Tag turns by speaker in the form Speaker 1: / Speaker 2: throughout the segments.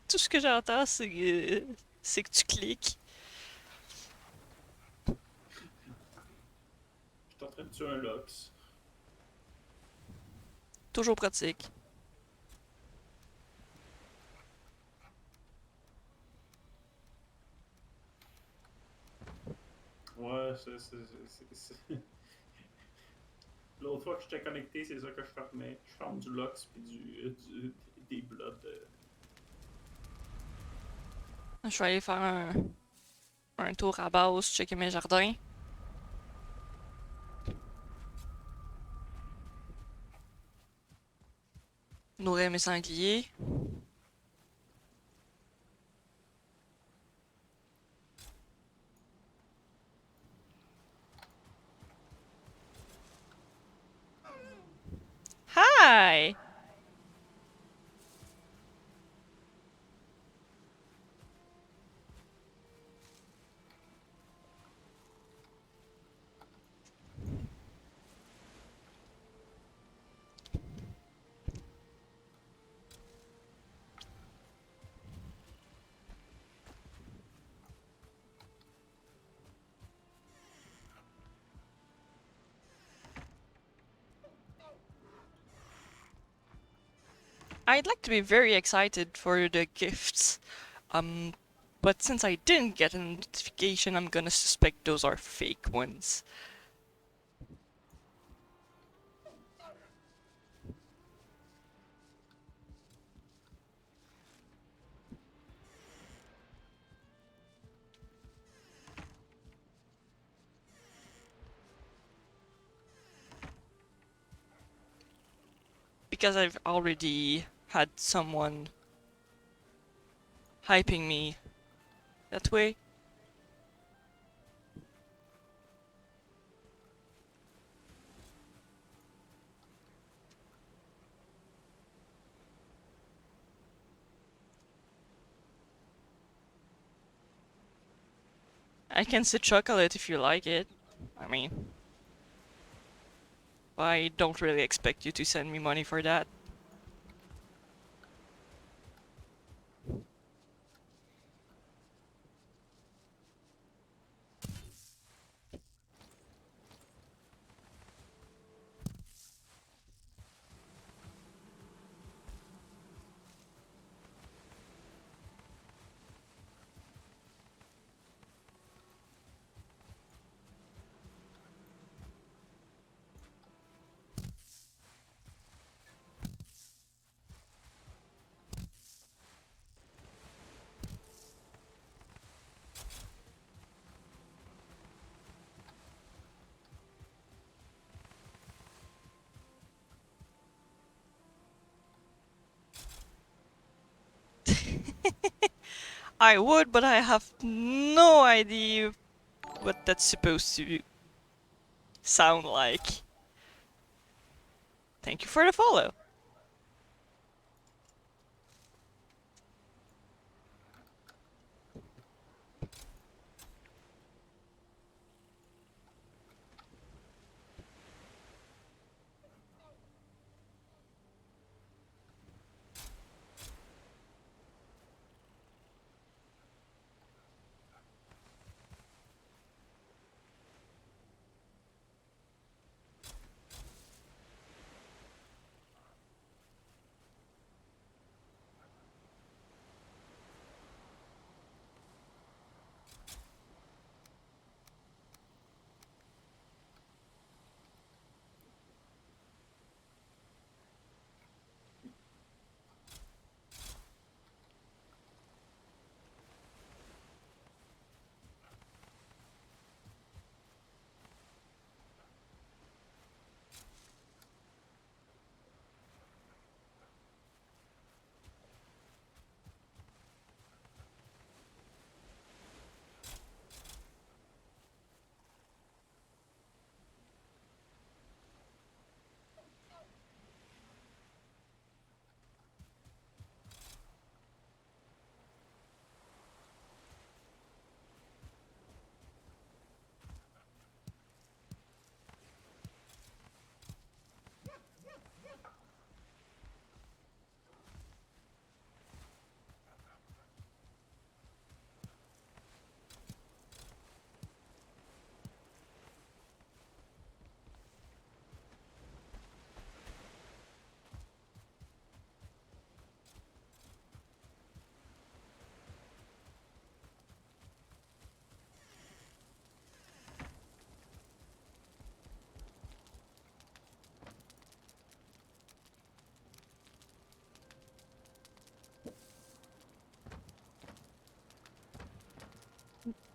Speaker 1: Tout ce que j'entends, c'est que tu cliques.
Speaker 2: Je suis en train de tuer un Lox.
Speaker 1: Toujours pratique.
Speaker 2: Ouais, L'autre fois que j'étais connecté, c'est ça que je fermais. Je ferme du Lox puis des Bloods.
Speaker 1: Je vais aller faire un tour à base, checker mes jardins. Nourrir mes sangliers. Hi! I'd like to be very excited for the gifts. But since I didn't get a notification, I'm gonna suspect those are fake ones. Because I've already had someone hyping me that way. I can say chocolate if you like it. I mean, I don't really expect you to send me money for that. I would, but I have no idea what that's supposed to sound like. Thank you for the follow.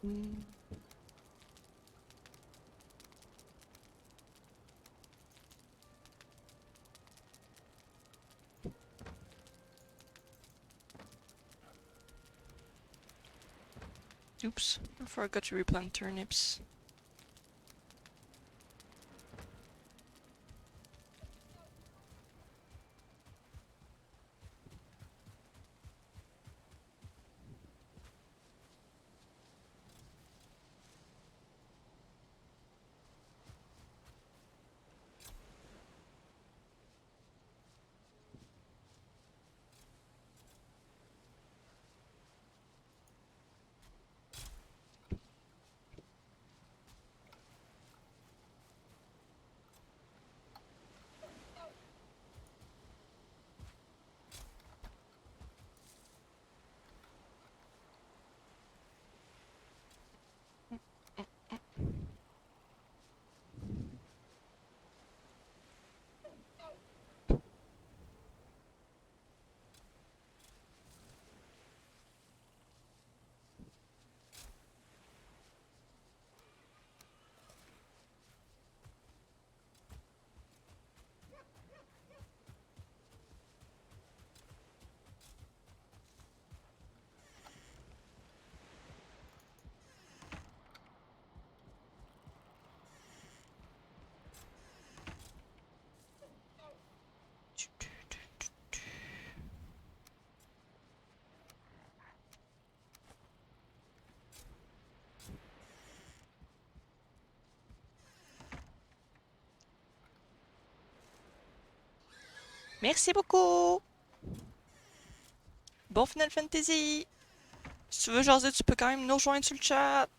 Speaker 1: Hmm. Oops, I forgot to replant turnips. Merci beaucoup! Bon Final Fantasy! Si tu veux jaser, tu peux quand même nous rejoindre sur le chat.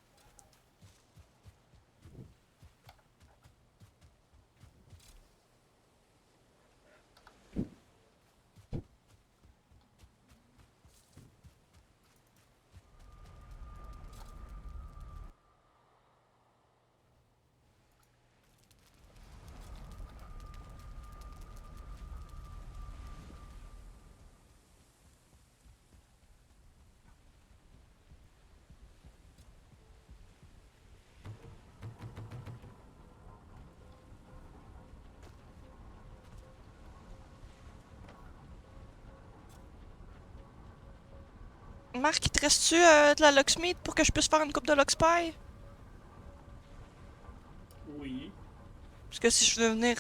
Speaker 1: Marc, il te reste-tu de la Locksmith pour que je puisse faire une coupe de Lockspy?
Speaker 2: Oui.
Speaker 1: Parce que si je veux venir.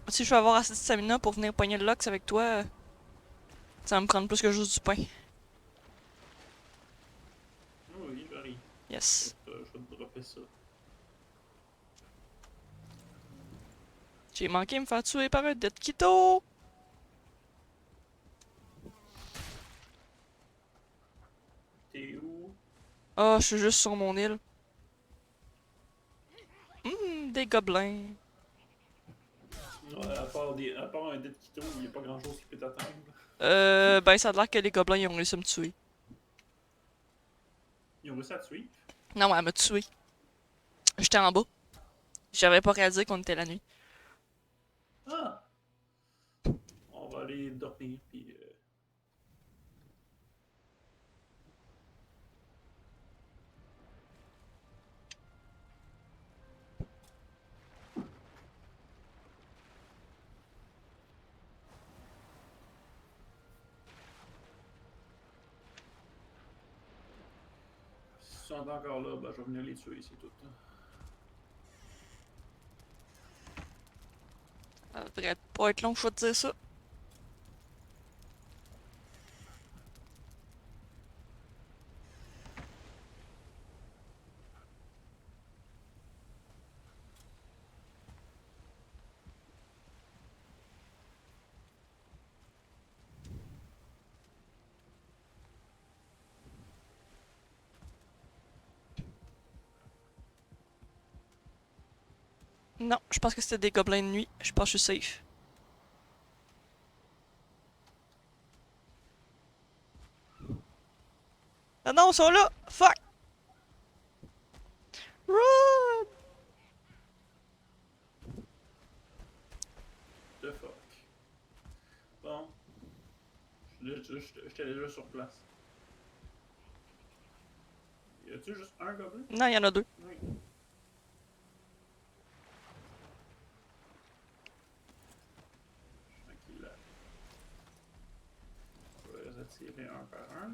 Speaker 1: Si je veux avoir assez de stamina pour venir pogner le Lux avec toi, ça va me prendre plus que juste du pain.
Speaker 2: Oui, j'arrive.
Speaker 1: Yes.
Speaker 2: Je vais te dropper ça.
Speaker 1: J'ai manqué me faire tuer par un Dead Kito!
Speaker 2: T'es où?
Speaker 1: Ah, je suis juste sur mon île. Des gobelins.
Speaker 2: Ouais, à part un dead Kito, il n'y a pas grand chose qui peut t'atteindre.
Speaker 1: Ben ça a l'air que les gobelins ils ont réussi à me tuer.
Speaker 2: Ils ont réussi à te suivre.
Speaker 1: Non, ouais, elle m'a tué. J'étais en bas. J'avais pas réalisé qu'on était la nuit.
Speaker 2: Ah! On va aller dormir, puis. S'ils sont encore là, ben, je vais venir les tuer, c'est tout.
Speaker 1: Ça devrait pas être long, je vais te dire ça. Non, je pense que c'était des gobelins de nuit. Je pense que je suis safe. Ah non, ils sont là! Fuck! Run!
Speaker 2: The fuck. Bon, j'étais déjà sur place. a-tu juste un gobelin?
Speaker 1: Non, il y en a deux.
Speaker 2: Oui. Ok, là. On va les attirer un par un.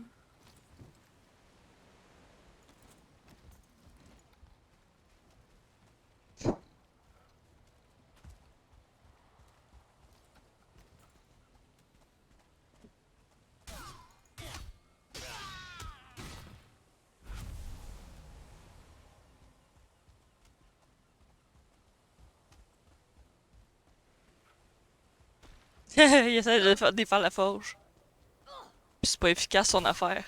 Speaker 1: Il essaie de défaire la forge. Puis c'est pas efficace son affaire.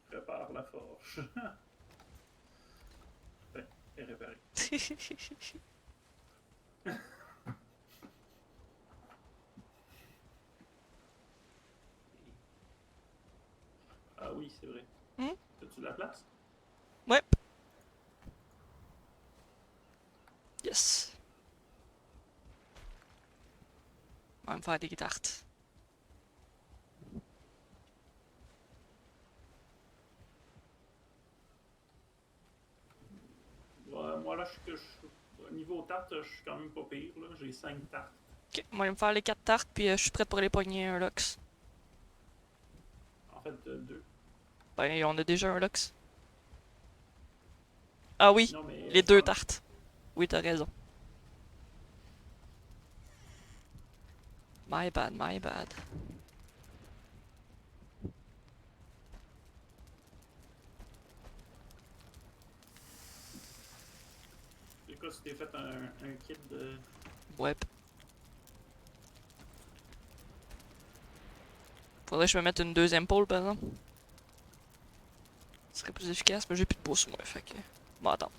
Speaker 2: Prépare la forge. Fait, est réparé. Ah oui, c'est vrai.
Speaker 1: Hmm?
Speaker 2: As-tu de la place?
Speaker 1: Ouais. Yes. On va me faire des tartes.
Speaker 2: Ouais, moi là, niveau tarte, je suis quand même pas pire. Là. J'ai 5 tartes.
Speaker 1: Ok, on va me faire les 4 tartes, puis je suis prête pour les pogner un Lux.
Speaker 2: En fait, 2.
Speaker 1: Ben, on a déjà un Lux. Ah oui,
Speaker 2: Non, mais
Speaker 1: les
Speaker 2: je
Speaker 1: 2
Speaker 2: parle.
Speaker 1: tartes. Oui, t'as raison. My bad, my bad.
Speaker 2: Écoute, si t'es fait un kit de.
Speaker 1: Ouais. Faudrait que je me mette une deuxième pôle, par exemple. Ce serait plus efficace, mais j'ai plus de pouce, moi, fait que. Bon, attends.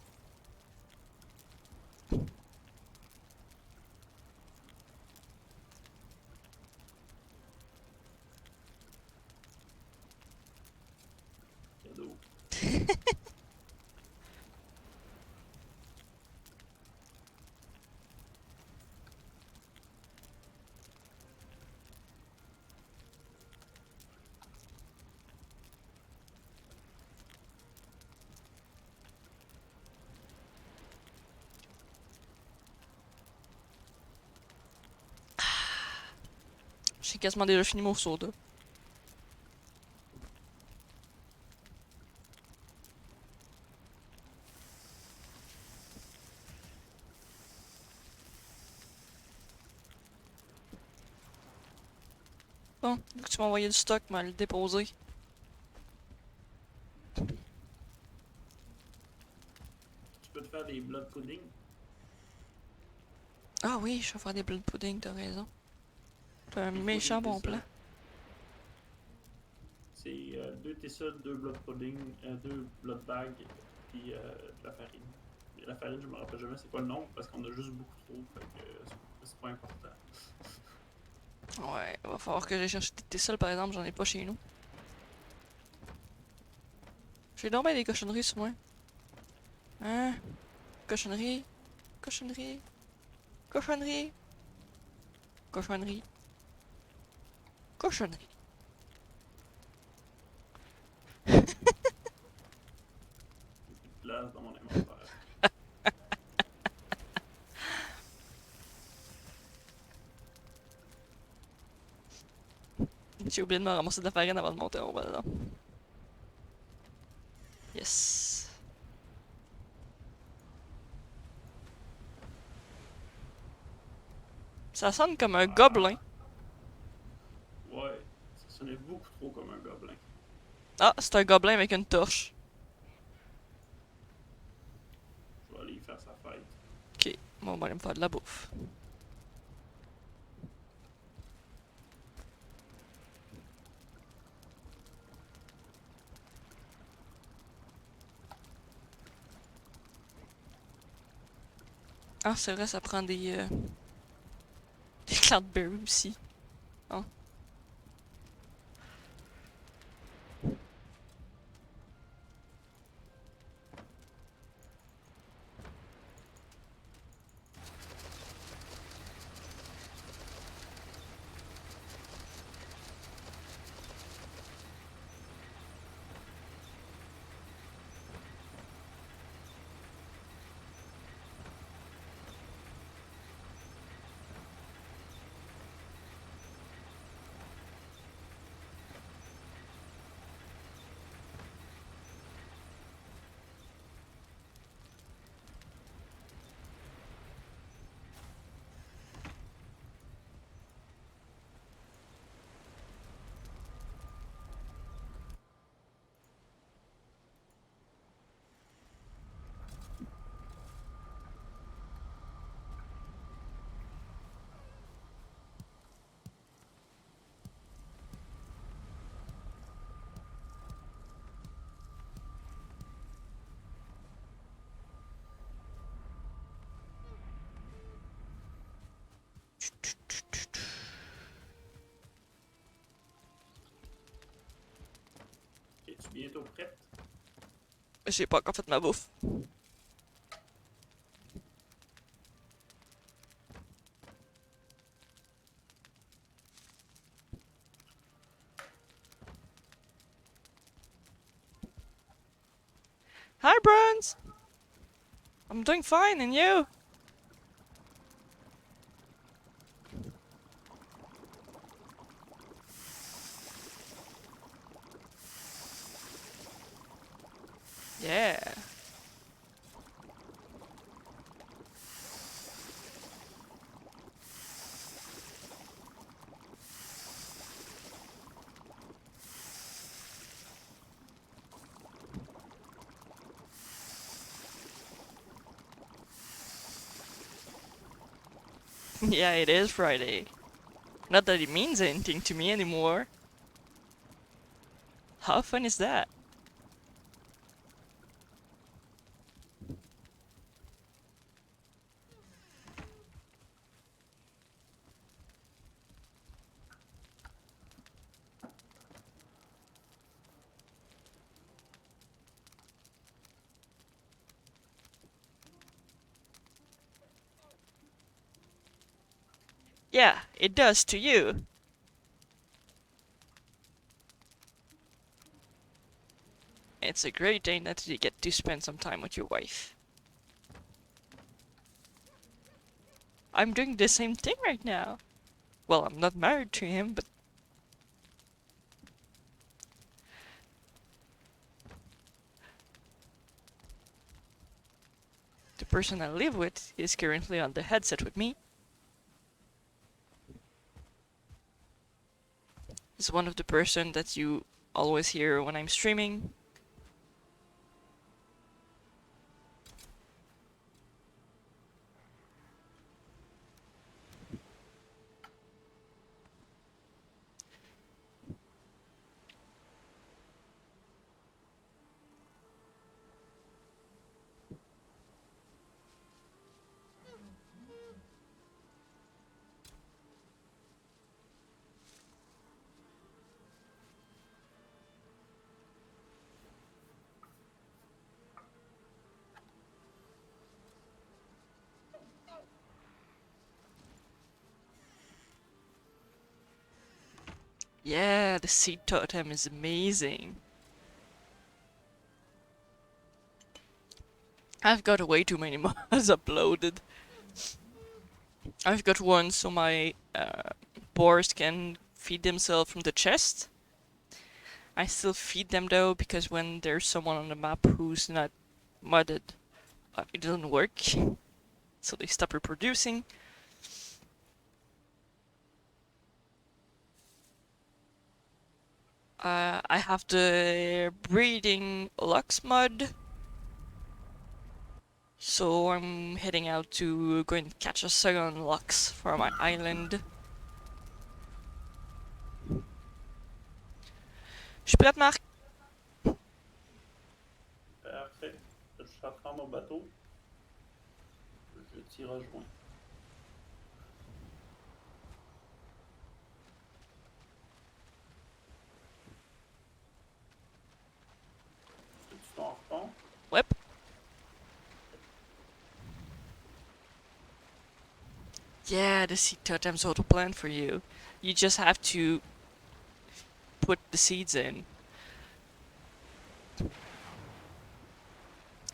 Speaker 2: Cadeau.
Speaker 1: J'ai quasiment déjà fini mon soda. Bon, vu que tu m'as envoyé du stock, je vais le déposer.
Speaker 2: Tu peux te faire des blood pudding.
Speaker 1: Ah oui, je vais faire des blood pudding, t'as raison. T'as un
Speaker 2: Il faut des
Speaker 1: méchant bon plan.
Speaker 2: tesselles. C'est 2 tesselles, 2 blood pudding, 2 blood bags, puis de la farine. Et la farine, je me rappelle jamais c'est quoi le nom, parce qu'on a juste beaucoup trop, fait que c'est pas important.
Speaker 1: Ouais, va falloir que j'aille chercher des tesselles, par exemple, j'en ai pas chez nous. J'ai dormi des cochonneries sur moi. Hein? Cochonnerie, cochonnerie, cochonnerie, cochonnerie, cochonnerie.
Speaker 2: J'ai plus de place dans mon inventaire.
Speaker 1: J'ai oublié de me ramasser de la farine avant de monter en bas là. Yes. Ça sonne comme un gobelin.
Speaker 2: Ah, ouais, ça sonnait beaucoup trop comme un gobelin.
Speaker 1: Ah, c'est un gobelin avec une torche.
Speaker 2: Je vais aller y faire sa fête.
Speaker 1: Ok, bon, on va aller me faire de la bouffe. Ah, c'est vrai, ça prend des cloudberries aussi. Hein?
Speaker 2: Es-tu bientôt prête?
Speaker 1: J'ai pas encore fait ma bouffe. Hi, Bruns! I'm doing fine, and you? Yeah. Yeah, it is Friday. Not that it means anything to me anymore. How fun is that? Yeah, it does to you. It's a great day that you get to spend some time with your wife. I'm doing the same thing right now. Well, I'm not married to him, but the person I live with is currently on the headset with me. He's one of the person that you always hear when I'm streaming. Yeah, the seed totem is amazing. I've got way too many mods uploaded. I've got one so my boars can feed themselves from the chest. I still feed them though because when there's someone on the map who's not modded, it doesn't work. So they stop reproducing. I have the breeding lux mod. So I'm heading out to go and catch a second lux for my island. Je suis prête, Marc?
Speaker 2: Parfait. Je prends mon bateau. Je t'y rejoins. C'est-tu ton harpon?
Speaker 1: Whip. Yeah, the seed totem's auto planned for you. You just have to put the seeds in.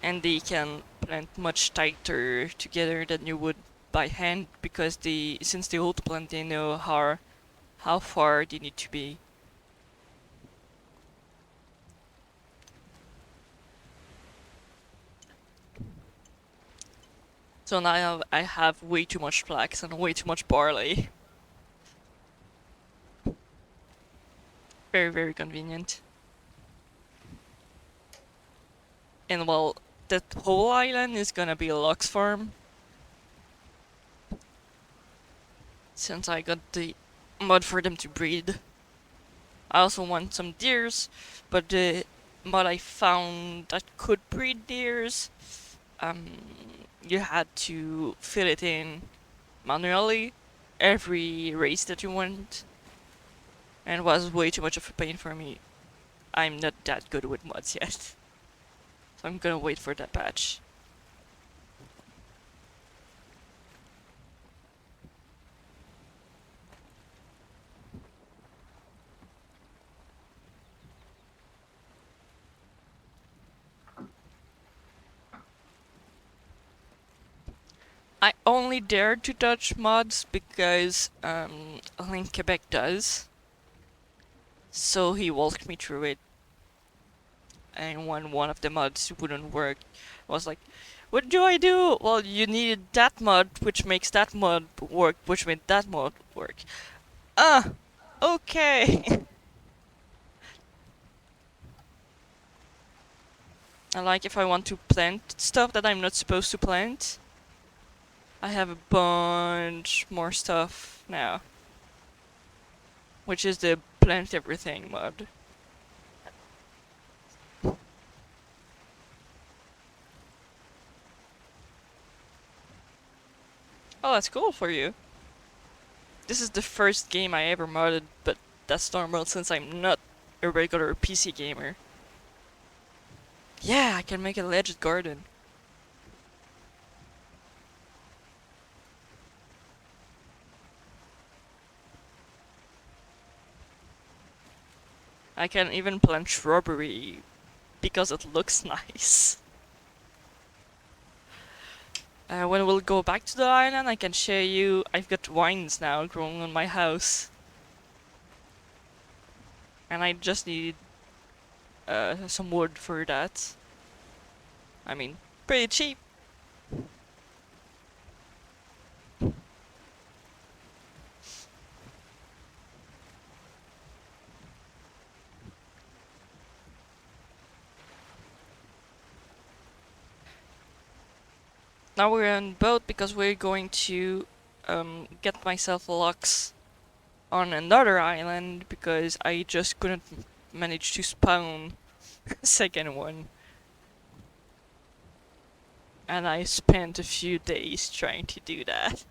Speaker 1: And they can plant much tighter together than you would by hand because since they auto plant they know how far they need to be. So now I have way too much flax and way too much barley. Very, very convenient. And well, that whole island is gonna be a lux farm. Since I got the mod for them to breed. I also want some deers, but the mod I found that could breed deers, you had to fill it in manually. every race that you want, and was way too much of a pain for me. I'm not that good with mods yet, so I'm gonna wait for that patch. I only dared to touch mods because Link Quebec does. So he walked me through it, and when one of the mods wouldn't work, I was like, what do I do? Well, you needed that mod, which makes that mod work, which made that mod work. Ah, okay. And like if I want to plant stuff that I'm not supposed to plant, I have a bunch more stuff now. Which is the plant everything mod. Oh, that's cool for you. This is the first game I ever modded, but that's normal since I'm not a regular PC gamer. Yeah, I can make a legit garden. I can even plant shrubbery because it looks nice. When we'll go back to the island, I can show you. I've got vines now growing on my house. And I just need some wood for that. I mean, pretty cheap. Now we're on boat because we're going to get myself locks on another island because I just couldn't manage to spawn a second one. And I spent a few days trying to do that.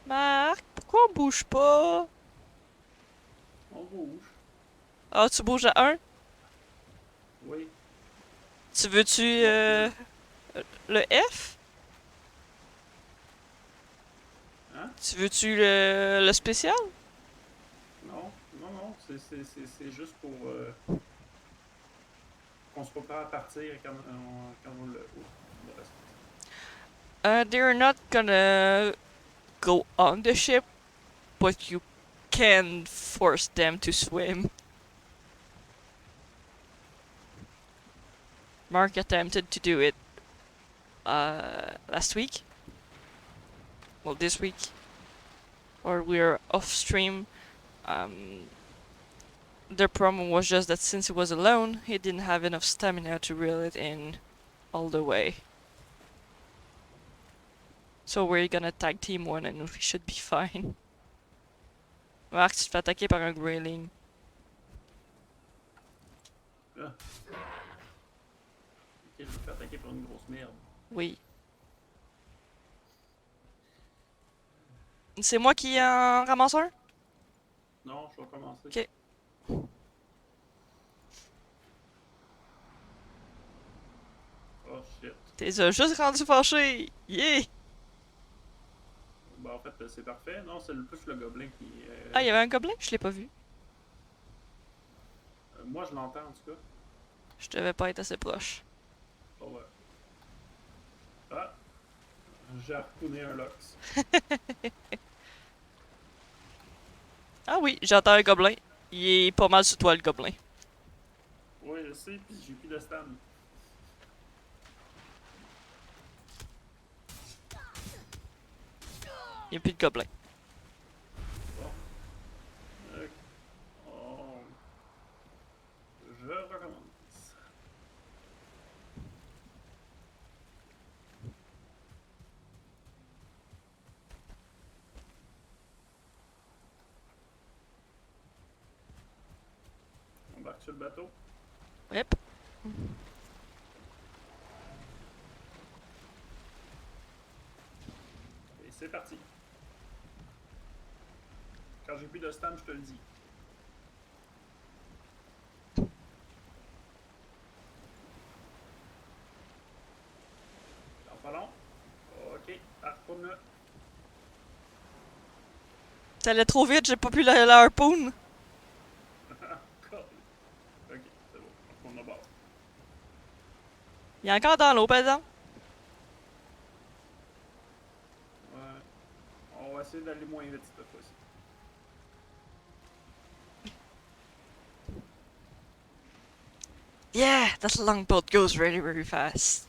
Speaker 1: Marc, pourquoi on bouge pas?
Speaker 2: On bouge.
Speaker 1: Ah, tu bouges à 1?
Speaker 2: Oui.
Speaker 1: Tu veux-tu
Speaker 2: Bon,
Speaker 1: le F?
Speaker 2: hein?
Speaker 1: Tu veux-tu le spécial?
Speaker 2: Non, non, non. C'est juste pour qu'on se prépare à partir quand on le. Oh, le reste.
Speaker 1: They're not gonna go on the ship, but you can force them to swim. Mark attempted to do it last week. Well, this week. Or we're off stream. The problem was just that since he was alone, he didn't have enough stamina to reel it in all the way. So we're gonna tag team one and we should be fine. Marc, tu te fais attaquer par un grayling.
Speaker 2: Ah. Ok, je me fais attaquer par une grosse merde.
Speaker 1: Oui. C'est moi qui en ramasse un?
Speaker 2: Non, je vais commencer.
Speaker 1: Ok.
Speaker 2: Oh shit.
Speaker 1: T'es juste rendu fâché! Yeah!
Speaker 2: Bah, en fait, c'est parfait. Non, c'est le plus le gobelin qui.
Speaker 1: Ah, il y avait un gobelin? Je l'ai pas vu.
Speaker 2: Moi, je l'entends en tout cas.
Speaker 1: Je devais pas être assez proche.
Speaker 2: Oh, ouais. Ah! J'ai harpouné un Lox.
Speaker 1: Ah oui, j'entends un gobelin. Il est pas mal sur toi, le gobelin.
Speaker 2: Oui, je sais, puis j'ai plus de stam.
Speaker 1: Il y a plus de gobelin.
Speaker 2: Bon. Oh. Je recommence. On embarque sur le bateau.
Speaker 1: Yep.
Speaker 2: C'est parti. Quand j'ai plus de stam, je te le dis. Pas long. Ok, harpoon là.
Speaker 1: T'allais trop vite, j'ai pas pu la harpoon.
Speaker 2: Ok, c'est bon. Harpoon de bord.
Speaker 1: Il est encore dans l'eau, par exemple.
Speaker 2: Ouais. On va essayer d'aller moins vite cette fois-ci.
Speaker 1: Yeah, that longboat goes really, very fast.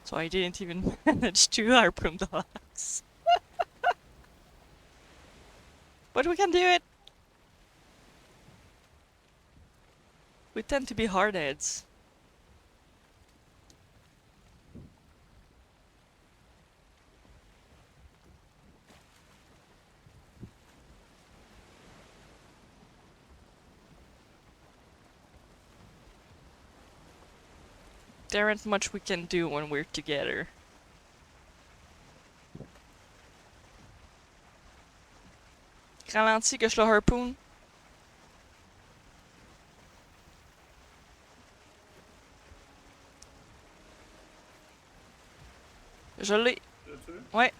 Speaker 1: So I didn't even manage to harpoon the hawks. But we can do it! We tend to be hardheads. There ain't much we can do when we're together. Ralentis que je le harpoon. Je l'ai. Ouais.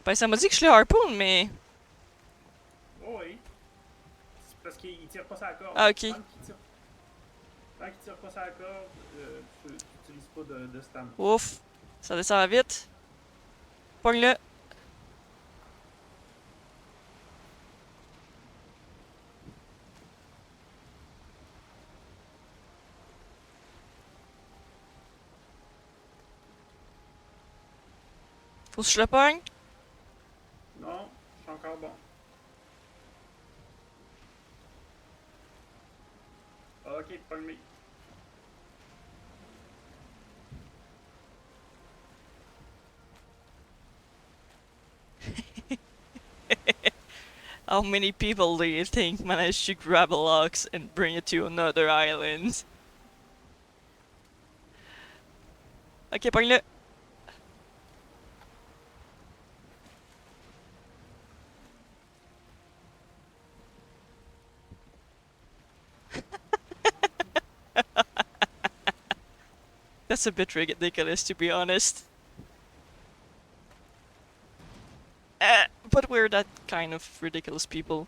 Speaker 1: Ben ça m'a dit que je le harpoon, mais...
Speaker 2: Oh oui. C'est parce qu'il tire pas sa corde.
Speaker 1: Ah ok.
Speaker 2: Tant qu'il tire pas sa corde, tu n'utilises pas de stam.
Speaker 1: Ouf. Ça descend vite. Pogne-le. Faut que je le pogne.
Speaker 2: Non, je suis encore bon. Ok, pogne-le.
Speaker 1: How many people do you think managed to grab a log and bring it to another island? Ok, pogne-le. That's a bit ridiculous, to be honest. But we're that kind of ridiculous people.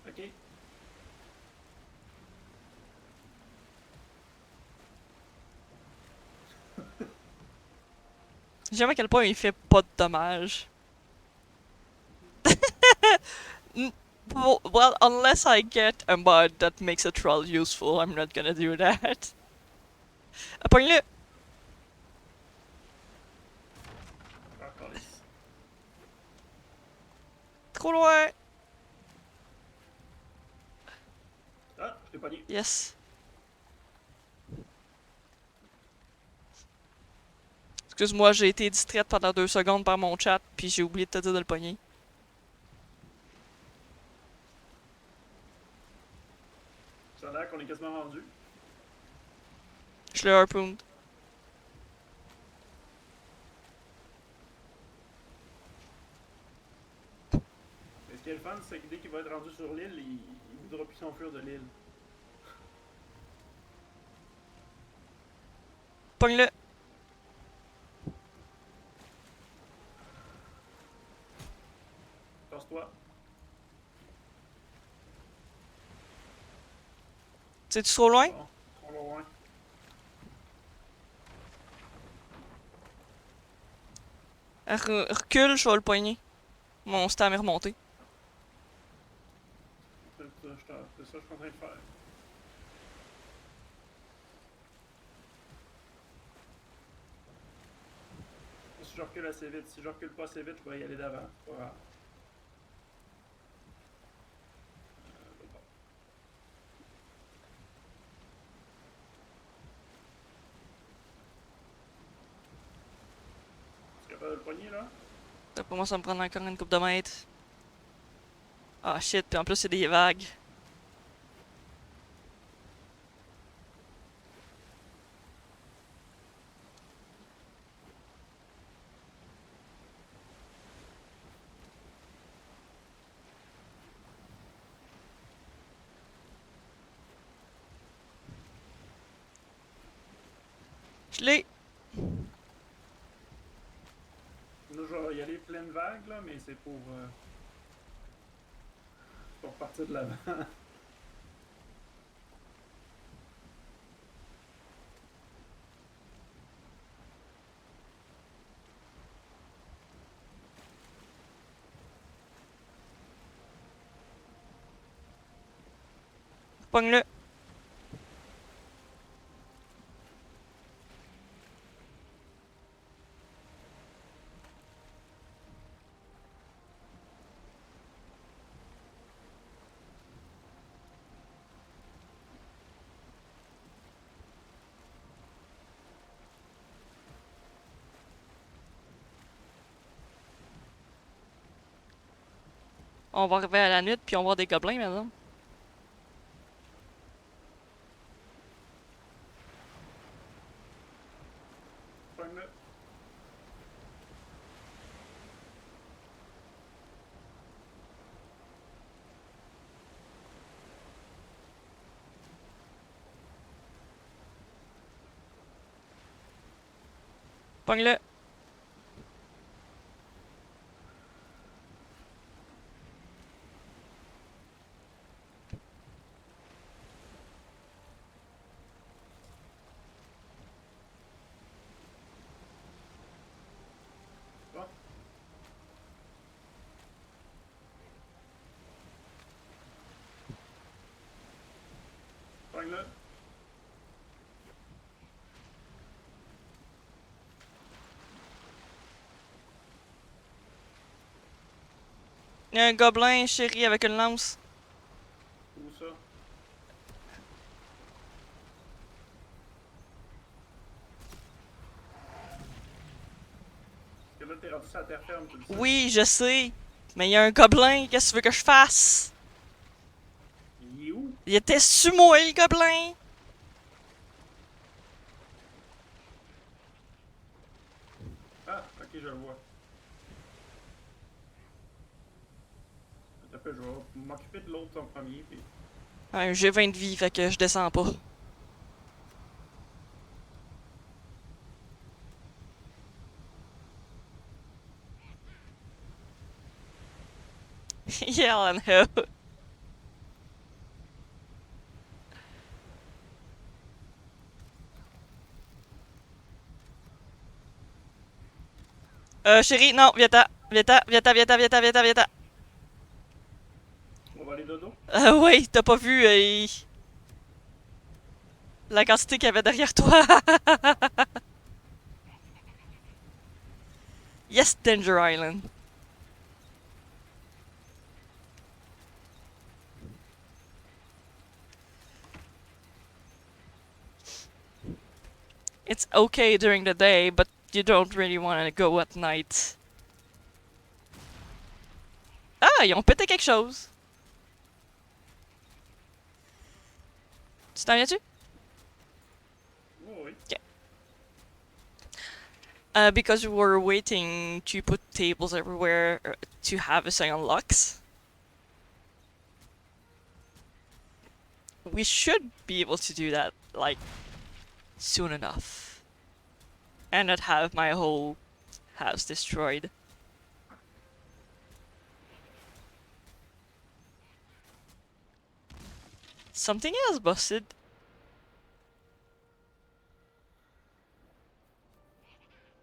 Speaker 2: Ok.
Speaker 1: J'aime à quel point il fait pas de dommages. Well, unless I get a mod that makes a troll useful, I'm not gonna do that. Pogne-le! Trop loin!
Speaker 2: Ah, je t'ai pogné.
Speaker 1: Yes. Excuse-moi, j'ai été distraite pendant 2 secondes par mon chat, puis j'ai oublié de te dire de le pogner.
Speaker 2: Ça a l'air qu'on est quasiment rendu.
Speaker 1: Je le harpoon.
Speaker 2: Mais ce qui est le fun, c'est que dès qu'il va être rendu sur l'île, il voudra plus s'enfuir de l'île.
Speaker 1: Pogne-le!
Speaker 2: Passe-toi.
Speaker 1: C'est-tu trop loin?
Speaker 2: Bon, trop loin.
Speaker 1: Recule, je vais le poigner. Mon stam est remonté.
Speaker 2: C'est ça que je suis en train de faire. Si je recule assez vite, si je recule pas assez vite, je vais y aller d'avant. C'est pas grave. Tu es capable de le poigner là?
Speaker 1: Pour moi, ça me prend encore une coupe de mètres. Ah shit, puis en plus, c'est des vagues. Je l'ai.
Speaker 2: Là, je vais y aller pleine vague, là, mais c'est pour partir de l'avant.
Speaker 1: Pogne-le. On va arriver à la nuit, puis on va voir des gobelins maintenant.
Speaker 2: Pogne-le.
Speaker 1: Pogne-le.
Speaker 2: Bon. Pogne-le.
Speaker 1: Il y a un gobelin chéri avec une lance.
Speaker 2: Où ça? Parce que là, t'es rendu sur la terre ferme, tu le sais.
Speaker 1: Oui, je sais. Mais il y a un gobelin. Qu'est-ce que tu veux que je fasse?
Speaker 2: Il est où?
Speaker 1: Il était sur moi, le gobelin.
Speaker 2: Ah, ok, je le vois. Attends, je vais m'occuper de l'autre en premier, puis...
Speaker 1: Ouais, j'ai 20 de vie, fait que je descends pas. Yell and ho. Chérie, non, viens-t'en. Viens-t'en, viens-t'en, viens-t'en, viens-t'en, viens-t'en, viens-t'en.
Speaker 2: On va aller dodo?
Speaker 1: Ouais, t'as pas vu la quantité qu'il y avait derrière toi. Yes, Danger Island. It's okay during the day, but you don't really want to go at night. Ah, ils ont pété quelque chose. Tu t'en viens-tu?
Speaker 2: Oh, oui.
Speaker 1: Because we were waiting to put tables everywhere to have a second locks. We should be able to do that, like, soon enough. And not have my whole house destroyed. Something else busted.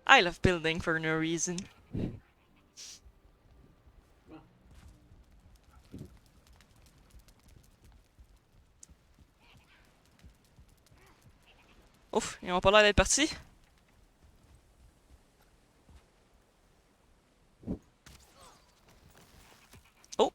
Speaker 1: I love building for no reason. Ouf, ils ont pas l'air d'être partis. Oh!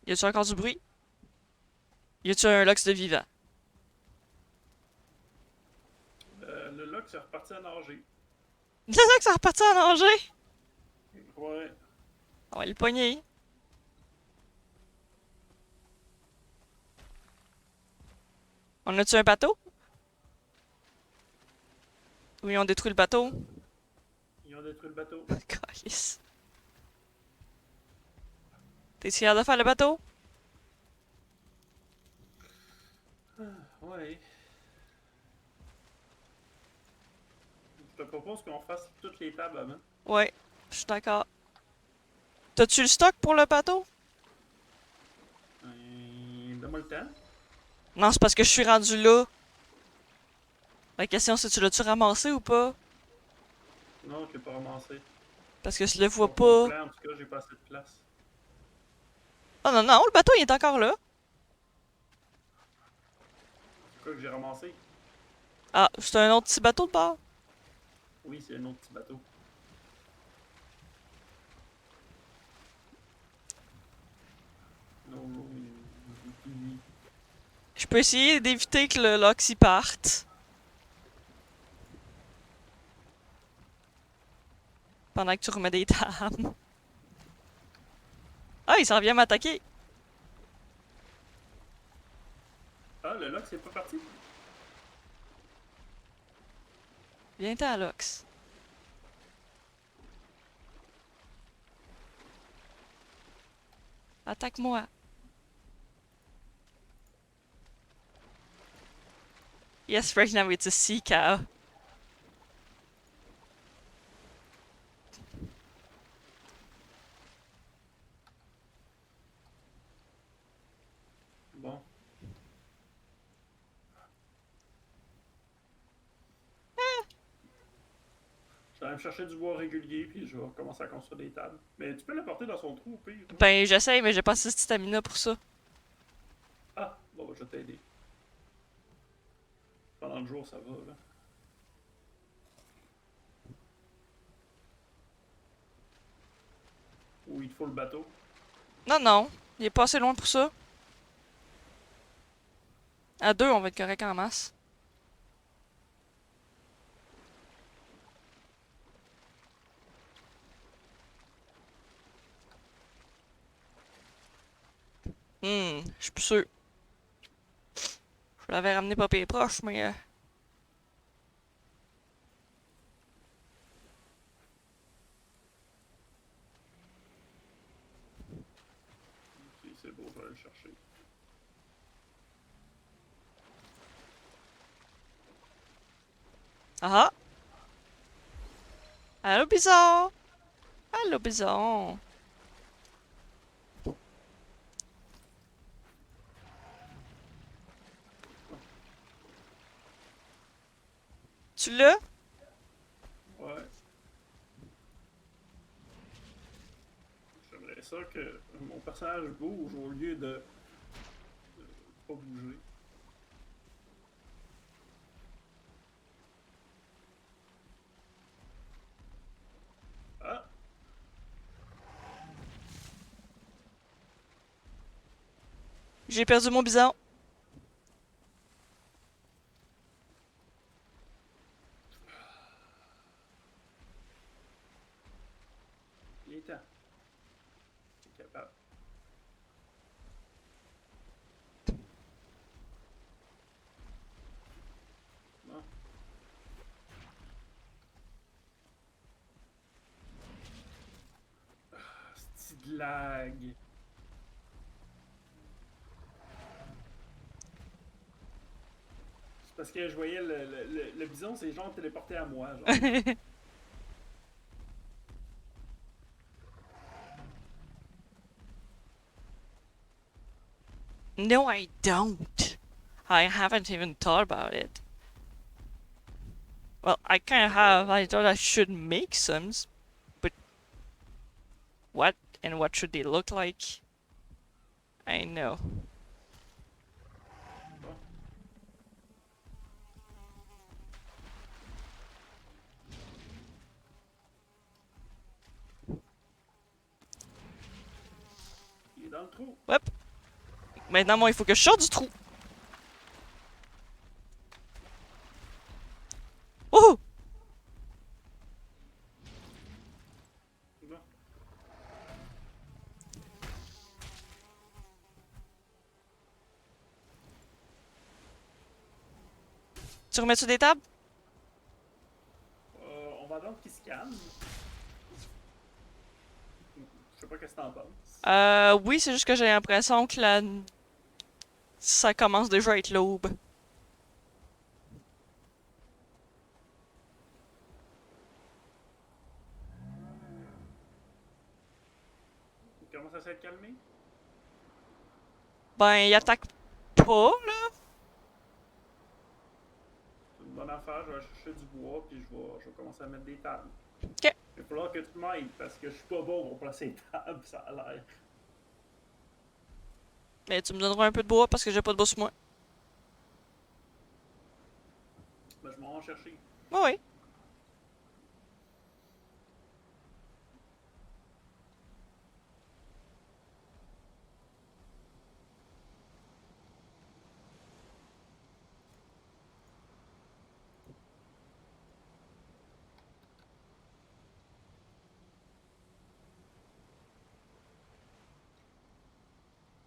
Speaker 1: Y a-tu encore du bruit? Y a-tu un Lux de vivant?
Speaker 2: Le lock s'est reparti à nager.
Speaker 1: Le Lux est reparti à nager!
Speaker 2: Ouais.
Speaker 1: On va le pogner. On a-tu un bateau? Oui, on détruit le bateau.
Speaker 2: Ils ont détruit le bateau.
Speaker 1: Calice. T'es fier de faire le bateau?
Speaker 2: Ouais. Je te propose qu'on fasse toutes les tables avant.
Speaker 1: Ouais, je suis d'accord. T'as-tu le stock pour le bateau?
Speaker 2: Donne-moi le temps.
Speaker 1: Non, c'est parce que je suis rendu là. La question c'est tu l'as-tu ramassé ou pas?
Speaker 2: Non, je l'ai pas ramassé.
Speaker 1: Parce que je le vois
Speaker 2: Pour mon
Speaker 1: pas.
Speaker 2: plan, en tout cas, j'ai pas assez de place.
Speaker 1: Oh non, non, le bateau il est encore là.
Speaker 2: C'est quoi que j'ai ramassé?
Speaker 1: Ah, c'est un autre petit bateau de bord.
Speaker 2: Oui, c'est un autre petit bateau. Non, non, oui.
Speaker 1: Je peux essayer d'éviter que le Loxy parte. Pendant que tu remets des tables. Ah, il s'en vient m'attaquer.
Speaker 2: Ah, le lock, c'est pas parti?
Speaker 1: Viens-t'en, Lox. Attaque-moi. Yes, right now it's a sea cow.
Speaker 2: Bon. Je vais aller me chercher du bois régulier, puis je vais commencer à construire des tables. Mais tu peux l'apporter dans son trou, au pire. Hein?
Speaker 1: Ben, j'essaye, mais j'ai pas assez de stamina pour ça.
Speaker 2: Ah, bon, je vais t'aider. Pendant le jour, ça va, là. Ou il te faut le bateau.
Speaker 1: Non, non. Il est pas assez loin pour ça. À deux, on va être correct en masse. Je suis plus sûr. Je l'avais ramené pas pire proche, mais...
Speaker 2: Ok, c'est beau, je vais aller le chercher.
Speaker 1: Ah ah! Allô, bison! Allô, bison! Tu l'as?
Speaker 2: Ouais. J'aimerais ça que mon personnage bouge au lieu de pas bouger. Ah!
Speaker 1: J'ai perdu mon bison.
Speaker 2: Il est temps. T'es capable. Non? C'est de lag. C'est parce que je voyais le bison, c'est genre téléporté à moi, genre.
Speaker 1: No, I don't. I haven't even thought about it. Well, I kind of have. I thought I should make some, but what and what should they look like? I know.
Speaker 2: Bon. Il est dans le trou.
Speaker 1: Hop. Maintenant, moi, il faut que je sorte du trou. Oh!
Speaker 2: Bon.
Speaker 1: Tu remets sur des tables?
Speaker 2: On va donc qu'ils se calment. Je sais pas qu'est-ce que t'en penses.
Speaker 1: Oui, c'est juste que j'ai l'impression que ça commence déjà à être l'aube.
Speaker 2: Il commence à s'être calmé.
Speaker 1: Ben, il attaque pas, là.
Speaker 2: C'est une bonne affaire. Je vais chercher du bois puis je vais commencer à mettre des tables.
Speaker 1: Ok.
Speaker 2: Il va falloir que tu m'aides parce que je suis pas bon pour placer les tables, ça a l'air.
Speaker 1: Mais tu me donneras un peu de bois parce que j'ai pas de bois sur moi.
Speaker 2: Ben, je m'en vais en chercher.
Speaker 1: Oui, oui.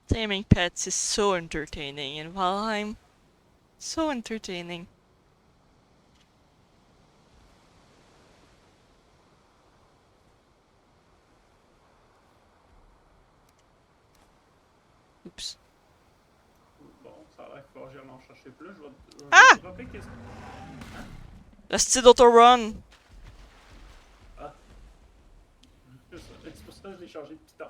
Speaker 1: Taming pets is so entertaining in Valheim. So entertaining. Oups.
Speaker 2: Bon, ça a l'air qu'il faut que j'aille en chercher plus. Je
Speaker 1: Ah!
Speaker 2: vais te rappeler qu'est-ce que.
Speaker 1: Le style d'autorun!
Speaker 2: Ah, c'est pour ça que je l'ai changé de piton.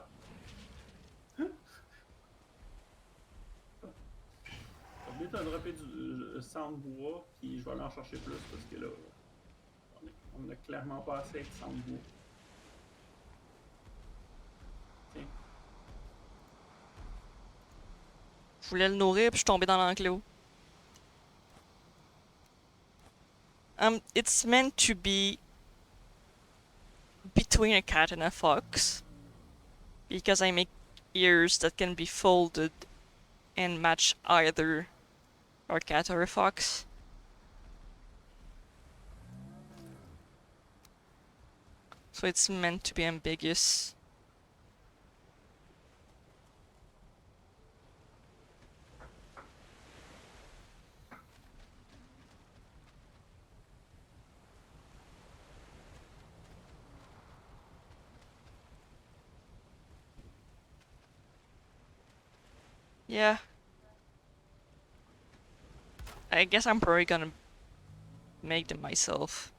Speaker 2: Je vais te dropper du sang de bois, puis je vais aller en chercher plus parce que là, on a clairement pas assez de sang de bois. Tiens.
Speaker 1: Je voulais le nourrir puis je suis tombé dans l'enclos. It's meant to be between a cat and a fox. Because I make ears that can be folded and match either a cat or a fox. So it's meant to be ambiguous. Yeah. I guess I'm probably gonna make them myself.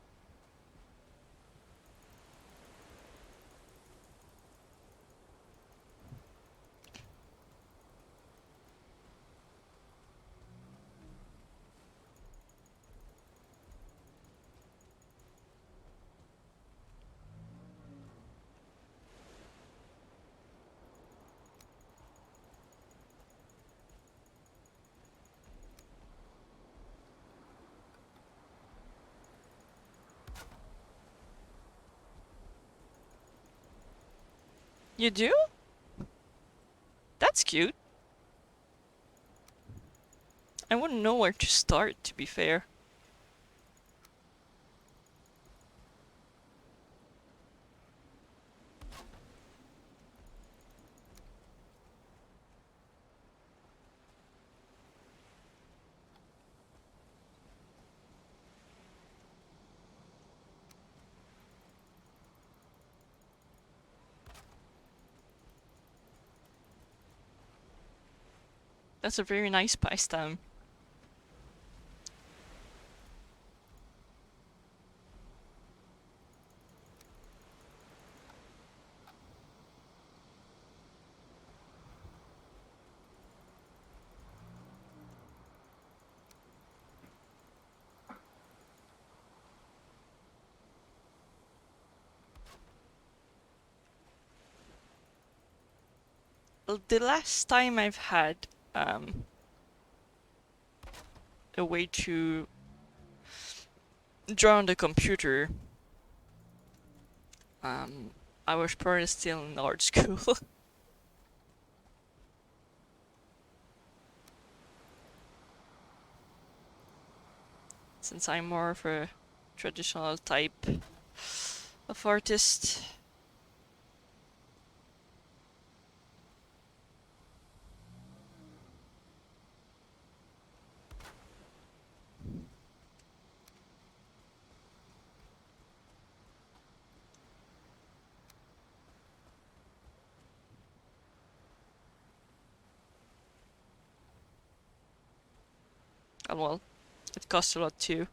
Speaker 1: You do? That's cute. I wouldn't know where to start, to be fair. That's a very nice pastime. The last time I've had a way to draw on the computer, I was probably still in art school. Since I'm more of a traditional type of artist. Oh, well, it costs a lot too.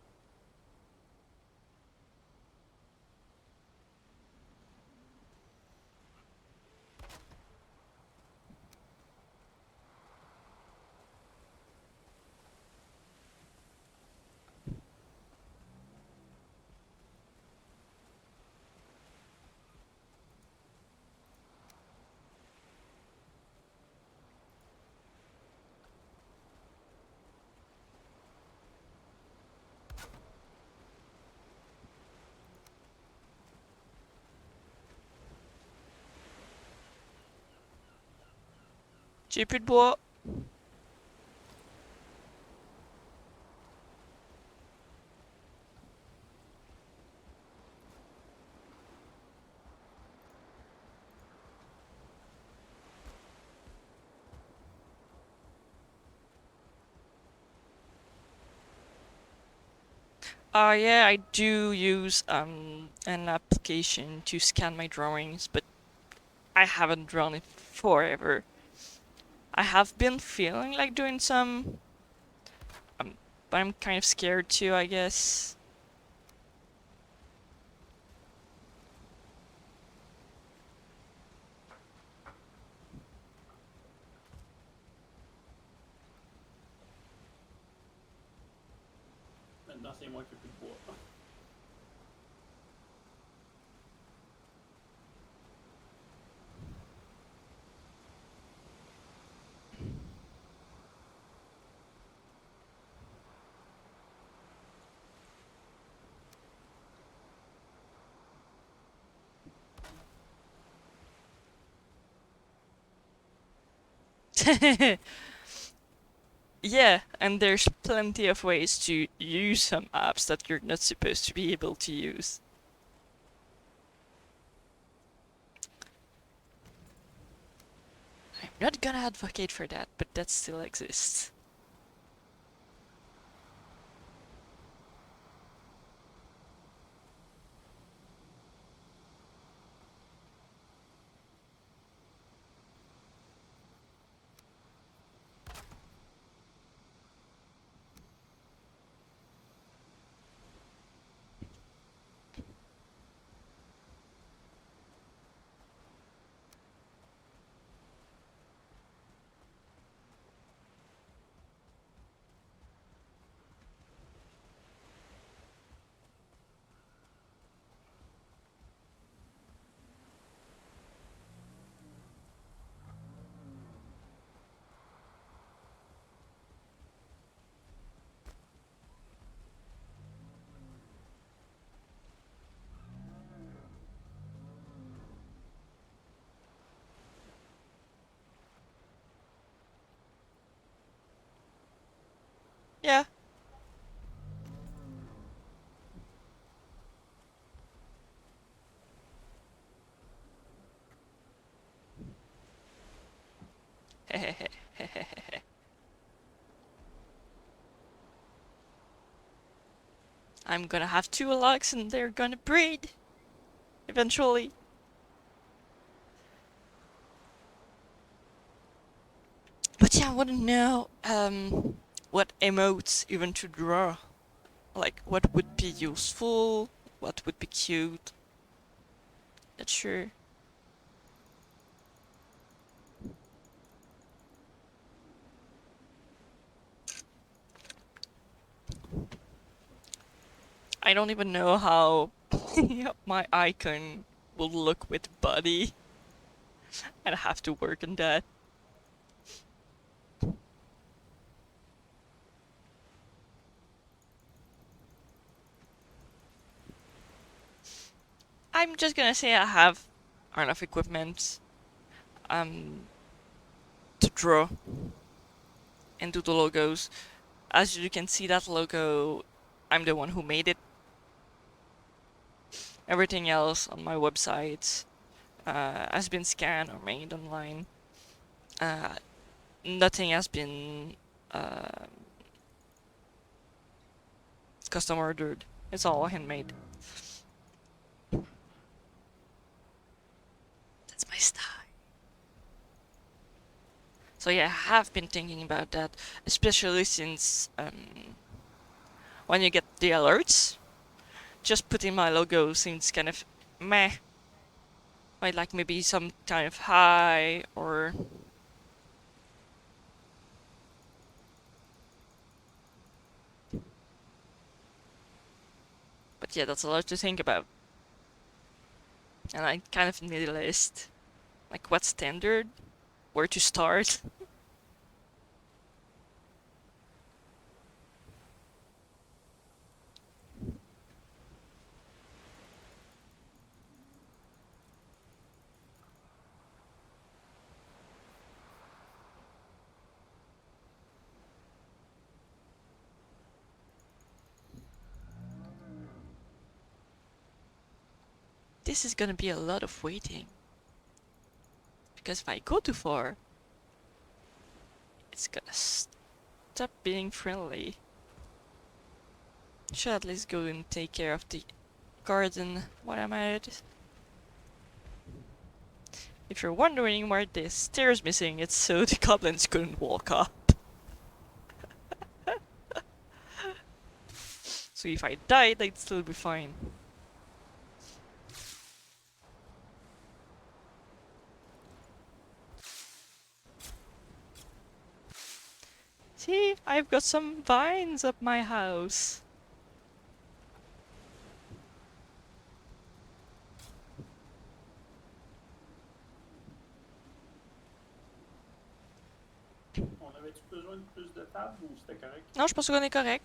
Speaker 1: J'ai plus de bois. Yeah, I do use an application to scan my drawings, but I haven't drawn it forever. I have been feeling like doing some, but I'm kind of scared too, I guess.
Speaker 2: Maintenant, c'est moi qui ai plus de bois.
Speaker 1: Yeah, and there's plenty of ways to use some apps that you're not supposed to be able to use. I'm not gonna advocate for that, but that still exists. Yeah. I'm gonna have 2 logs and they're gonna breed eventually. But yeah, I wanna know what emotes even to draw. Like what would be useful, what would be cute. Not sure. I don't even know how my icon will look with body. I'd have to work on that. I'm just gonna say I have enough equipment um to draw and do the logos. As you can see, that logo, I'm the one who made it. Everything else on my website has been scanned or made online. Uh, Nothing has been uh, custom ordered. It's all handmade. That's my style. So yeah, I have been thinking about that, especially since when you get the alerts, just putting my logo seems kind of meh. I'd like maybe some kind of high or... But yeah, that's a lot to think about. And I kind of need a list. Like what standard? Where to start? This is gonna be a lot of waiting. Because if I go too far, it's gonna stop being friendly. Should at least go and take care of the garden while I'm at it. If you're wondering why the stairs missing, it's so the goblins couldn't walk up. So if I died, I'd still be fine. See, I've got some vines up my house.
Speaker 2: On avait-tu besoin de plus de tables ou c'était correct?
Speaker 1: Non, je pense qu'on est correct.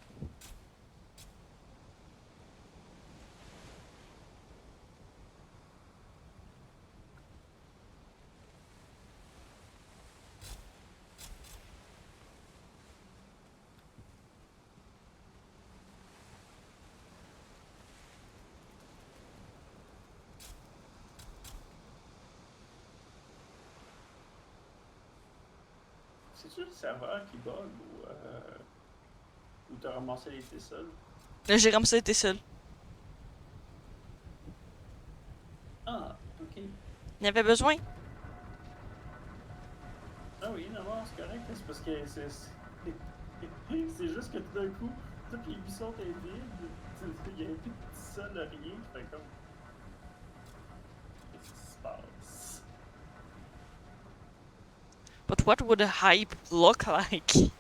Speaker 2: C'est-tu le serveur qui bug ou t'as ramassé les tesselles?
Speaker 1: J'ai ramassé les tesselles.
Speaker 2: Ah, ok.
Speaker 1: Il y avait besoin.
Speaker 2: Ah oui, non, non, c'est correct. C'est parce que c'est juste que tout d'un coup, toutes les buissons étaient vides. Il n'y avait plus de tisselles, rien. Fait comme. Qu'est-ce qui se passe?
Speaker 1: But what would a hype look like? Do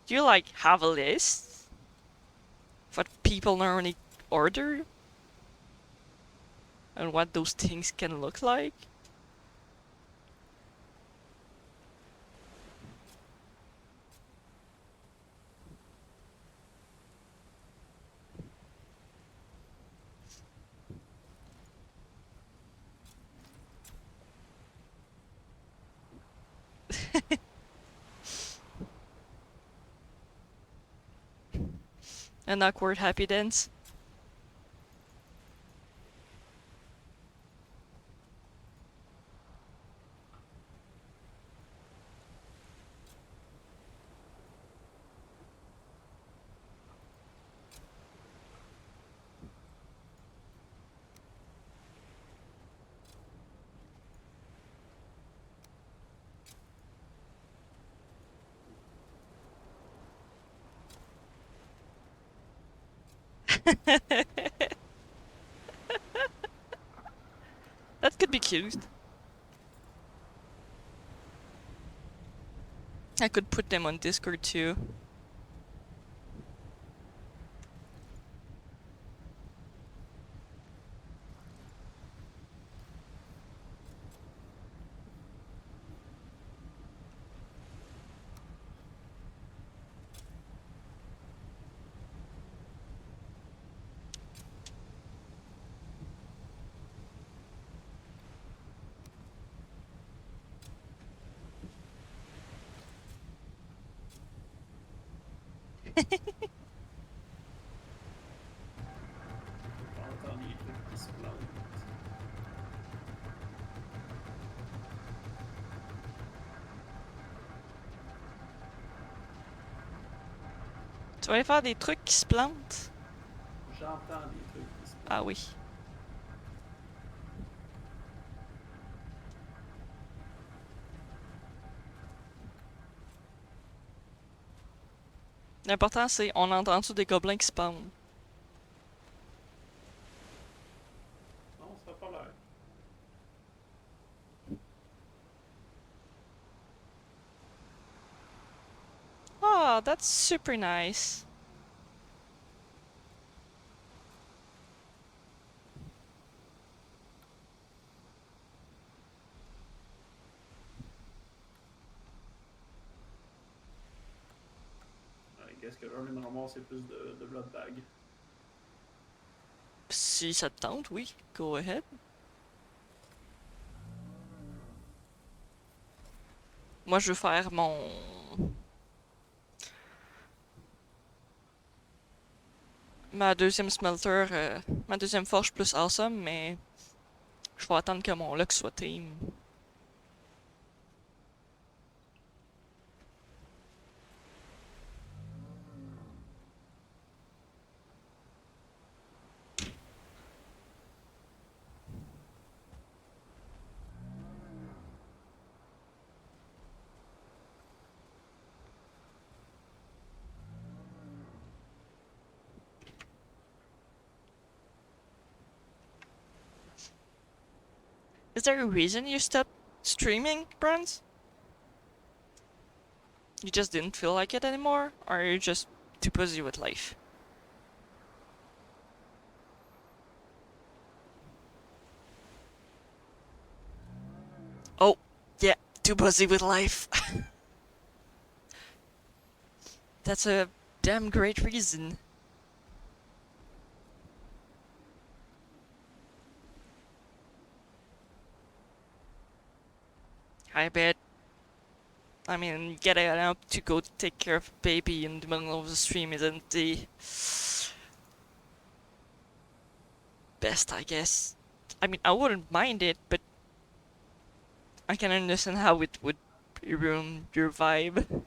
Speaker 1: you like have a list? Of what people normally order? And what those things can look like? An awkward happy dance? That could be cute. I could put them on Discord too.
Speaker 2: On entend les trucs qui se plantent.
Speaker 1: Tu vas aller faire des trucs qui se plantent?
Speaker 2: entend des trucs qui se
Speaker 1: Ah
Speaker 2: passent.
Speaker 1: oui. L'important, c'est on entend-tu des gobelins qui spawnent.
Speaker 2: Non, ça a pas l'air.
Speaker 1: Oh, that's super nice.
Speaker 2: I guess que là, je viens de ramasser plus de blood bag.
Speaker 1: Si ça te tente, oui, go ahead. Moi, je veux faire ma deuxième smelter, ma deuxième forge plus awesome, mais je vais attendre que mon luck soit team. Is there a reason you stopped streaming, Bronze? You just didn't feel like it anymore? Or are you just too busy with life? Oh, yeah, too busy with life. That's a damn great reason. I bet. I mean, getting up to go take care of a baby in the middle of the stream isn't the best, I guess. I mean, I wouldn't mind it, but I can understand how it would ruin your vibe.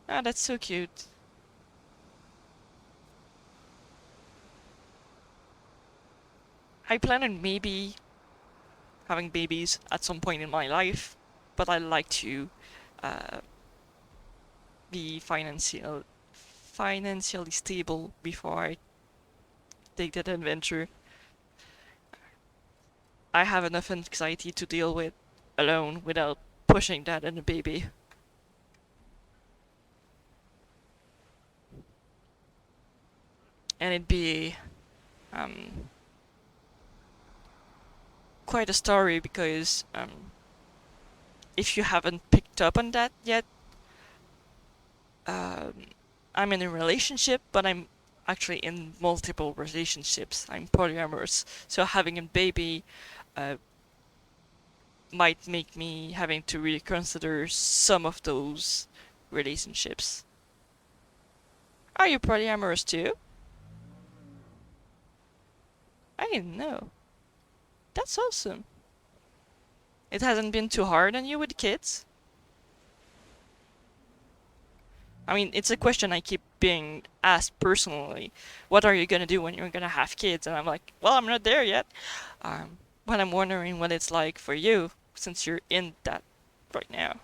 Speaker 1: Ah, that's so cute. I plan on maybe having babies at some point in my life, but I like to uh, be financially stable before I take that adventure. I have enough anxiety to deal with alone without pushing that in a baby. And it'd be um, quite a story because if you haven't picked up on that yet, um, I'm in a relationship, but I'm actually in multiple relationships. I'm polyamorous, so having a baby uh, might make me having to reconsider some of those relationships. Are you polyamorous too? I didn't know. That's awesome. It hasn't been too hard on you with kids? I mean, it's a question I keep being asked personally. What are you gonna do when you're gonna have kids? And I'm like, well, I'm not there yet. But I'm wondering what it's like for you, since you're in that right now.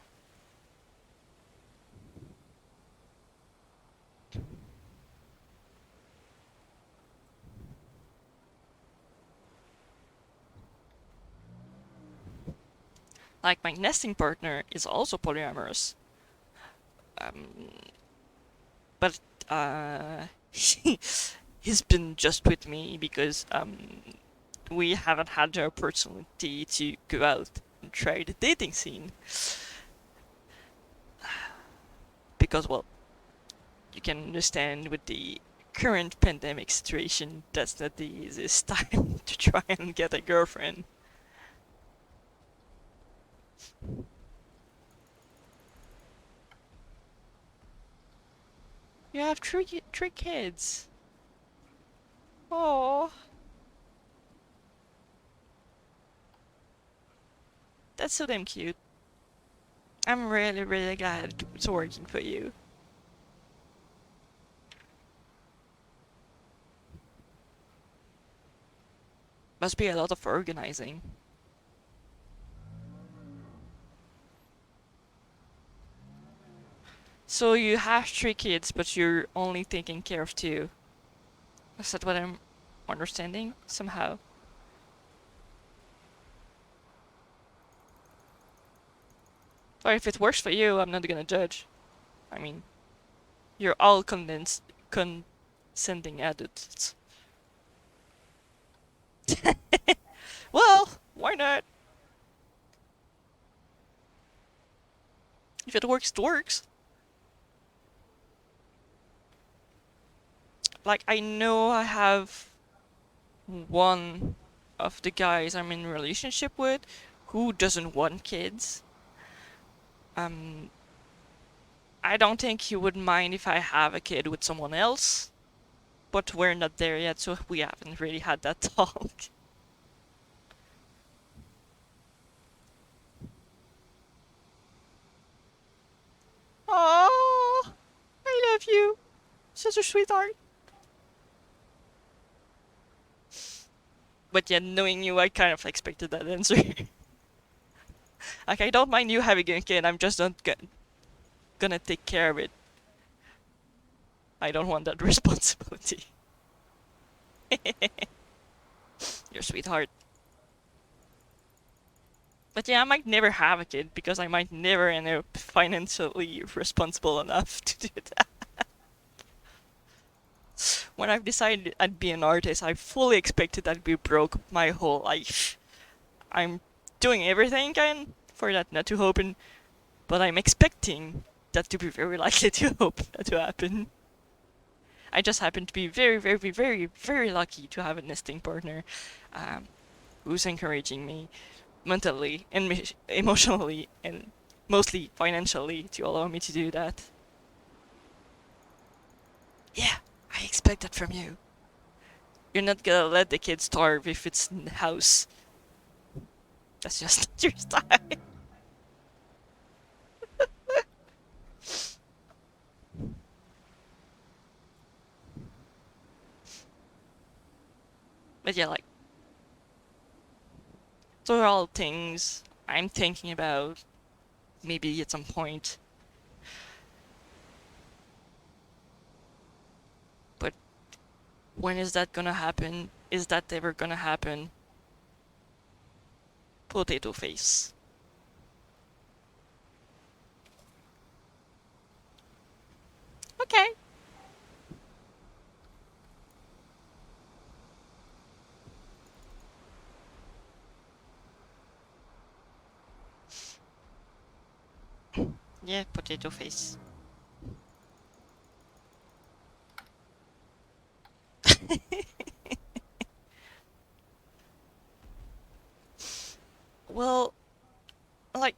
Speaker 1: Like, my nesting partner is also polyamorous. Um, but he's been just with me because we haven't had the opportunity to go out and try the dating scene. Because, well, you can understand with the current pandemic situation, that's not the easiest time to try and get a girlfriend. You have three kids. Oh, that's so damn cute. I'm really, really glad it's working for you. Must be a lot of organizing. So you have 3 kids, but you're only taking care of 2. Is that what I'm understanding somehow? Or if it works for you, I'm not gonna judge. I mean, you're all consenting adults. Well, why not? If it works, it works. Like, I know I have one of the guys I'm in a relationship with who doesn't want kids. Um, I don't think he would mind if I have a kid with someone else, but we're not there yet, so we haven't really had that talk. Oh, I love you. Such a sweetheart. But yeah, knowing you, I kind of expected that answer. Like, I don't mind you having a kid, I'm just not gonna take care of it. I don't want that responsibility. Your sweetheart. But yeah, I might never have a kid because I might never end up financially responsible enough to do that. When I've decided I'd be an artist, I fully expected I'd be broke my whole life. I'm doing everything I can for that not to happen, but I'm expecting that to be very likely to happen. I just happen to be very, very, very, very lucky to have a nesting partner um, who's encouraging me mentally and emotionally and mostly financially to allow me to do that. Yeah, I expect that from you. You're not gonna let the kid starve if it's in the house. That's just not your style. But yeah, like, those are all things I'm thinking about maybe at some point. But when is that gonna happen? Is that ever gonna happen? Potato face. Okay. Yeah, potato face. Well, like,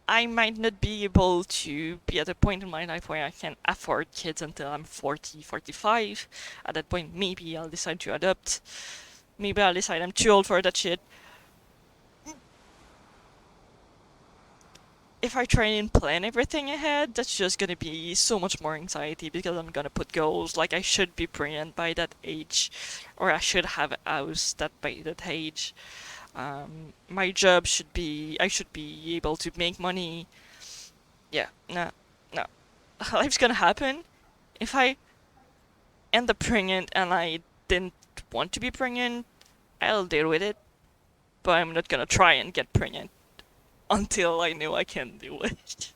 Speaker 1: I might not be able to be at a point in my life where I can afford kids until I'm 40, 45. At that point, maybe I'll decide to adopt. Maybe I'll decide I'm too old for that shit. If I try and plan everything ahead, that's just gonna be so much more anxiety because I'm gonna put goals like I should be pregnant by that age, or I should have a house that by that age. My job should be, I should be able to make money. Yeah, no, no. Life's gonna happen. If I end up pregnant and I didn't want to be pregnant, I'll deal with it. But I'm not gonna try and get pregnant until I know I can do it.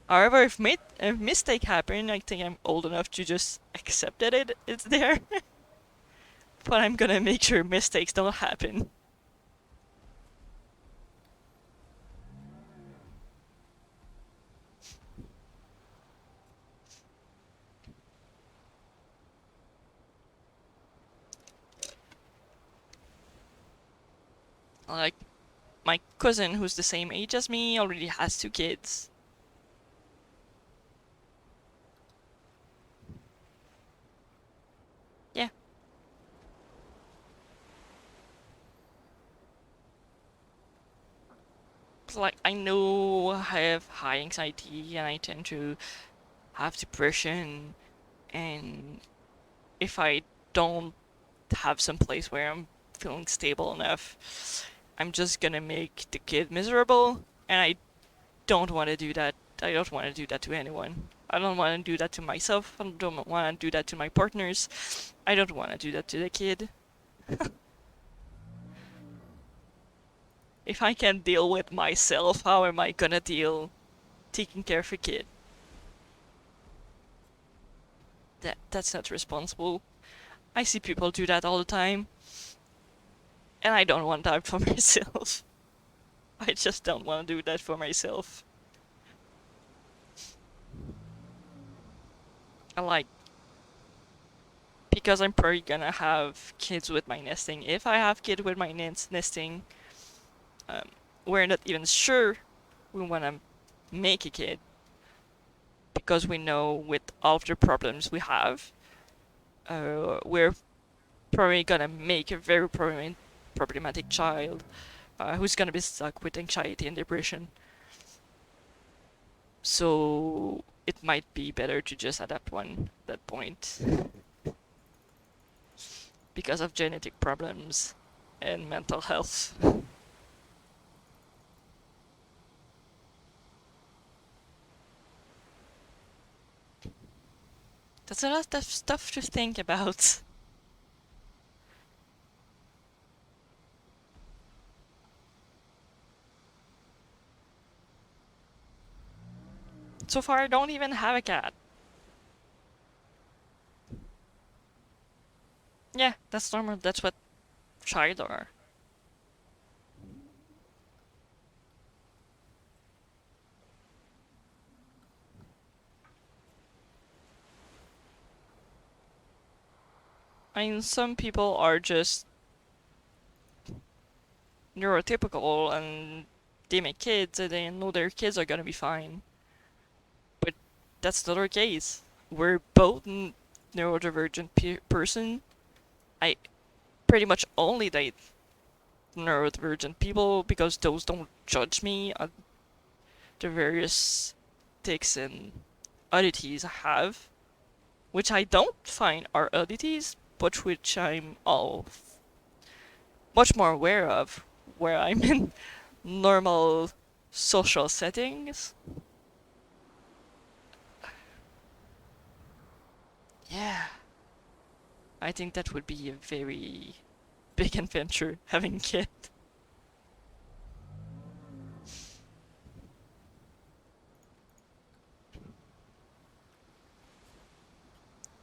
Speaker 1: However, if a mistake happened, I think I'm old enough to just accept that it's there. But I'm gonna make sure mistakes don't happen. Like, my cousin, who's the same age as me, already has 2 kids. Yeah. So, like, I know I have high anxiety and I tend to have depression, and if I don't have some place where I'm feeling stable enough. I'm just gonna make the kid miserable, and I don't want to do that. I don't want to do that to anyone. I don't want to do that to myself. I don't want to do that to my partners. I don't want to do that to the kid. If I can't deal with myself, how am I gonna deal taking care of a kid? That's not responsible. I see people do that all the time, and I don't want that for myself. I just don't want to do that for myself. I like, because I'm probably gonna have kids with my nesting. If I have kid with my nesting, um, we're not even sure we want to make a kid because we know with all of the problems we have, we're probably gonna make a very problematic child who's gonna be stuck with anxiety and depression. So it might be better to just adapt one at that point because of genetic problems and mental health. That's a lot of stuff to think about. So far, I don't even have a cat. Yeah, that's normal. That's what child are. I mean, some people are just neurotypical and they make kids and they know their kids are gonna be fine. But that's not our case. We're both neurodivergent person. I pretty much only date neurodivergent people because those don't judge me on the various tics and oddities I have, which I don't find are oddities, but which I'm all much more aware of where I'm in normal social settings. Yeah, I think that would be a very big adventure having a kid.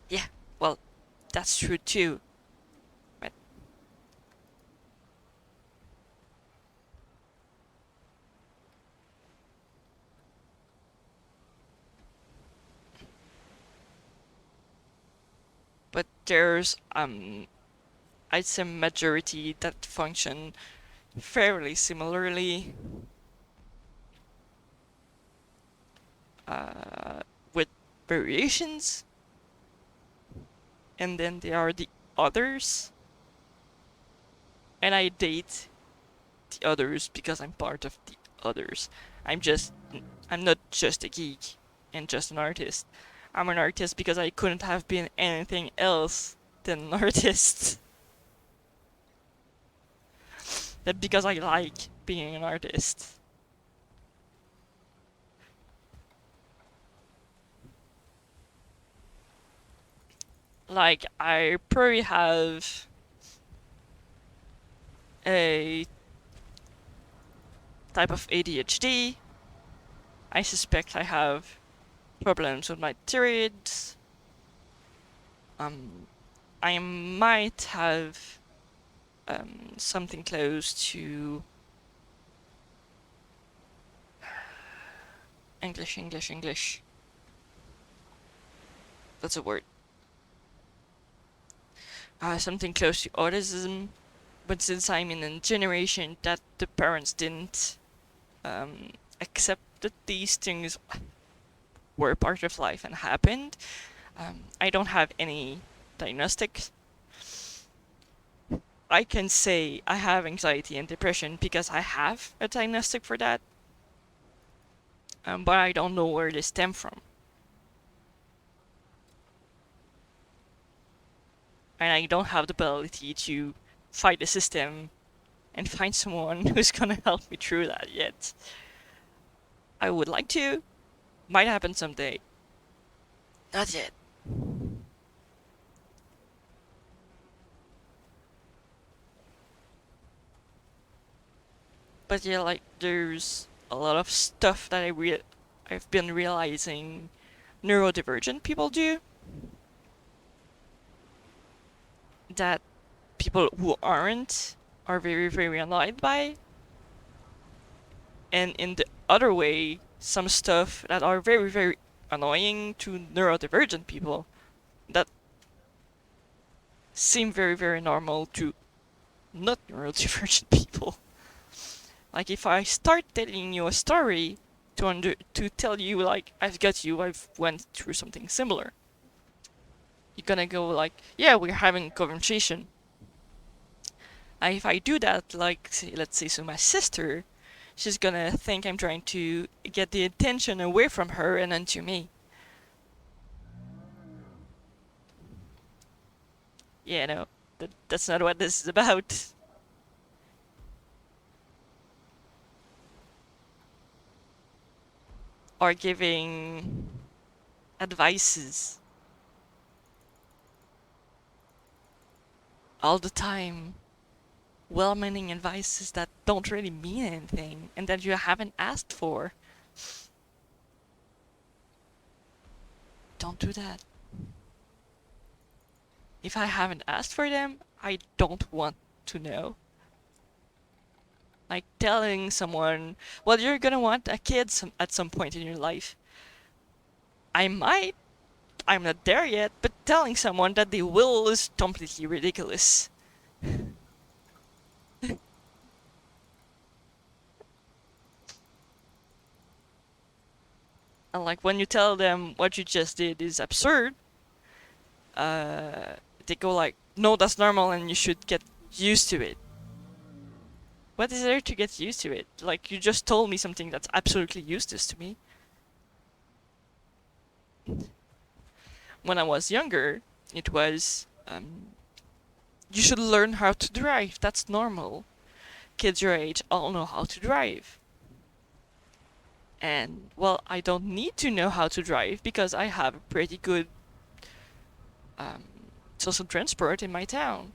Speaker 1: Yeah, well, that's true too. But there's I'd say majority that function fairly similarly, uh, with variations, and then there are the others, and I date the others because I'm part of the others. I'm just I'm not just a geek and just an artist. I'm an artist because I couldn't have been anything else than an artist. That because I like being an artist. Like I probably have a type of ADHD. I suspect I have problems with my thyroid. Um, I might have something close to English. That's a word. Something close to autism, but since I'm in a generation that the parents didn't accept that these things were part of life and happened, I don't have any diagnostics. I can say I have anxiety and depression because I have a diagnostic for that, but I don't know where they stem from. and I don't have the ability to fight the system and find someone who's gonna help me through that yet. I would like to. Might happen someday. Not yet. But yeah, like there's a lot of stuff that I've been realizing neurodivergent people do that people who aren't are very, very annoyed by. And in the other way, some stuff that are very, very annoying to neurodivergent people that seem very, very normal to not neurodivergent people. Like if I start telling you a story to tell you like I've got you, I've went through something similar. You're gonna go like, yeah, we're having a conversation. And if I do that, like let's say so my sister, she's gonna think I'm trying to get the attention away from her and onto me. Yeah, no, that's not what this is about. Or giving advices all the time. Well-meaning advices that don't really mean anything and that you haven't asked for. Don't do that. If I haven't asked for them, I don't want to know. Like telling someone, well, you're gonna want a kid at some point in your life. I might, I'm not there yet, but telling someone that they will is completely ridiculous. And like when you tell them what you just did is absurd, they go like, no, that's normal and you should get used to it. What is there to get used to it? Like, you just told me something that's absolutely useless to me. When I was younger, it was, you should learn how to drive. That's normal. Kids your age all know how to drive. And, well, I don't need to know how to drive because I have a pretty good um, social transport in my town.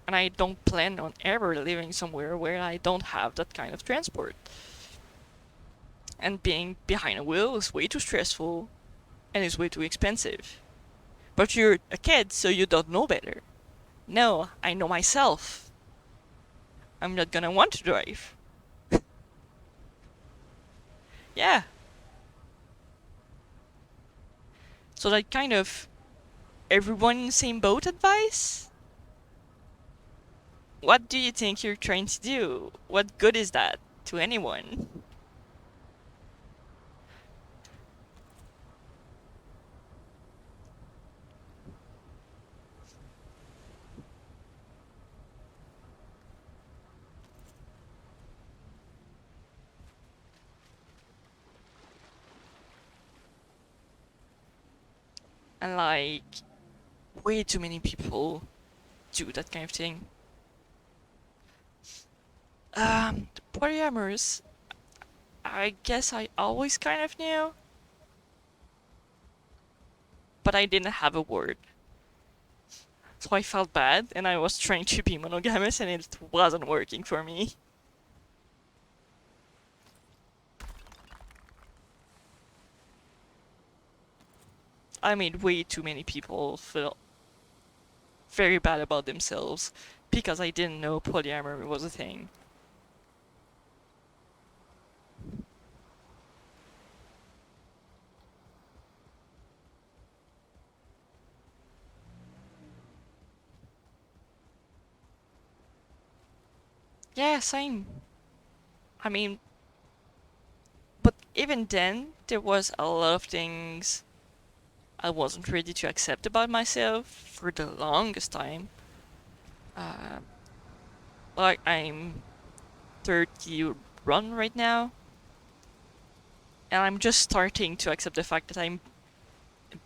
Speaker 1: And I don't plan on ever living somewhere where I don't have that kind of transport. And being behind a wheel is way too stressful and is way too expensive. But you're a kid, so you don't know better. No, I know myself. I'm not gonna want to drive. Yeah. So that kind of everyone in the same boat advice? What do you think you're trying to do? What good is that to anyone? And like, way too many people do that kind of thing. The polyamorous, I guess I always kind of knew, but I didn't have a word. So I felt bad, and I was trying to be monogamous, and it wasn't working for me. I made way too many people feel very bad about themselves because I didn't know polyamory was a thing. Yeah, same. I mean, but even then, there was a lot of things I wasn't ready to accept about myself for the longest time. Uh, like, I'm 31 right now, and I'm just starting to accept the fact that I'm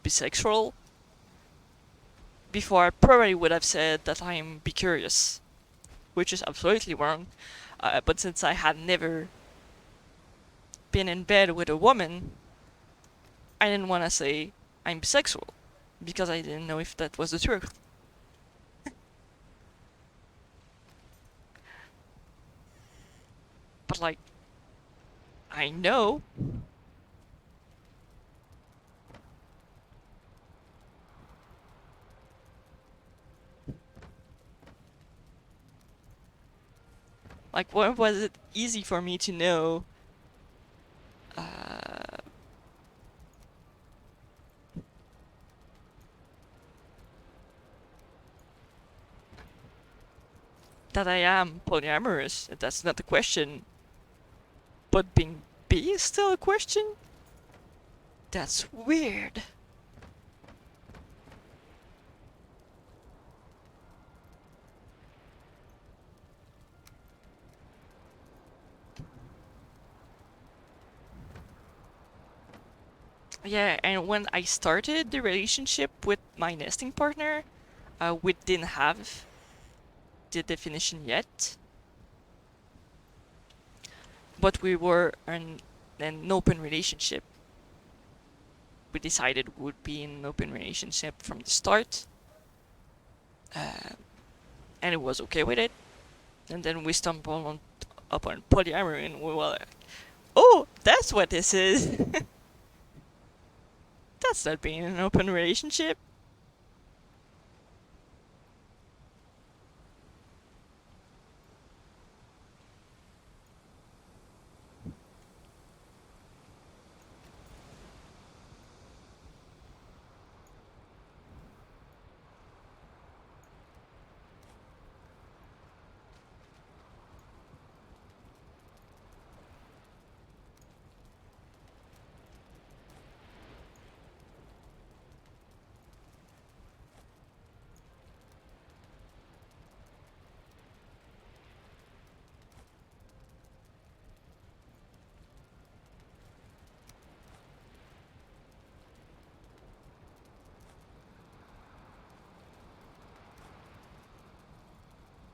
Speaker 1: bisexual. before I probably would have said that I'm bi-curious, which is absolutely wrong. But since I had never been in bed with a woman, I didn't want to say I'm bisexual because I didn't know if that was the truth. But like, I know. Like, when was it easy for me to know uh, that I am polyamorous? That's not the question. But being bi is still a question? That's weird. Yeah, and when I started the relationship with my nesting partner, we didn't have the definition yet, but we were in an open relationship. We decided we would be in an open relationship from the start, uh, and it was okay with it. And then we stumbled upon polyamory, and we were like, "Oh, that's what this is." That's not being in an open relationship.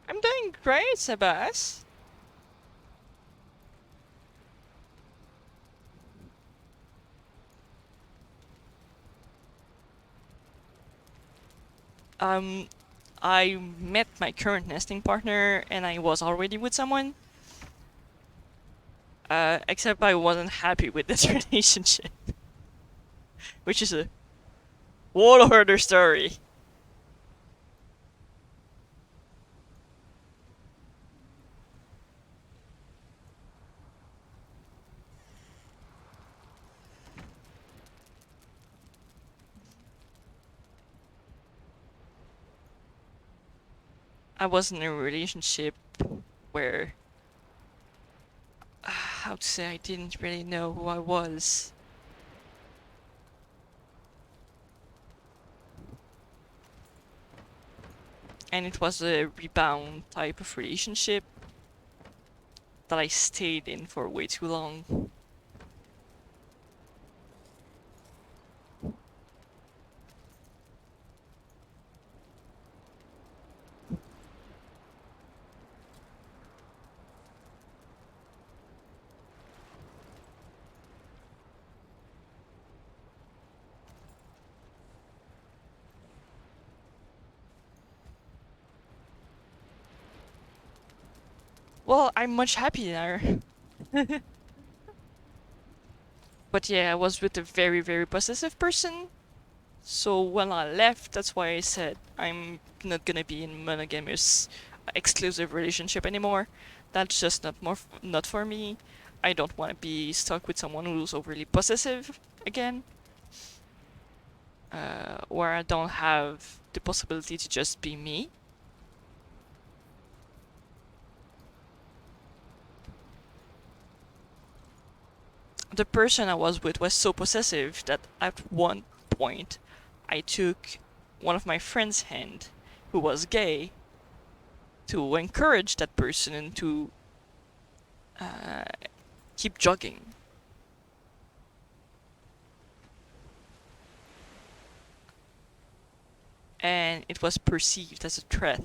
Speaker 1: I'm doing great, Sebas. Um, I met my current nesting partner, and I was already with someone. Except I wasn't happy with this relationship, which is a whole other story. I was in a relationship where, how to say, I didn't really know who I was. And it was a rebound type of relationship that I stayed in for way too long. Well, I'm much happier. But yeah, I was with a very, very possessive person. So when I left, that's why I said I'm not gonna be in monogamous exclusive relationship anymore. That's just not for me. I don't want to be stuck with someone who's overly possessive again, where I don't have the possibility to just be me. The person I was with was so possessive that at one point I took one of my friend's hand, who was gay, to encourage that person and to uh, keep jogging. and it was perceived as a threat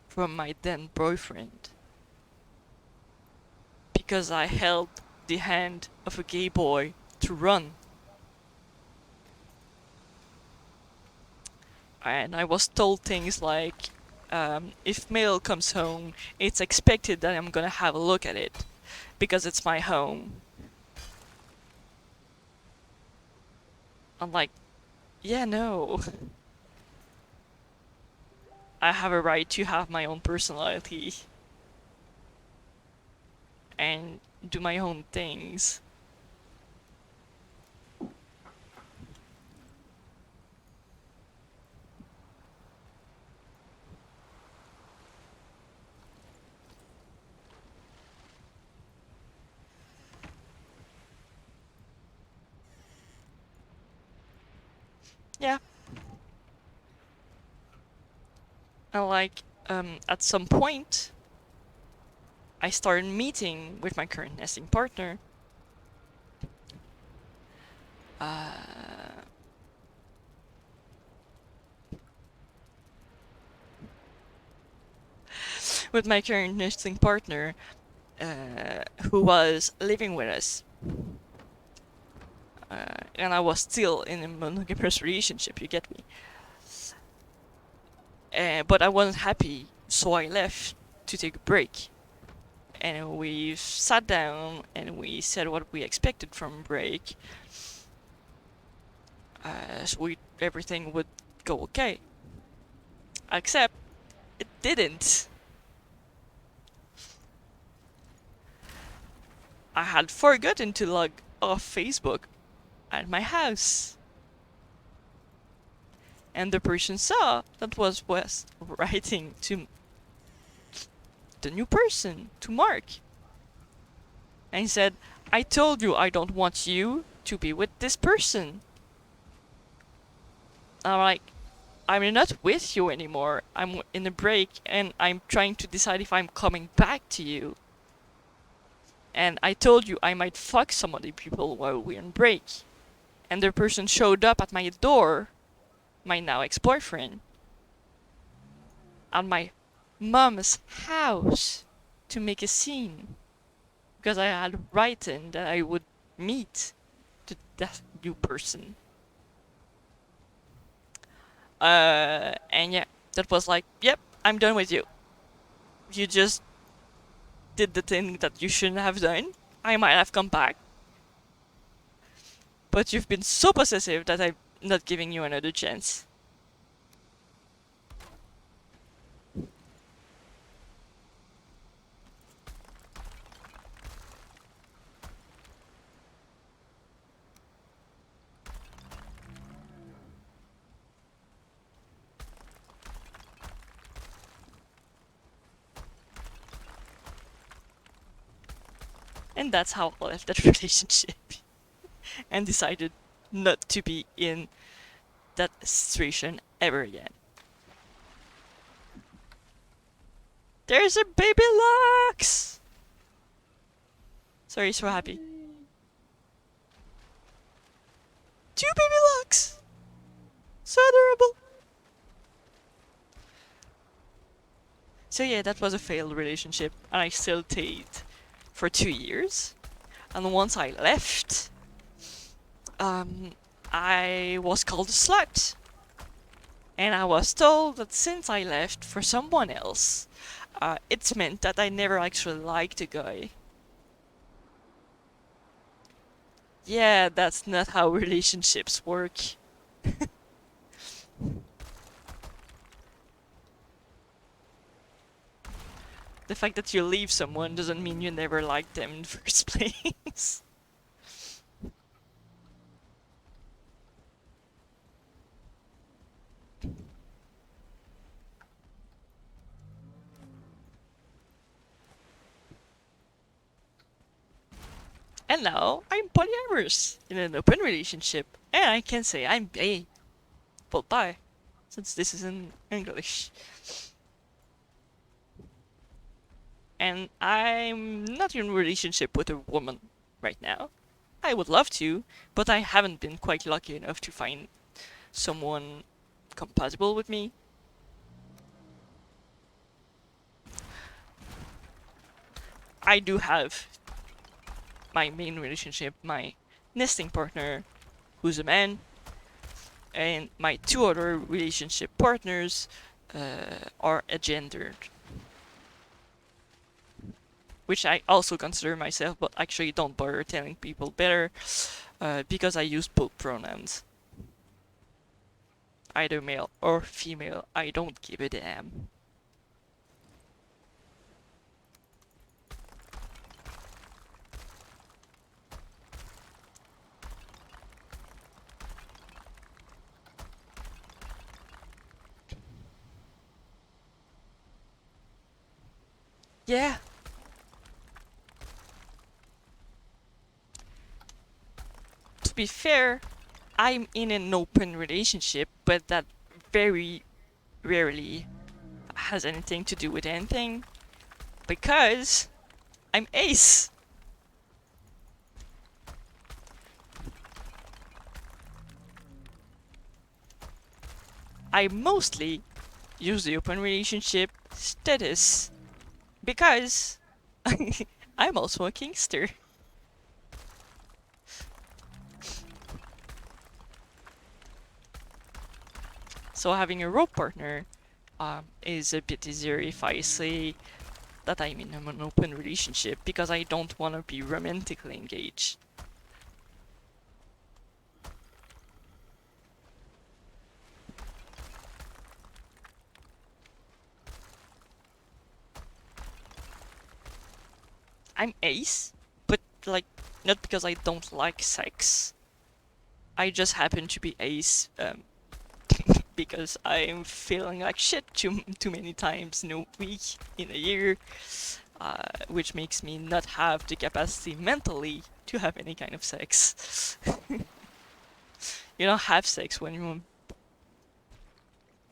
Speaker 1: from my then boyfriend because I held the hand of a gay boy to run. And I was told things like, if mail comes home, it's expected that I'm gonna have a look at it because it's my home. I'm like, yeah, no. I have a right to have my own personality and do my own things. Yeah. And like, at some point, I started meeting with my current nesting partner. With my current nesting partner, who was living with us. And I was still in a monogamous relationship, you get me. But I wasn't happy, so I left to take a break. And we sat down and we said what we expected from a break. So everything would go okay. Except it didn't. I had forgotten to log off Facebook at my house. And the person saw that was writing to the new person, to Mark. And he said, I told you I don't want you to be with this person. I'm like, I'm not with you anymore. I'm in a break and I'm trying to decide if I'm coming back to you. And I told you I might fuck some other people while we're on break. And the person showed up at my door, my now ex-boyfriend, at my mom's house to make a scene. Because I had written that I would meet that new person. And yeah, that was like, yep, I'm done with you. You just did the thing that you shouldn't have done. I might have come back. But you've been so possessive that I'm not giving you another chance. And that's how I left that relationship. And decided not to be in that situation ever again. There's a baby Lux! Sorry, so happy. 2 baby Lux! So adorable! So yeah, that was a failed relationship, and I still stayed for 2 years. And once I left, I was called a slut. And I was told that since I left for someone else, it's meant that I never actually liked a guy. Yeah, that's not how relationships work. The fact that you leave someone doesn't mean you never liked them in the first place. And now I'm polyamorous in an open relationship, and I can say I'm gay. Well, bye, since this is in English. And I'm not in a relationship with a woman right now. I would love to, but I haven't been quite lucky enough to find someone compatible with me. I do have my main relationship, my nesting partner, who's a man, and my two other relationship partners are agendered, which I also consider myself, but actually don't bother telling people better because I use both pronouns. Either male or female, I don't give a damn. Yeah. To be fair, I'm in an open relationship, but that very rarely has anything to do with anything because I'm ace. I mostly use the open relationship status because I'm also a kingster. So having a rope partner is a bit easier if I say that I'm in an open relationship because I don't want to be romantically engaged. I'm ace, but like not because I don't like sex. I just happen to be ace because I'm feeling like shit too many times in a week, in a year, which makes me not have the capacity mentally to have any kind of sex. You don't have sex when you're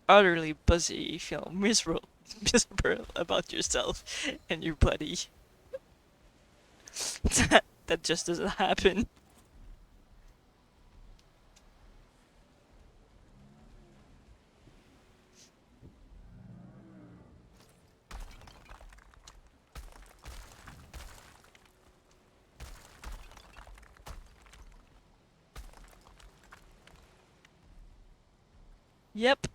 Speaker 1: utterly busy, feel miserable about yourself and your body. That just doesn't happen. Yep.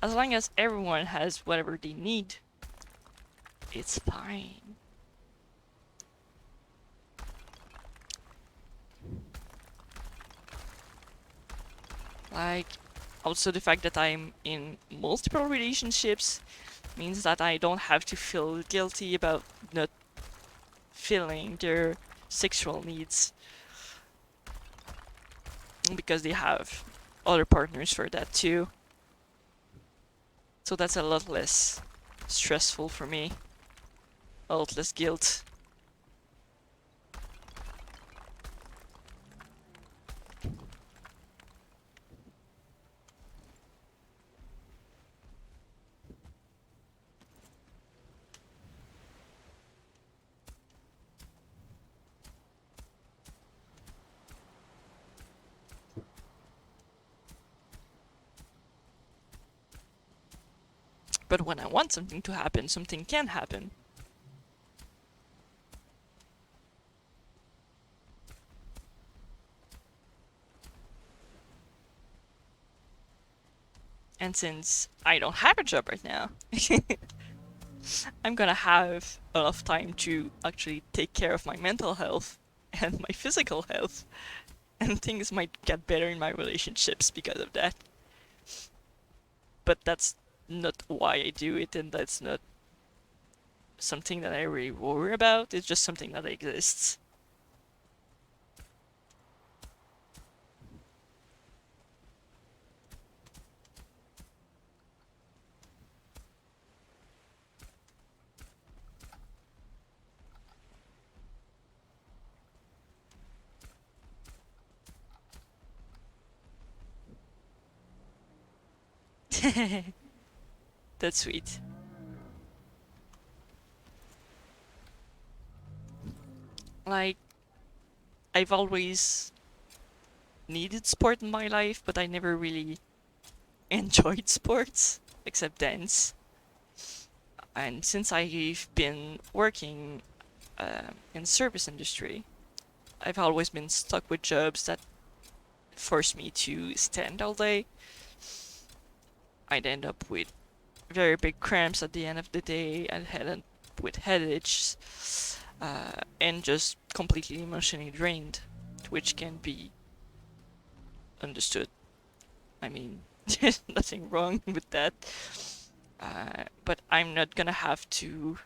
Speaker 1: As long as everyone has whatever they need, it's fine. Like, also the fact that I'm in multiple relationships means that I don't have to feel guilty about not filling their sexual needs because they have other partners for that too. So that's a lot less stressful for me, a lot less guilt. But when I want something to happen, something can happen. And since I don't have a job right now, I'm gonna have enough time to actually take care of my mental health and my physical health, and things might get better in my relationships because of that. But that's not why I do it, and that's not something that I really worry about. It's just something that exists. That's sweet. Like, I've always needed sport in my life, but I never really enjoyed sports except dance. And since I've been working in the service industry, I've always been stuck with jobs that force me to stand all day. I'd end up with very big cramps at the end of the day. I'd end up with headaches and just completely emotionally drained, which can be understood. I mean, there's nothing wrong with that. But I'm not gonna have to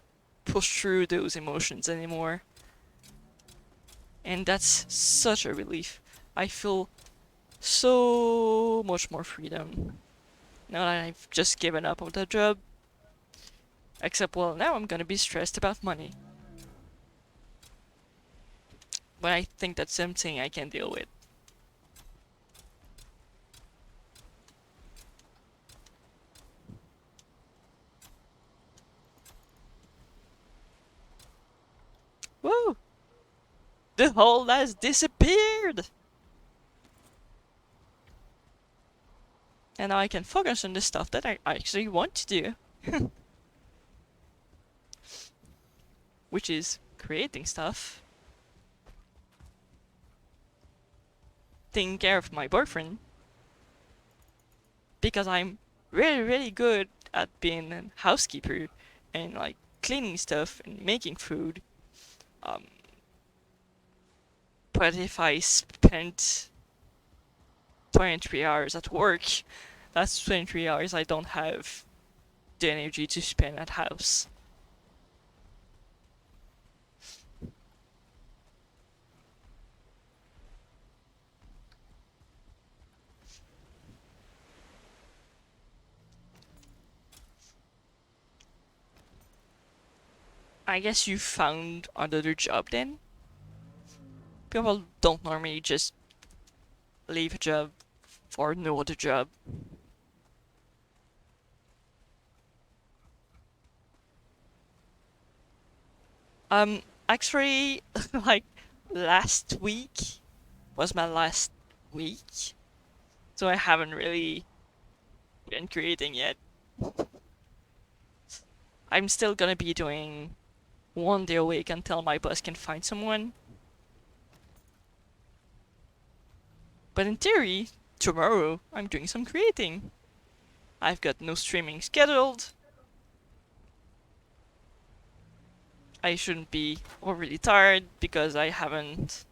Speaker 1: push through those emotions anymore. And that's such a relief. I feel so much more freedom now that I've just given up on the job. Except, well, now I'm gonna be stressed about money. But I think that's something I can deal with. Woo! The hole has disappeared! And now I can focus on the stuff that I actually want to do. Which is creating stuff. Taking care of my boyfriend. Because I'm really, really good at being a housekeeper and like cleaning stuff and making food. Um, but if I spent 23 hours at work, that's 23 hours I don't have the energy to spend at house. I guess you found another job then? People don't normally just leave a job for no other job. Actually, like last week was my last week, so I haven't really been creating yet. I'm still gonna be doing 1 day a week until my boss can find someone. But in theory, tomorrow I'm doing some creating. I've got no streaming scheduled. I shouldn't be overly tired because I haven't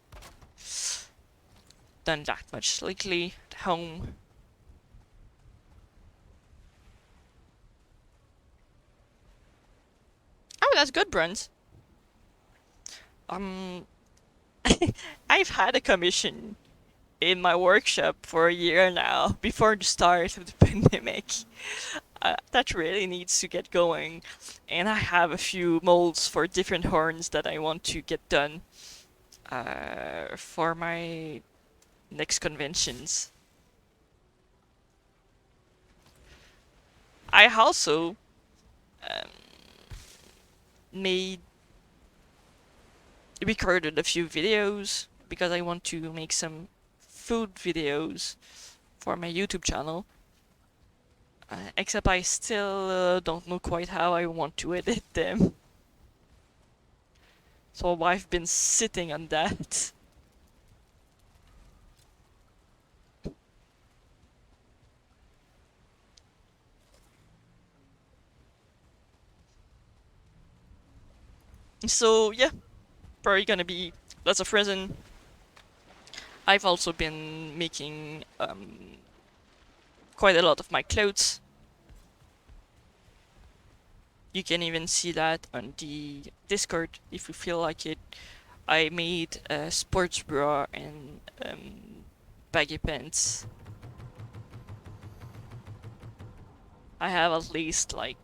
Speaker 1: done that much lately at home. Oh, that's good, Bruns. Um, I've had a commission in my workshop for a year now, before the start of the pandemic. That really needs to get going, and I have a few molds for different horns that I want to get done for my next conventions. I also um, made recorded a few videos because I want to make some food videos for my YouTube channel. Except I still don't know quite how I want to edit them. So I've been sitting on that. So yeah, probably gonna be lots of resin. I've also been making quite a lot of my clothes. You can even see that on the Discord if you feel like it. I made a sports bra and baggy pants. I have at least like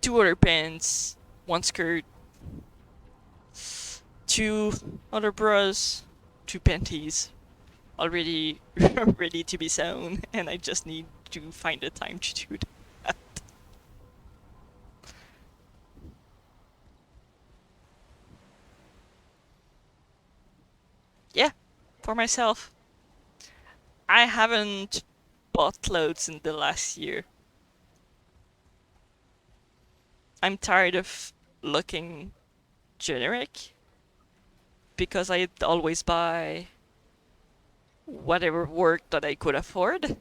Speaker 1: 2 other pants, 1 skirt, 2 other bras, 2 panties already ready to be sewn, and I just need to find the time to do that. Yeah, for myself. I haven't bought clothes in the last year. I'm tired of looking generic because I always buy whatever work that I could afford.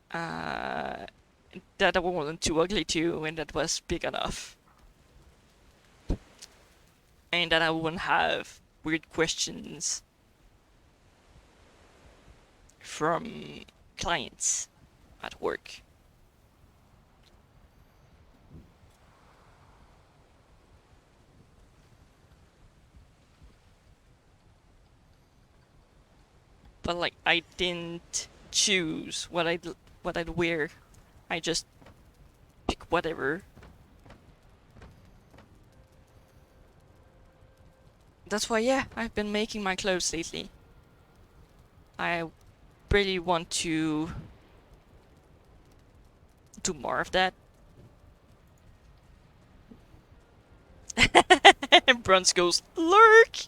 Speaker 1: Uh, that I wasn't too ugly too, and that was big enough. And that I wouldn't have weird questions from clients at work. But like I didn't choose what I'd wear. I just pick whatever. That's why yeah, I've been making my clothes lately. I really want to do more of that. And Bruns goes, lurk!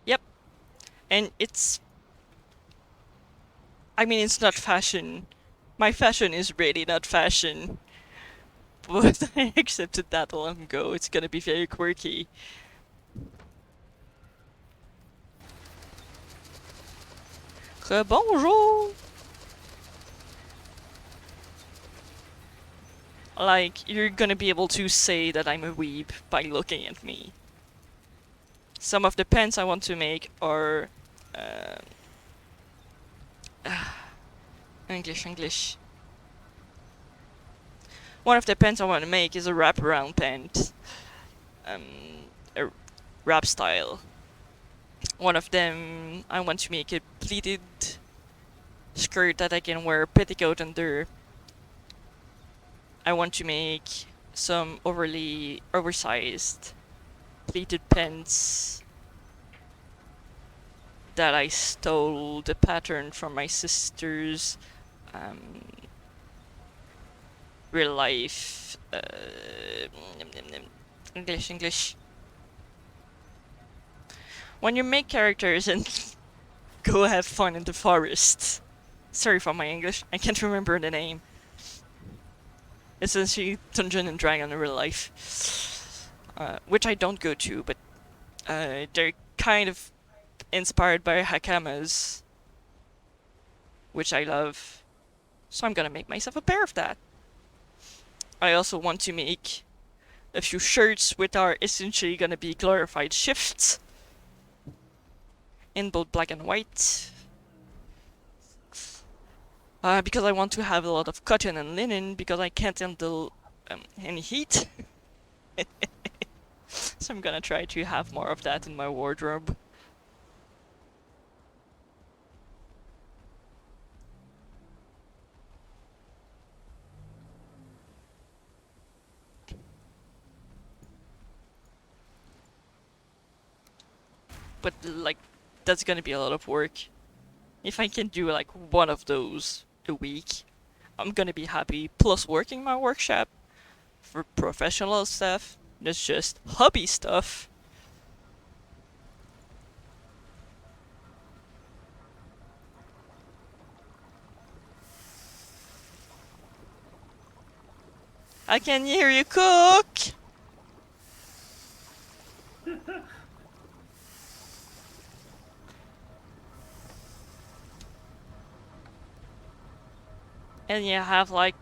Speaker 1: Yep. And I mean, it's not fashion. My fashion is really not fashion. But I accepted that long ago. It's gonna be very quirky. Bonjour! Like, you're gonna be able to say that I'm a weeb by looking at me. Some of the pens I want to make are... Uh, English. One of the pens I want to make is a wraparound pen. Um, a wrap style. One of them, I want to make a pleated skirt that I can wear petticoat under. I want to make some overly oversized pleated pants that I stole the pattern from my sister's um, real life English. When you make characters and go have fun in the forest. Sorry for my English, I can't remember the name. It's essentially Dungeon and Dragon in real life. Which I don't go to, but they're kind of inspired by Hakamas, which I love. So I'm gonna make myself a pair of that. I also want to make a few shirts which are essentially gonna be glorified shifts in both black and white. Because I want to have a lot of cotton and linen because I can't handle any heat. So I'm gonna try to have more of that in my wardrobe. But like, that's gonna be a lot of work. If I can do like one of those a week, I'm gonna be happy. Plus working my workshop for professional stuff. That's just hobby stuff. I can hear you cook! And you have like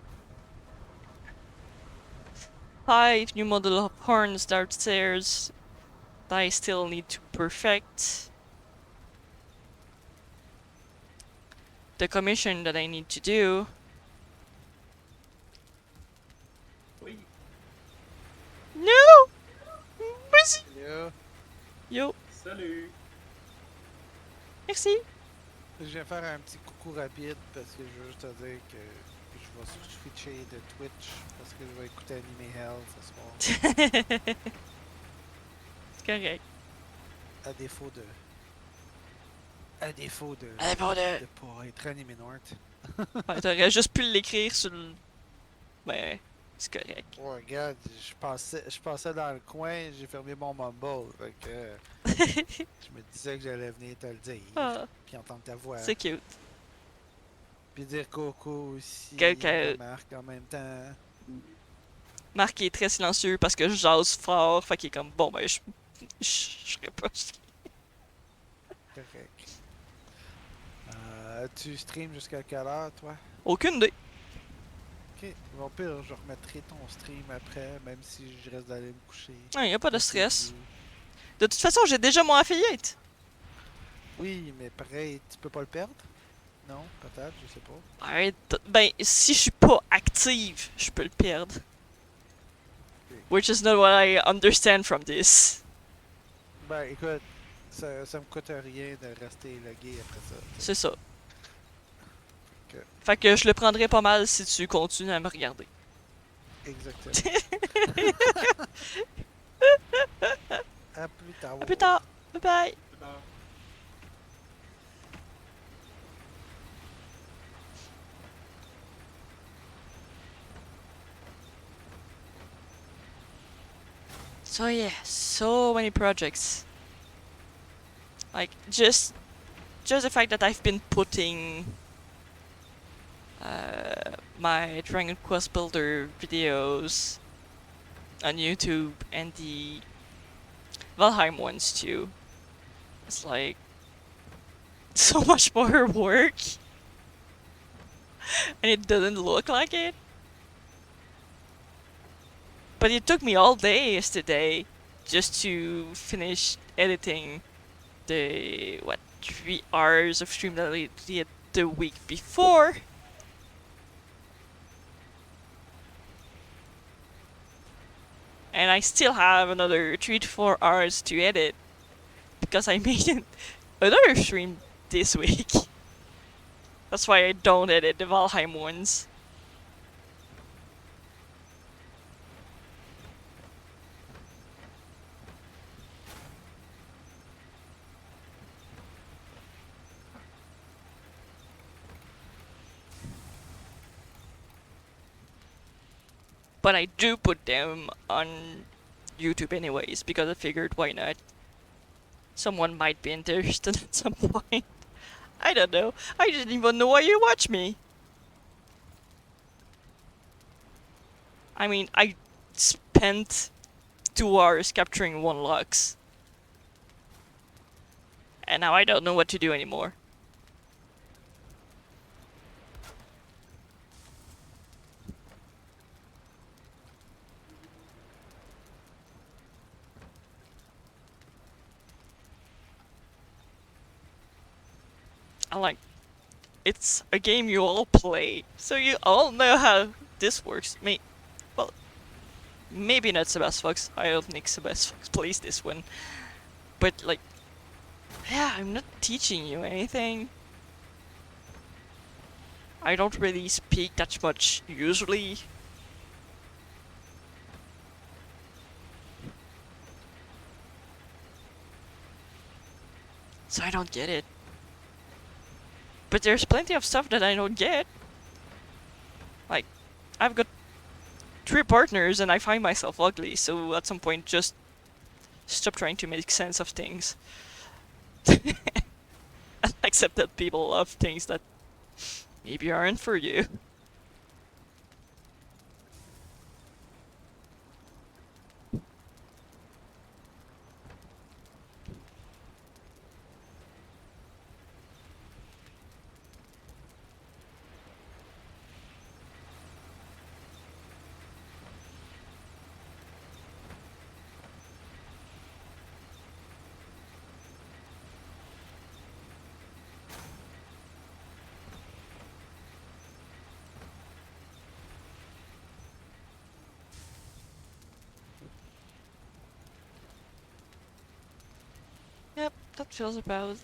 Speaker 1: 5 new model of horns downstairs that I still need to perfect. The commission that I need to do.
Speaker 2: Oui.
Speaker 1: No! Merci!
Speaker 3: Là,
Speaker 1: Yo,
Speaker 2: Salut.
Speaker 1: merci!
Speaker 3: je viens faire un petit coucou rapide parce que je veux juste te dire que je vais switcher de Twitch parce que je vais écouter Anime Hell ce soir.
Speaker 1: C'est correct.
Speaker 3: À défaut de. À défaut de.
Speaker 1: À défaut de-
Speaker 3: de pas être Anime North.
Speaker 1: Ouais, t'aurais juste pu l'écrire sur le... Ben, c'est correct.
Speaker 3: Ouais, regarde, je passais dans le coin, j'ai fermé mon mumble. Fait que je me disais que j'allais venir te le dire.
Speaker 1: Ah,
Speaker 3: Puis entendre ta voix.
Speaker 1: c'est cute.
Speaker 3: Puis dire coucou aussi
Speaker 1: Que-
Speaker 3: à Marc en même temps.
Speaker 1: Marc est très silencieux parce que je jase fort, fait qu'il est comme, bon ben, je serais pas...
Speaker 3: Correct. Tu stream jusqu'à quelle heure, toi?
Speaker 1: Aucune idée.
Speaker 3: Ok, au pire, je remettrai ton stream après, même si je reste d'aller me coucher.
Speaker 1: Il y a pas de
Speaker 3: Quand c'est
Speaker 1: stress.
Speaker 3: vieux.
Speaker 1: De toute façon, j'ai déjà mon affiliate.
Speaker 3: Oui, mais pareil, tu peux pas le perdre? Non, peut-être, je sais pas.
Speaker 1: Arrête. Ben, si je suis pas active, je peux le perdre.
Speaker 3: Ok.
Speaker 1: Which is not what I understand from this.
Speaker 3: Ben, écoute, ça me coûte rien de rester logué après ça.
Speaker 1: C'est ça.
Speaker 3: Ok.
Speaker 1: Fait que je le prendrais pas mal si tu continues à me regarder.
Speaker 3: Exactement. À plus tard.
Speaker 1: À plus tard. Bye bye.
Speaker 2: Ah.
Speaker 1: So yeah, so many projects. Like just the fact that I've been putting my Dragon Quest Builder videos on YouTube and the Valheim ones too. It's like so much more work. And it doesn't look like it. But it took me all day yesterday just to finish editing the 3 hours of stream that I did the week before. And I still have another 3 to 4 hours to edit because I made another stream this week. That's why I don't edit the Valheim ones. But I do put them on YouTube anyways because I figured why not. Someone might be interested at some point. I don't know. I didn't even know why you watch me. I mean, I spent 2 hours capturing 1 Lux. And now I don't know what to do anymore. I'm like, it's a game you all play, so you all know how this works. Well, maybe not Sebasfox. I don't think Sebasfox plays this one. But like, yeah, I'm not teaching you anything. I don't really speak that much usually. So I don't get it. But there's plenty of stuff that I don't get. Like, I've got 3 partners and I find myself ugly, so at some point just stop trying to make sense of things. And accept that people love things that maybe aren't for you. that feels about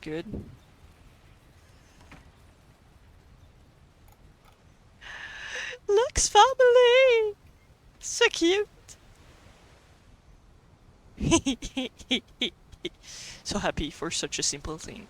Speaker 1: good. Lux family! So cute! So happy for such a simple thing.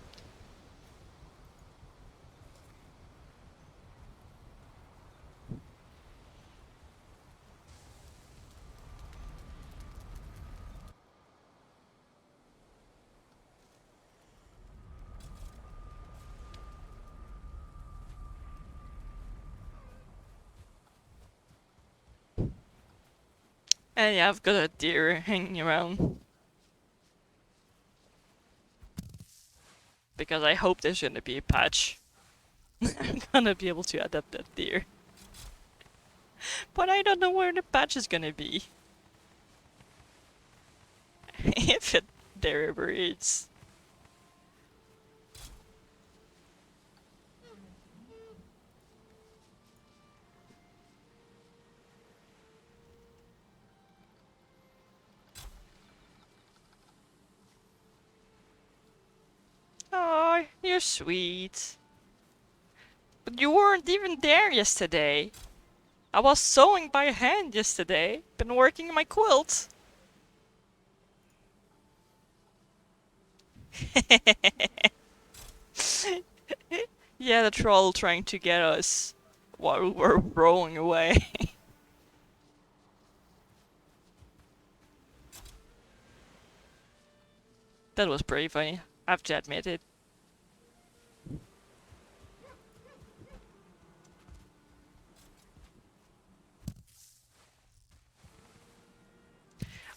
Speaker 1: And yeah, I've got a deer hanging around. Because I hope there's gonna be a patch. I'm gonna be able to adapt that deer. But I don't know where the patch is gonna be. If it there ever is. Oh, you're sweet. But you weren't even there yesterday. I was sewing by hand yesterday. Been working on my quilt. Yeah, the troll trying to get us while we're rowing away. That was pretty funny. I have to admit it.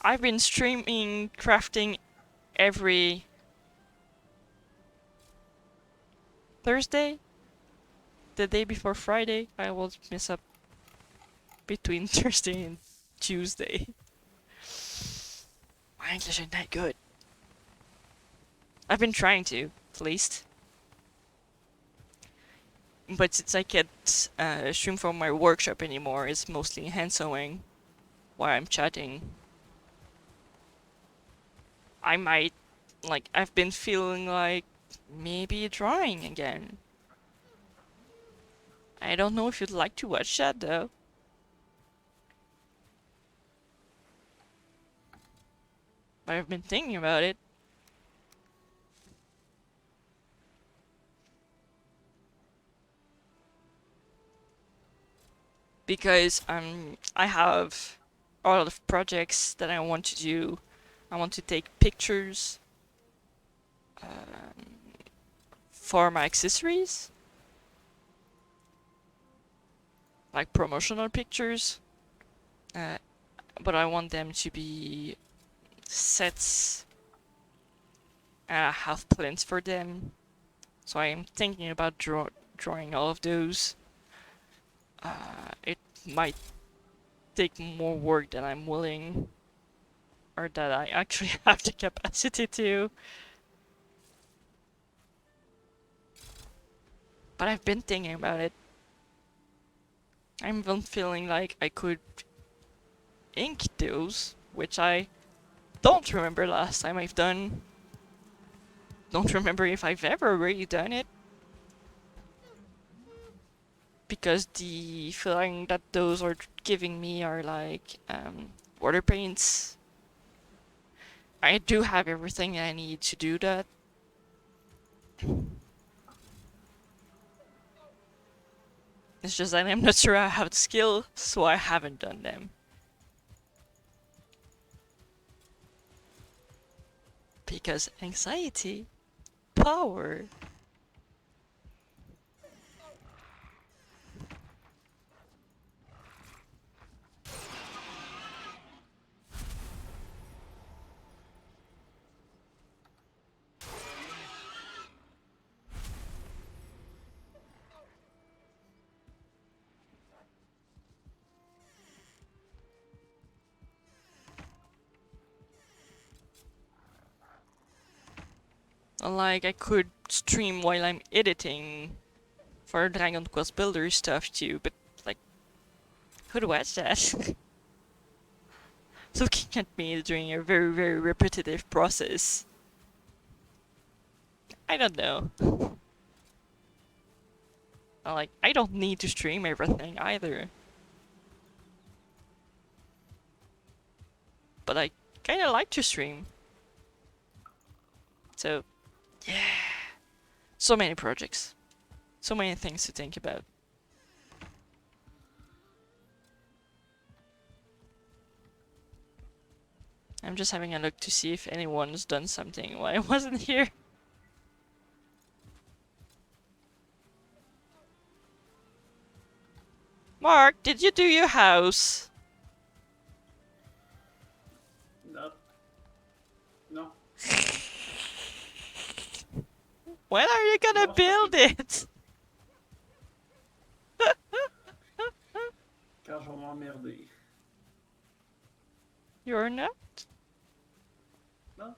Speaker 1: I've been streaming crafting every Thursday, the day before Friday. I will mess up between Thursday and Tuesday. My English ain't that good. I've been trying to, at least. But since I can't stream from my workshop anymore, it's mostly hand sewing while I'm chatting. I might, like, I've been feeling like maybe drawing again. I don't know if you'd like to watch that though. But I've been thinking about it. Because I have a lot of projects that I want to do. I want to take pictures for my accessories, like promotional pictures, but I want them to be sets, and I have plans for them. So I am thinking about drawing all of those. It might take more work than I'm willing, or that I actually have the capacity to. But I've been thinking about it. I'm even feeling like I could ink those, which I don't remember last time I've done. Don't remember if I've ever really done it. Because the feeling that those are giving me are like water paints. I do have everything I need to do that. It's just that I'm not sure I have the skill, so I haven't done them. Because anxiety, power. Like, I could stream while I'm editing for Dragon Quest Builder stuff too, but, like, who'd watch that? looking at me doing a very, very repetitive process. I don't know. Like, I don't need to stream everything either. But I kinda like to stream. So, yeah. So many projects. So many things to think about. I'm just having a look to see if anyone's done something while I wasn't here. Mark, did you do your house?
Speaker 2: Non.
Speaker 1: When are you gonna
Speaker 2: Non,
Speaker 1: build it?
Speaker 2: Quand je vais m'emmerder.
Speaker 1: You're not?
Speaker 2: Non.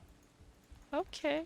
Speaker 1: Okay.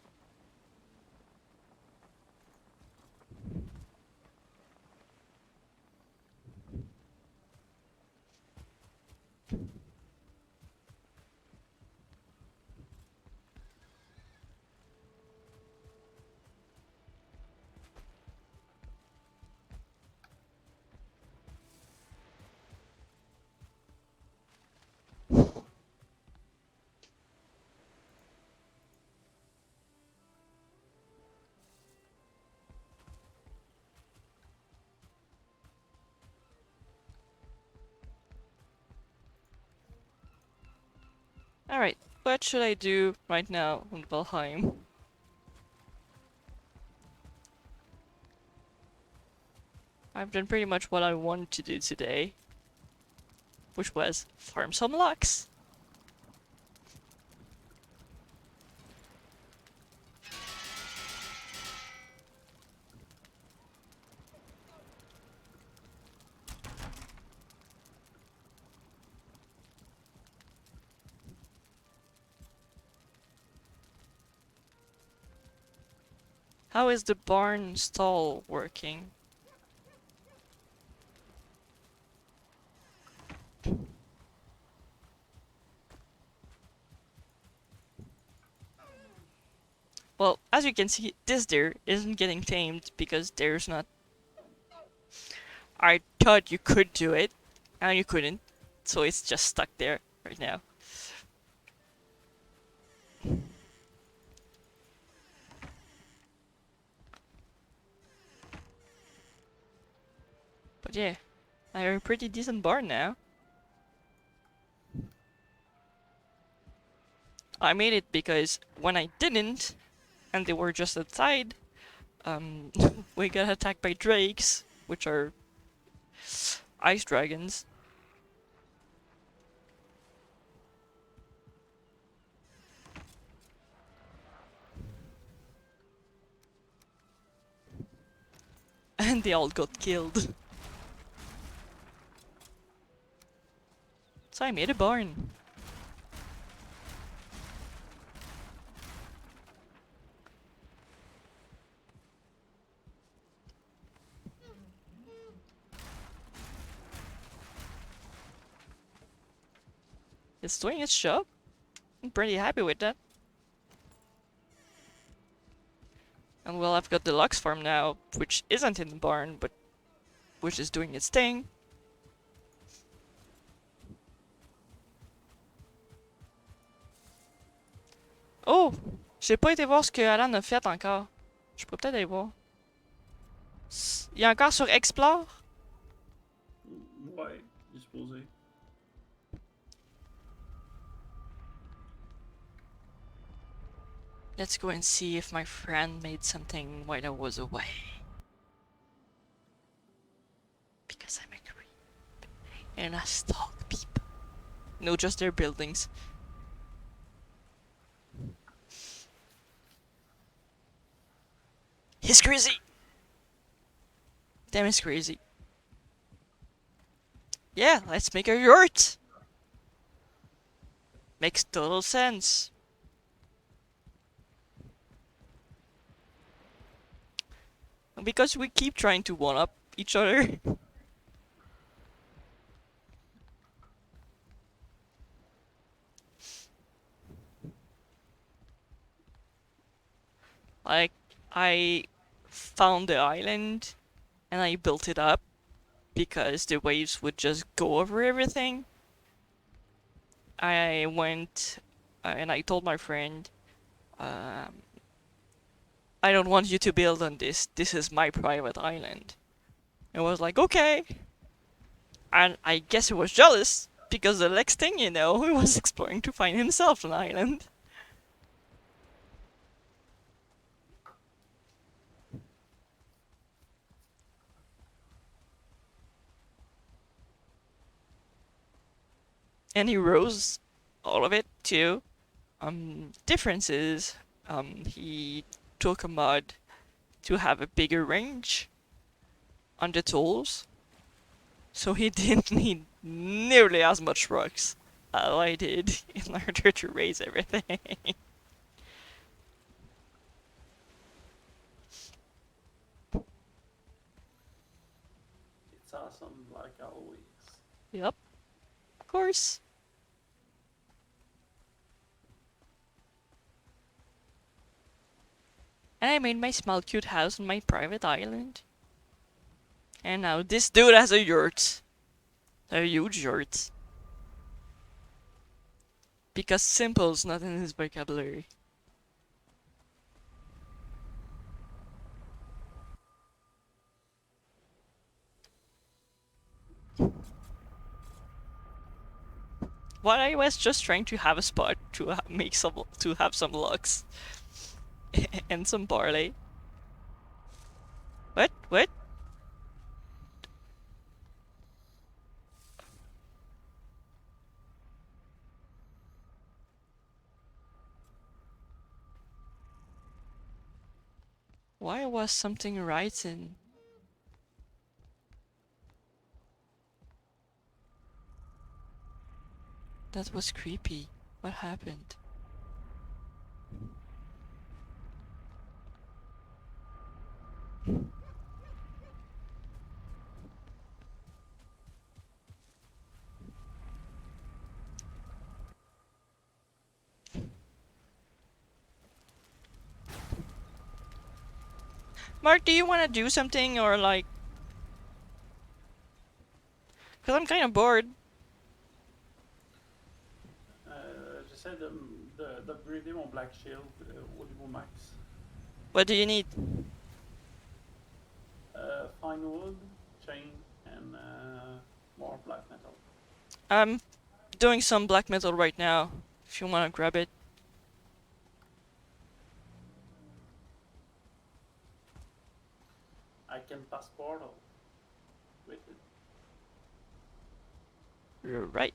Speaker 1: Alright, what should I do right now in Valheim? I've done pretty much what I wanted to do today, which was farm some locks. How is the barn stall working? Well, as you can see, this deer isn't getting tamed because there's not... I thought you could do it, and you couldn't, so it's just stuck there right now. But yeah, I have a pretty decent barn now. I made it because when I didn't, and they were just outside, we got attacked by drakes, which are ice dragons. And they all got killed. So I made a barn. It's doing its job. I'm pretty happy with that. And well, I've got the Lux farm now, which isn't in the barn, but which is doing its thing. Oh! J'ai pas été voir ce que Alan a fait encore. Je peux peut-être aller voir. Il est encore sur Explore?
Speaker 2: Ouais, il est supposé.
Speaker 1: Let's go and see if my friend made something while I was away. Because I'm a creep. And I stalk people. No, just their buildings. He's crazy! Damn, he's crazy. Yeah, let's make a yurt! Makes total sense. Because we keep trying to one-up each other. Like, I found the island and I built it up because the waves would just go over everything. I went and I told my friend, um, I don't want you to build on this. This is my private island. And was like, okay. And I guess he was jealous because the next thing you know, he was exploring to find himself an island. And he rose all of it too. Differences. He took a mod to have a bigger range on the tools, so he didn't need nearly as much rocks as I did in order to raise everything.
Speaker 2: It's awesome, like always.
Speaker 1: Yep, of course. And I made my small cute house on my private island. And now this dude has a yurt. A huge yurt. Because simple's not in his vocabulary. While I was just trying to have a spot to have some lucks and some barley. What? What? Why was something writing? That was creepy. What happened? Mark, do you want to do something or like? Cause I'm kind of bored.
Speaker 2: J'essaie d'upgrader mon Black Shield au niveau max.
Speaker 1: What do you need?
Speaker 2: Fine wood, chain, and more black metal.
Speaker 1: I'm doing some black metal right now. If you want to grab it.
Speaker 2: I can pass portal with it.
Speaker 1: You're right.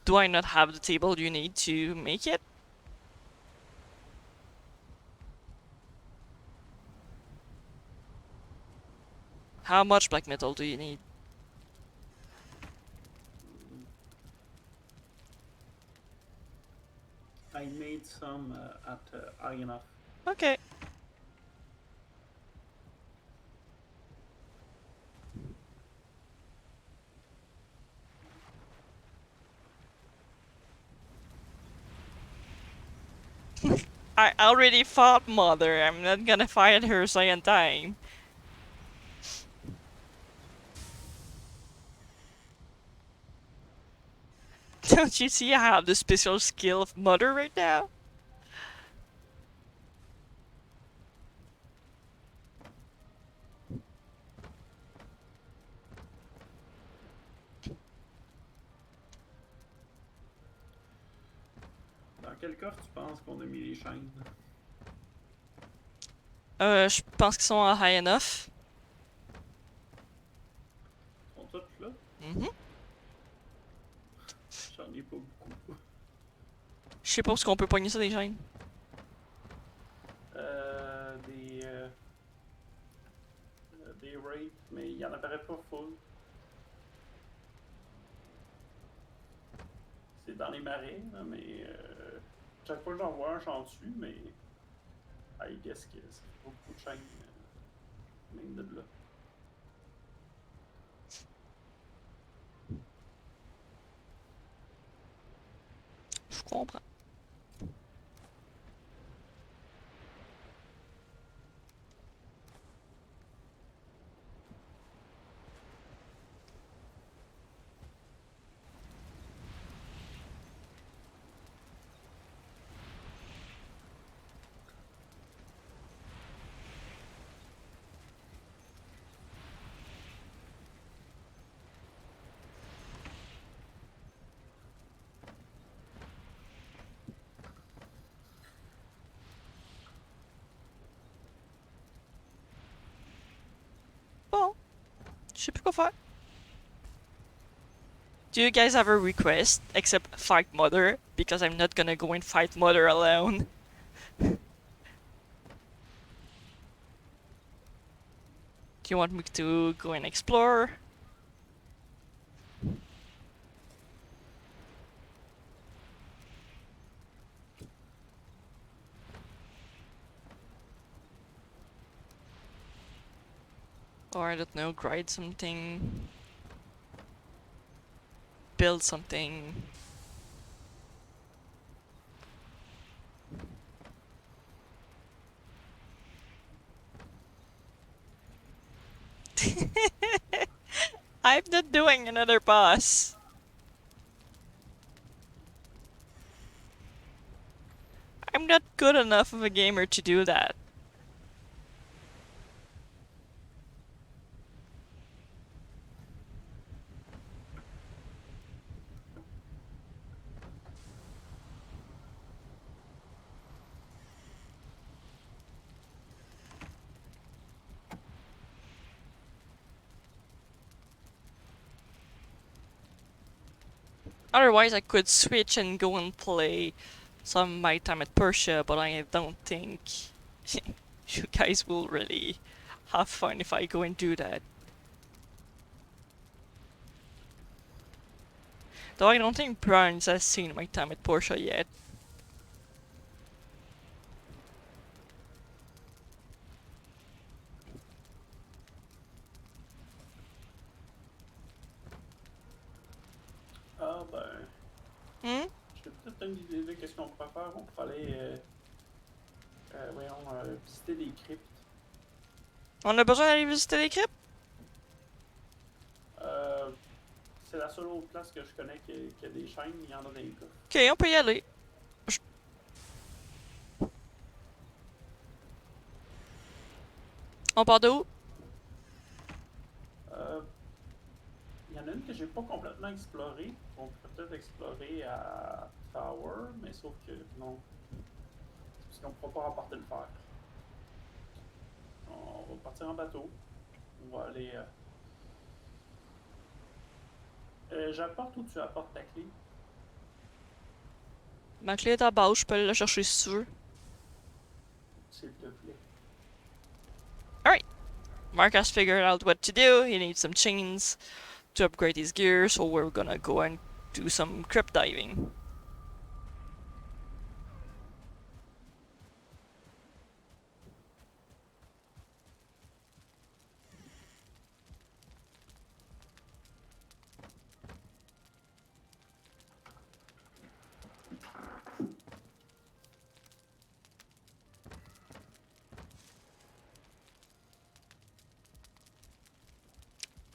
Speaker 1: Do I not have the table you need to make it? How much black metal do you need?
Speaker 2: I made some at high enough.
Speaker 1: Okay. I already fought Mother. I'm not gonna fight her a second time. Don't you see I have the special skill of Mother right now?
Speaker 2: Dans quel coffre tu penses qu'on a mis les chaînes?
Speaker 1: Je pense qu'ils sont à high enough.
Speaker 2: Ils sont toutes là?
Speaker 1: Mhm.
Speaker 2: J'en ai pas beaucoup.
Speaker 1: Je sais pas où est-ce qu'on peut pogner ça des chaînes.
Speaker 2: Des raids, mais il y en apparaît pas full. C'est dans les marais, là, mais chaque fois que j'en vois un, j'en tue, mais I guess que c'est beaucoup de chaînes, même de là.
Speaker 1: Je comprends. sais plus quoi faire. Do you guys have a request except fight Mother? Because I'm not gonna go and fight Mother alone. Do you want me to go and explore? Or I don't know, grind something. Build something. I'm not doing another boss. I'm not good enough of a gamer to do that. Otherwise, I could switch and go and play some My Time at Persia, but I don't think you guys will really have fun if I go and do that. Though I don't think Browns has seen My Time at Porsche yet.
Speaker 2: Ah, ben.
Speaker 1: Hmm?
Speaker 2: J'ai peut-être une idée de qu'est-ce qu'on pourrait faire. On pourrait aller. Voyons, visiter des cryptes.
Speaker 1: On a besoin d'aller visiter les cryptes?
Speaker 2: C'est la seule autre place que je connais qui a des chaînes. Il y en a des coffres.
Speaker 1: Ok, on peut y aller. On part de où?
Speaker 2: Il y en a une que j'ai pas complètement explorée. On pourrait peut-être explorer à Tower, mais sauf que non. Parce qu'on ne pourra pas remporter le fer. On va partir en bateau. On va aller. J'apporte ou tu apportes ta clé?
Speaker 1: Ma clé est à base, je peux aller la chercher si tu veux.
Speaker 2: S'il te plaît.
Speaker 1: Mark has figured out what to do. He needs some chains to upgrade his gear, so we're gonna go and do some crypt diving.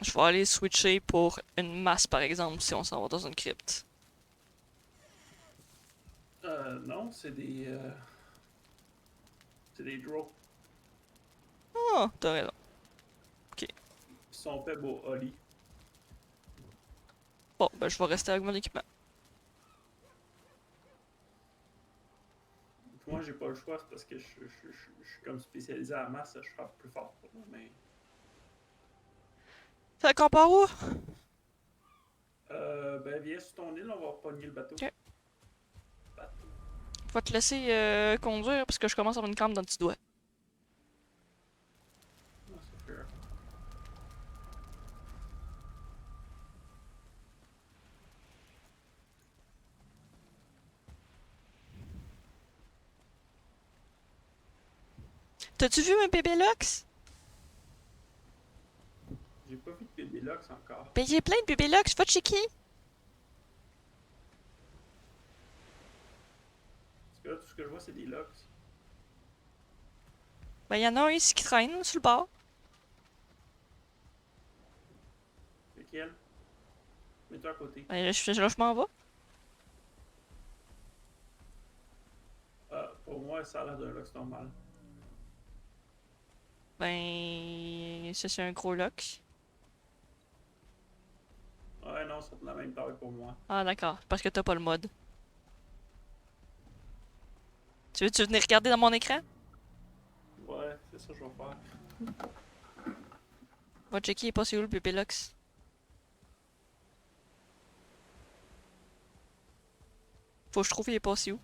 Speaker 1: Je vais aller switcher pour une masse par exemple si on s'en va dans une crypte.
Speaker 2: Non, c'est des. C'est des draws.
Speaker 1: Oh, t'as raison.
Speaker 2: Ils sont faits beau Holly.
Speaker 1: Bon, ben je vais rester avec mon équipement.
Speaker 2: Moi, j'ai pas le choix, c'est parce que je suis comme spécialisé à la masse, je frappe plus fort. Mais.
Speaker 1: Fait qu'on part où?
Speaker 2: Ben, viens sur ton île, on va pogner le bateau.
Speaker 1: Ok.
Speaker 2: Bateau.
Speaker 1: Je vais te laisser conduire parce que je commence à avoir une campe dans le petit doigt.
Speaker 2: Ah, c'est fair.
Speaker 1: T'as-tu vu mes bébés Lux?
Speaker 2: J'ai pas vu de bébé Lux encore.
Speaker 1: Ben j'ai plein de bébés Lux, va checker.
Speaker 2: Parce que là, tout ce que je vois, c'est des Lux.
Speaker 1: Ben y'en a un ici qui traîne sur le bord.
Speaker 2: Lequel? Mets-toi à côté.
Speaker 1: Ben là, je m'en vais.
Speaker 2: Pour moi, ça a l'air d'un Lux normal.
Speaker 1: Ben ça c'est un gros Lux.
Speaker 2: Ouais, non, c'est de la même taille pour moi.
Speaker 1: Ah d'accord, parce que t'as pas le mode. Tu veux-tu venir regarder dans mon écran?
Speaker 2: Ouais, c'est ça que je vais faire.
Speaker 1: Va checker, il est passé où le bébé Lux? Faut que je trouve il est passé où.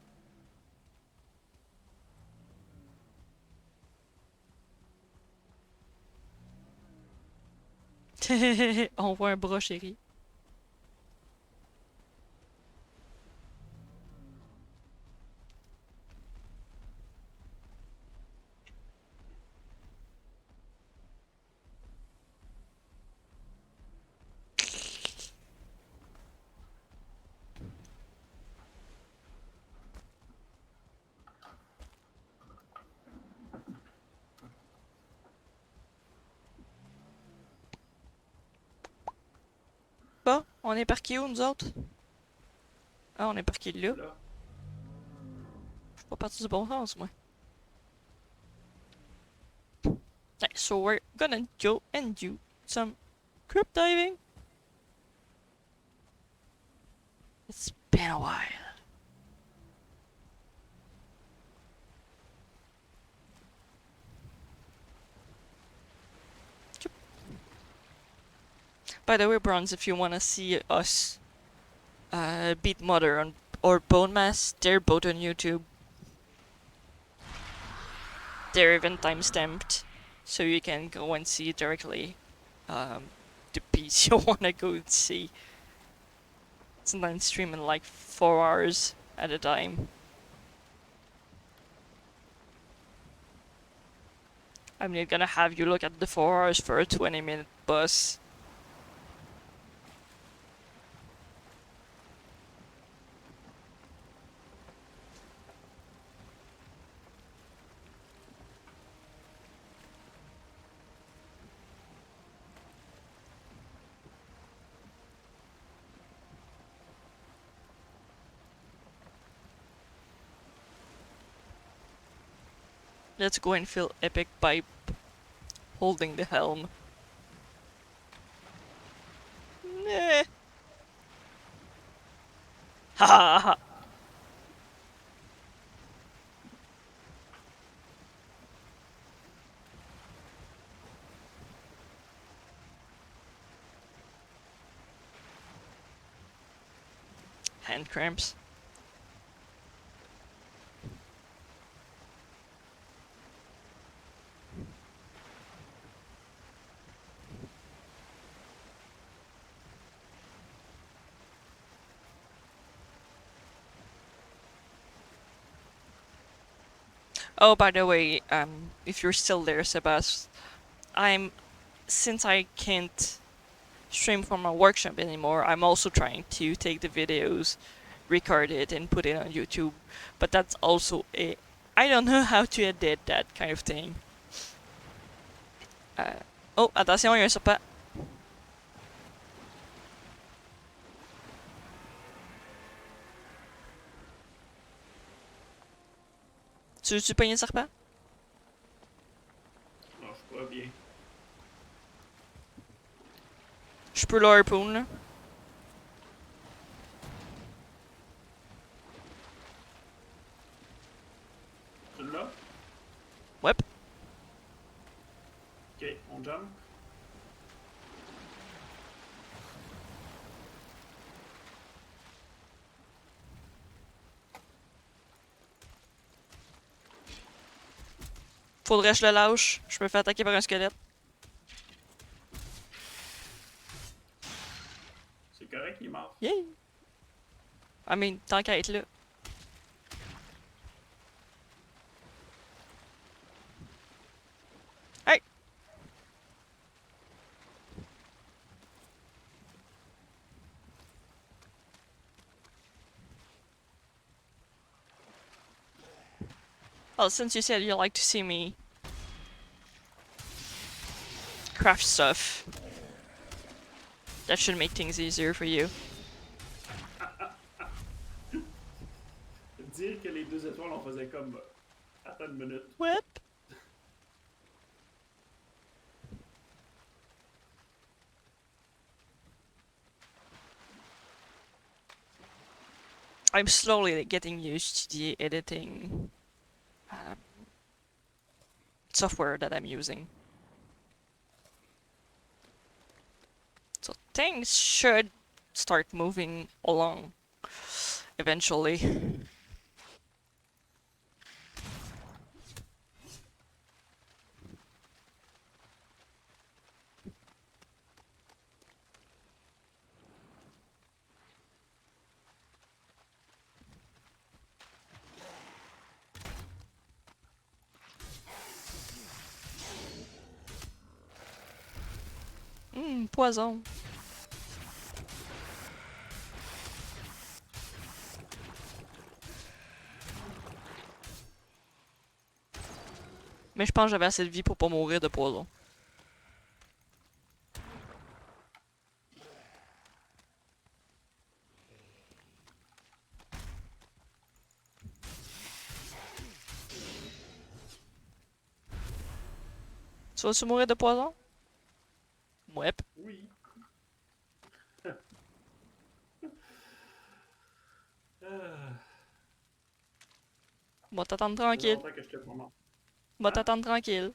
Speaker 1: On voit un bras, chérie. Bon, on est parqués où, nous autres? Ah, on est parqués là.
Speaker 2: Là.
Speaker 1: Je suis pas parti du bon sens, moi. Okay, so we're gonna go and do some crypt diving. It's been a while. By the way, Bronze, if you wanna see us beat Mother on or Bone Mass, they're both on YouTube. They're even time-stamped, so you can go and see directly the piece you wanna go and see. Sometimes streaming like 4 hours at a time. I'm not gonna have you look at the 4 hours for a 20-minute bus. Let's go and feel epic by holding the helm. Nah. Ha ha ha. Hand cramps. Oh, by the way, if you're still there, Sebas, since I can't stream from my workshop anymore, I'm also trying to take the videos, record it, and put it on YouTube. But that's also I don't know how to edit that kind of thing. Oh, attention, il y a un serpent. Tu veux-tu pogner le serpent?
Speaker 2: Non, je suis pas bien.
Speaker 1: Je peux le harpoon, là.
Speaker 2: Tu l'as?
Speaker 1: Ouais.
Speaker 2: Ok, on jump.
Speaker 1: Faudrait que je le lâche. Je me fais attaquer par un squelette.
Speaker 2: C'est correct, il est mort.
Speaker 1: Yeah! I mean, tant qu'à être là. Hey! Well, since you said you like to see me craft stuff, that should make things easier for you.
Speaker 2: Dire que les 2 étoiles, on faisait comme. Attends une minute.
Speaker 1: What? I'm slowly getting used to the editing software that I'm using. things should start moving along eventually. Poison. Mais je pense que j'avais assez de vie pour pas mourir de poison. Tu vas-tu mourir de poison? Ouais.
Speaker 2: Oui.
Speaker 1: Va t'attendre
Speaker 2: Ça fait
Speaker 1: tranquille.
Speaker 2: longtemps que j'étais pas mort.
Speaker 1: Va
Speaker 2: Hein?
Speaker 1: t'attendre tranquille.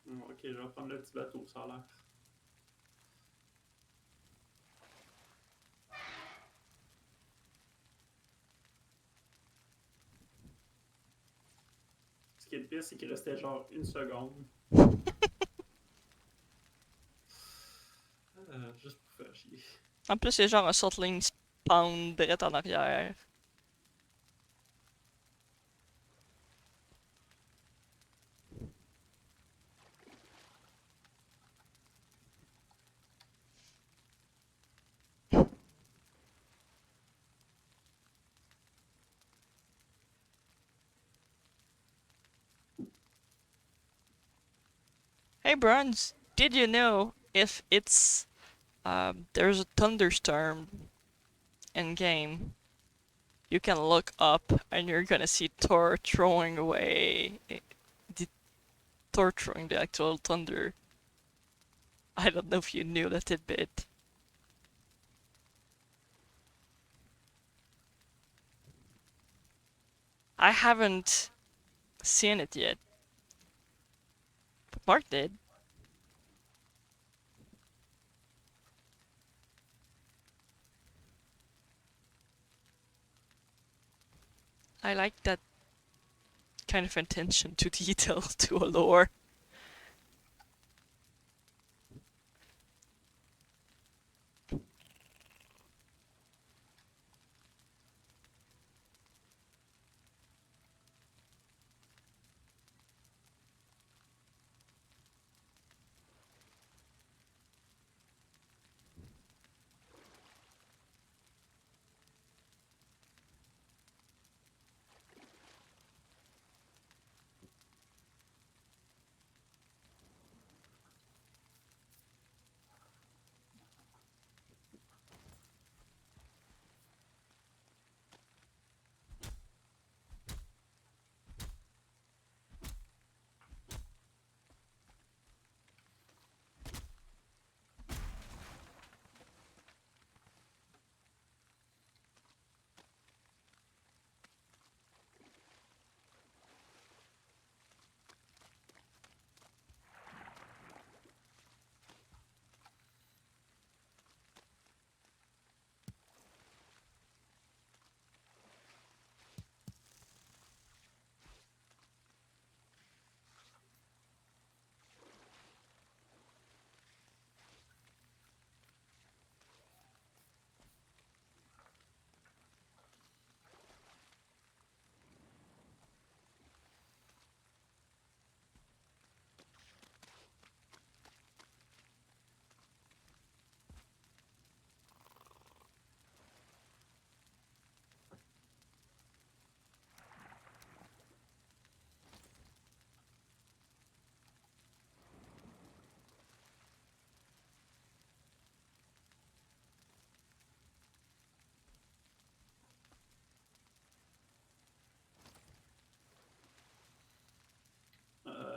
Speaker 2: Ok, je vais prendre le petit bateau, ça a l'air. Ce qui est le pire, c'est qu'il restait genre une seconde. Juste pour faire chier.
Speaker 1: En plus, c'est genre un Sotling spawn direct en arrière. Hey Bronze, did you know if it's there's a thunderstorm in game, you can look up and you're gonna see Thor throwing away the Thor throwing the actual thunder. I don't know if you knew that tidbit. I haven't seen it yet, but Mark did. I like that kind of attention to detail to a lore.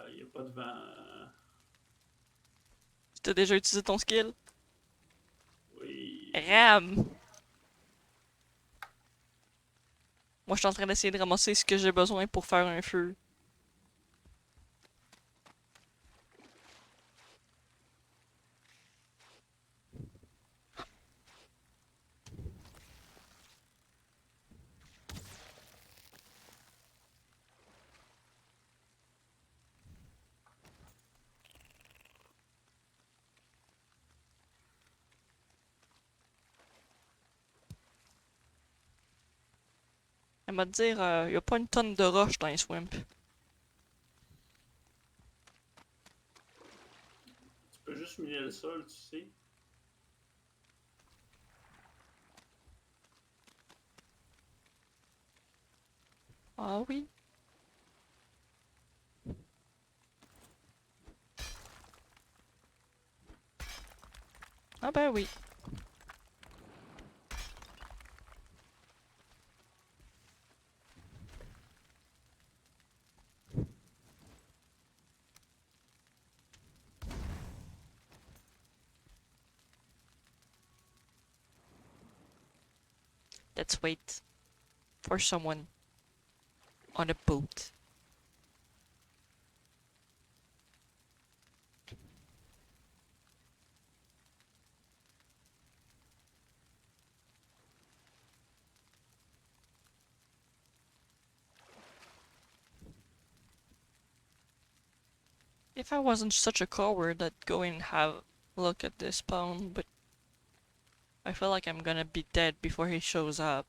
Speaker 2: Y a pas de vent.
Speaker 1: Tu as déjà utilisé ton skill?
Speaker 2: Oui.
Speaker 1: Ram! Moi, je suis en train d'essayer de ramasser ce que j'ai besoin pour faire un feu. Elle m'a dit, y a pas une tonne de roches dans les swamps.
Speaker 2: Tu peux juste miner le sol, tu sais.
Speaker 1: Ah oui? Ah ben oui. Let's wait for someone on a boat. If I wasn't such a coward, I'd go and have a look at this spawn, but I feel like I'm gonna be dead before he shows up.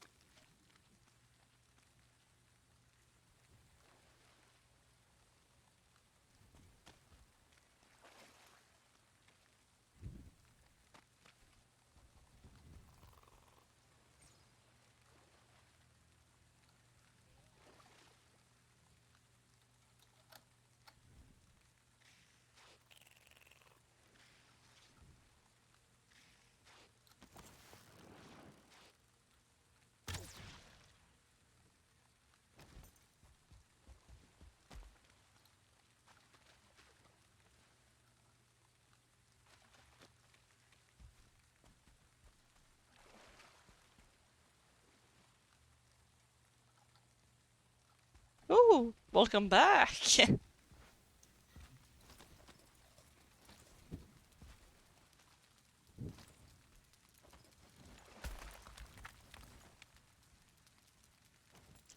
Speaker 1: Ooh, welcome back!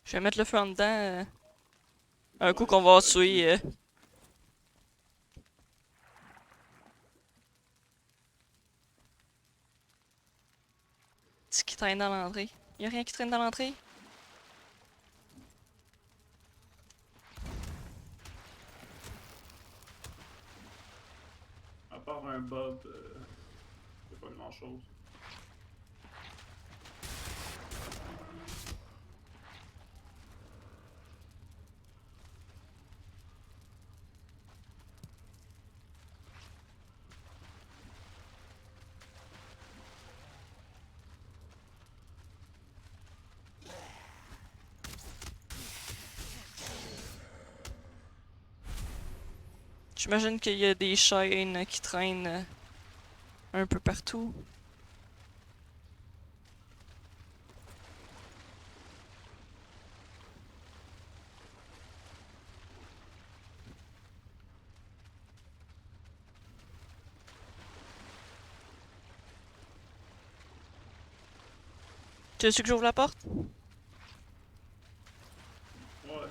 Speaker 1: Je vais mettre le feu en dedans. Un coup
Speaker 2: Ouais,
Speaker 1: qu'on
Speaker 2: ça
Speaker 1: va
Speaker 2: va être
Speaker 1: tuer. Ce qui traîne dans l'entrée. Y'a rien qui traîne dans l'entrée?
Speaker 2: À part un Bob, c'est pas grand chose.
Speaker 1: J'imagine qu'il y a des chaînes qui traînent un peu partout. Tu veux que j'ouvre la porte?
Speaker 2: Ouais.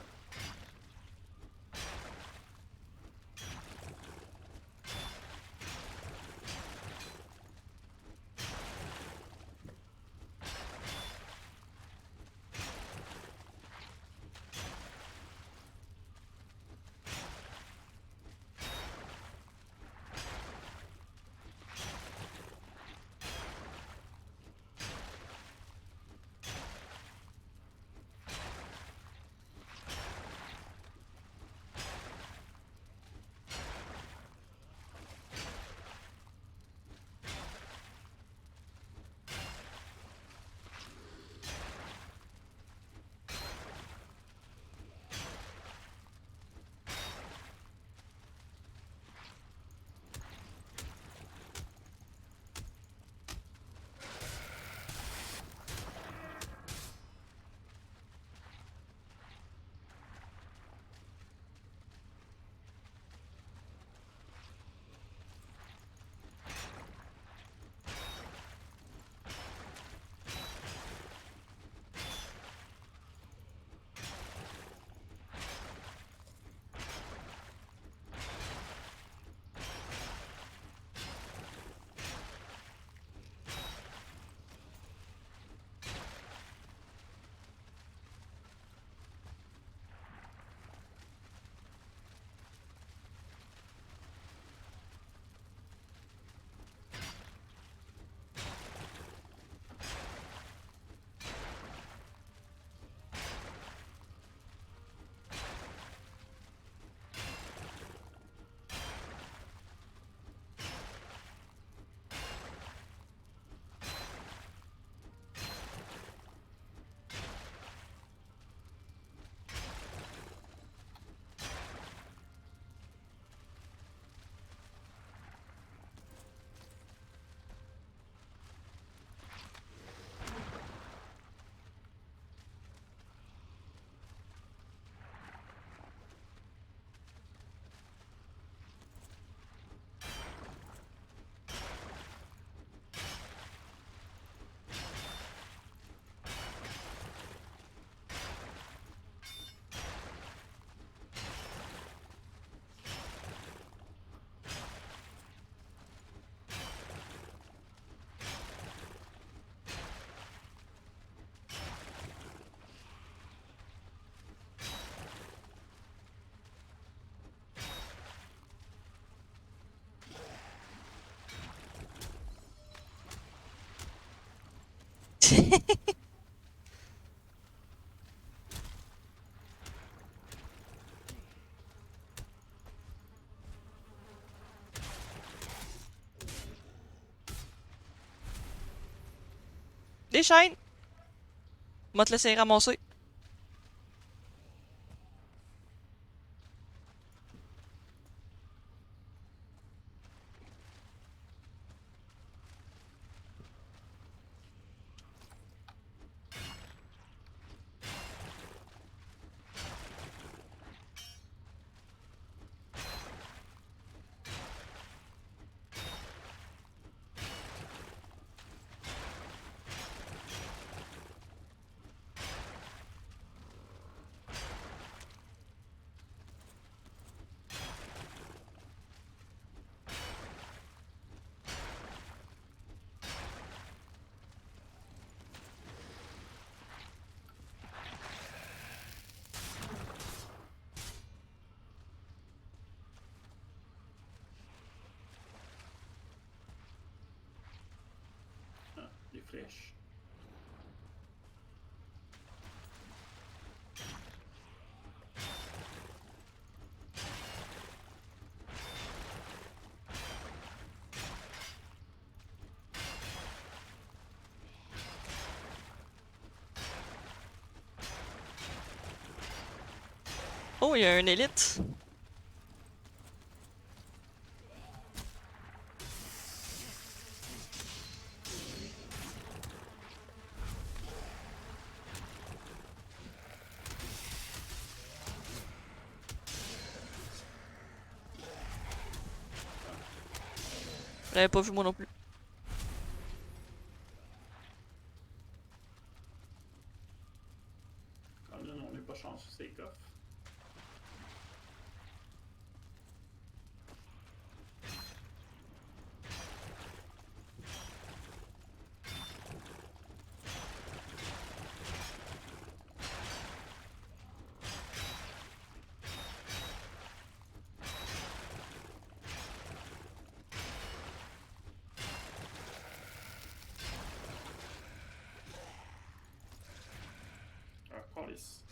Speaker 1: Des chaînes! Moi te laisser ramasser.
Speaker 2: Ah, les flèches.
Speaker 1: Oh, il y a un élite. Je l'avais pas vu moi non plus.
Speaker 2: Quand même, on n'est pas chanceux, c'est coffre. Ah, police.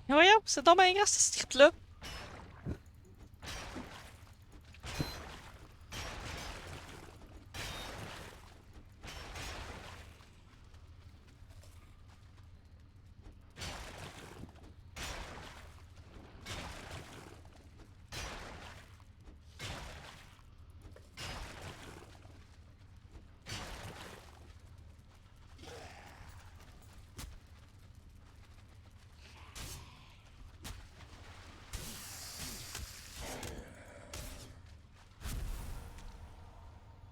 Speaker 1: Mais voyons, c'est donc bien grave ce script-là.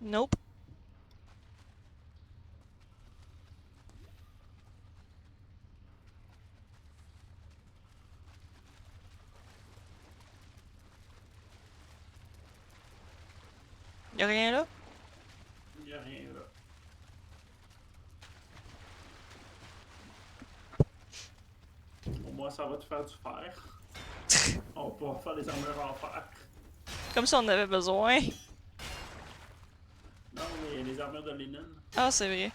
Speaker 1: Nope. Y'a rien là?
Speaker 2: Il n'y a rien là. Au moins, ça va te faire du fer. On va pouvoir faire des armures en fer.
Speaker 1: Comme si on en avait besoin.
Speaker 2: Non, mais les armures de Lénine.
Speaker 1: Ah, c'est vrai.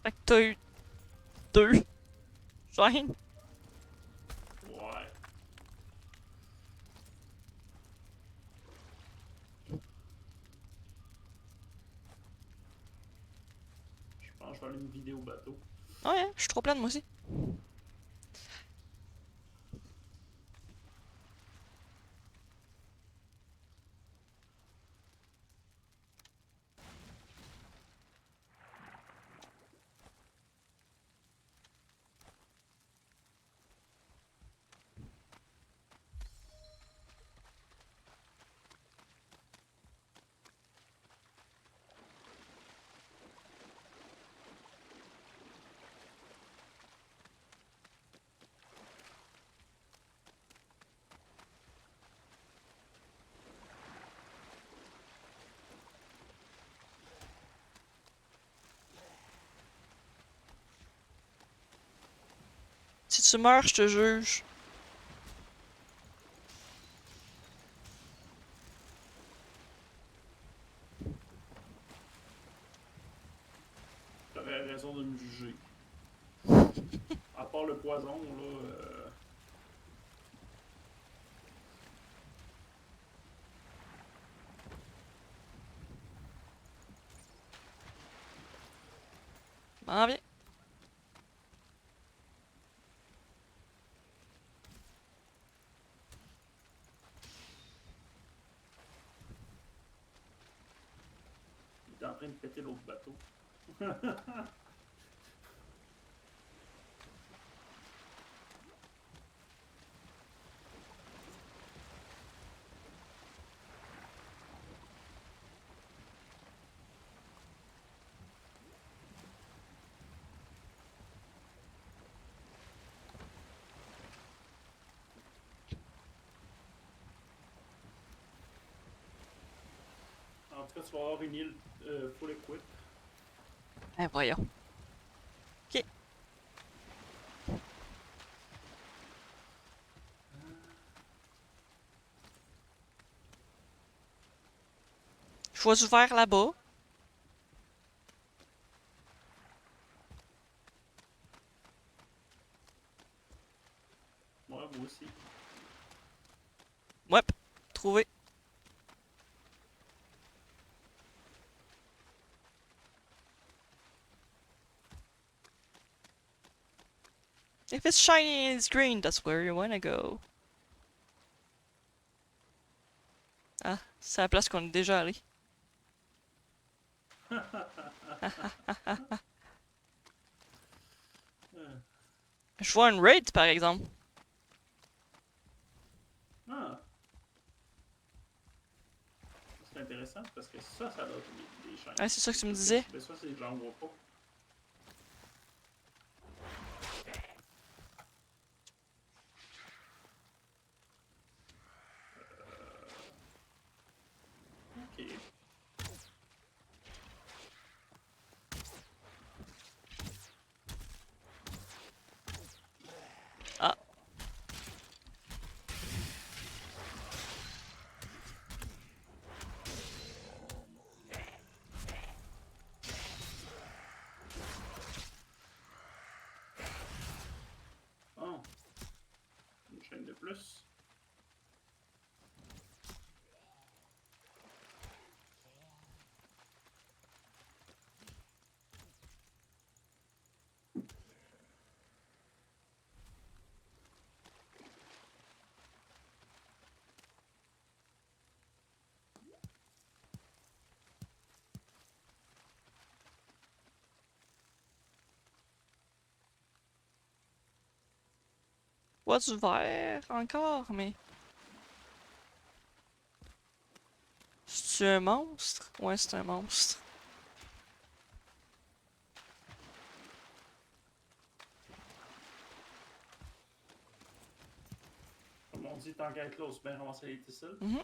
Speaker 1: Fait que t'as eu 2 chaînes.
Speaker 2: Ouais. Je pense que je vais aller me vider au bateau.
Speaker 1: Ouais, je suis trop pleine moi aussi. Si tu meurs, je te juge.
Speaker 2: T'aurais raison de me juger. À part le poison, là.
Speaker 1: M'en viens.
Speaker 2: Il est en train de péter l'autre bateau. En tout cas, tu vas avoir une île full equip.
Speaker 1: Ben voyons. Ok. Je vais ouvert là-bas.
Speaker 2: Ouais, moi aussi.
Speaker 1: Ouais. Trouvé. If it's shiny and it's green, that's where you wanna go. Ah, c'est la place qu'on est déjà allé. Je vois une raid par exemple.
Speaker 2: Ah, c'est intéressant parce que ça donne des chaînes.
Speaker 1: Ouais, c'est ça que tu me disais.
Speaker 2: Mais ça, c'est j'en vois pas. Ok.
Speaker 1: Ah.
Speaker 2: Oh. Une chaîne de plus.
Speaker 1: Vois du vert encore, mais. C'est un monstre? Ouais, c'est un monstre.
Speaker 2: Comme on dit, tant qu'à être là, on se bien ramasser les tisselles.
Speaker 1: Mhm.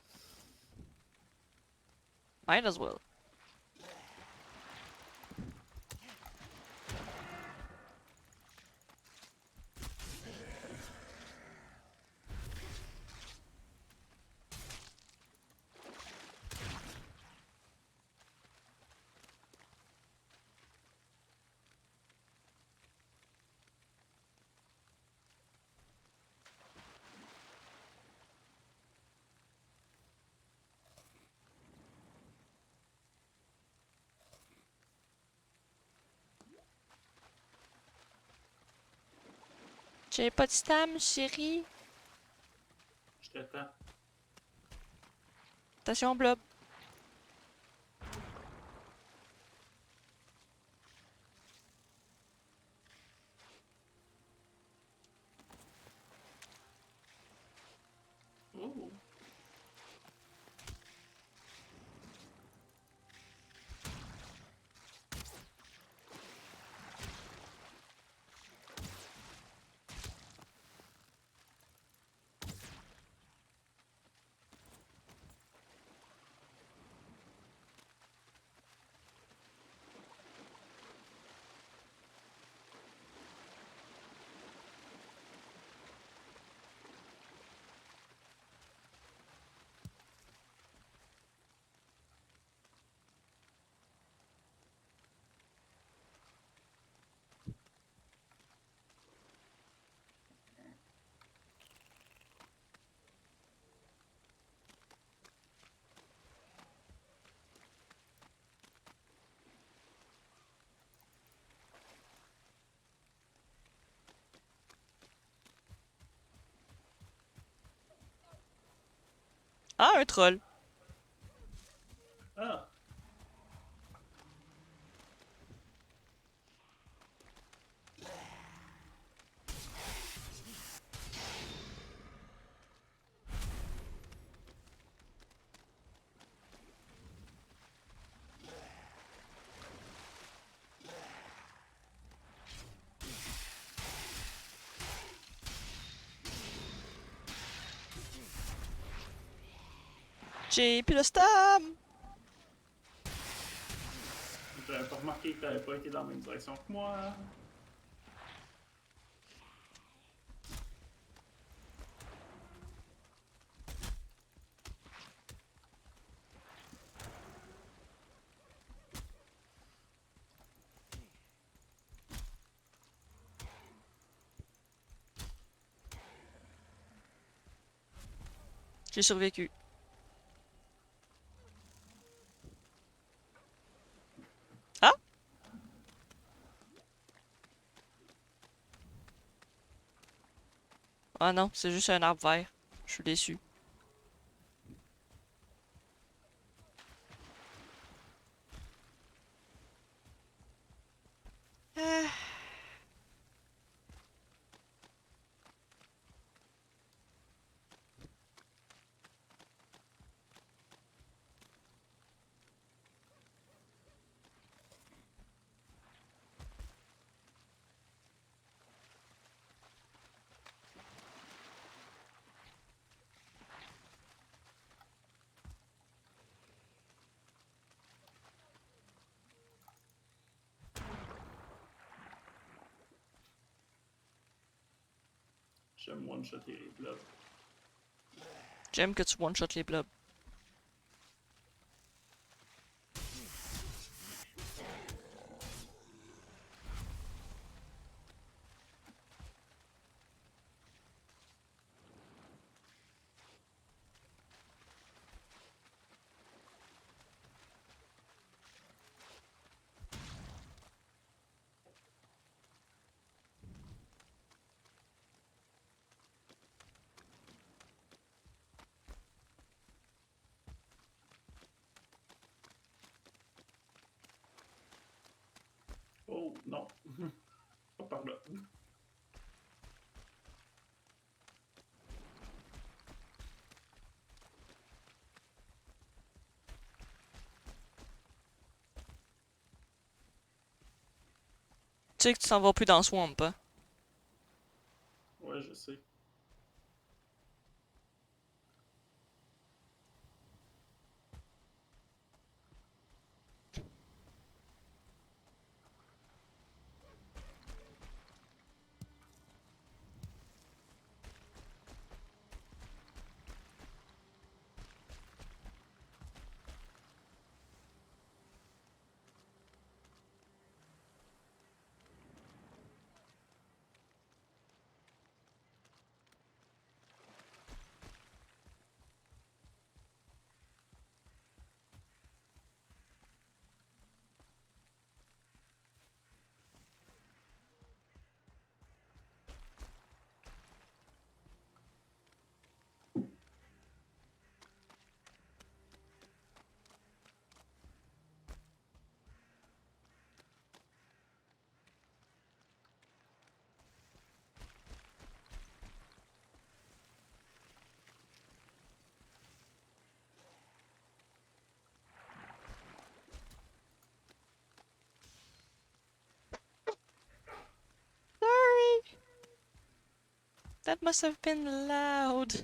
Speaker 1: Might as well. J'ai pas de stam, chérie.
Speaker 2: Je t'attends.
Speaker 1: Attention, blob.
Speaker 2: Oh.
Speaker 1: Ah, un troll.
Speaker 2: Ah!
Speaker 1: J'ai plus de stam.
Speaker 2: J'avais pas remarqué que t'avais pas été dans la même direction que moi.
Speaker 1: J'ai survécu. Ah? Ah non, c'est juste un arbre vert. Je suis déçu. Ah.
Speaker 2: J'aime one-shotter les blobs.
Speaker 1: J'aime que tu one-shot les blobs.
Speaker 2: Oh, non. Pas par là.
Speaker 1: Tu sais que tu t'en vas plus dans le swamp, hein?
Speaker 2: Ouais, je sais.
Speaker 1: That must have been loud.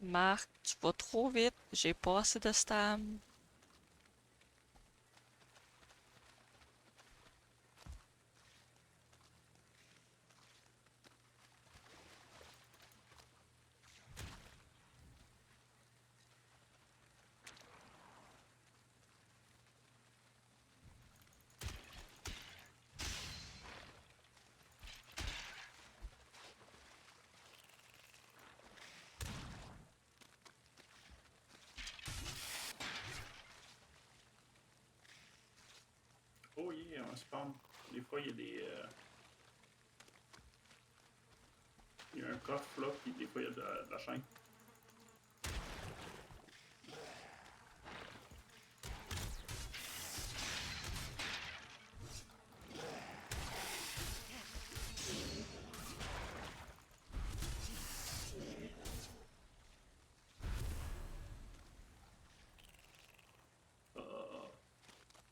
Speaker 1: Marc, tu vas trop vite. J'ai pas assez de stam.
Speaker 2: Oh yeah, un spawn. Des fois, il y a des. Il y a un coffre là, puis des fois, il y a de la chaîne.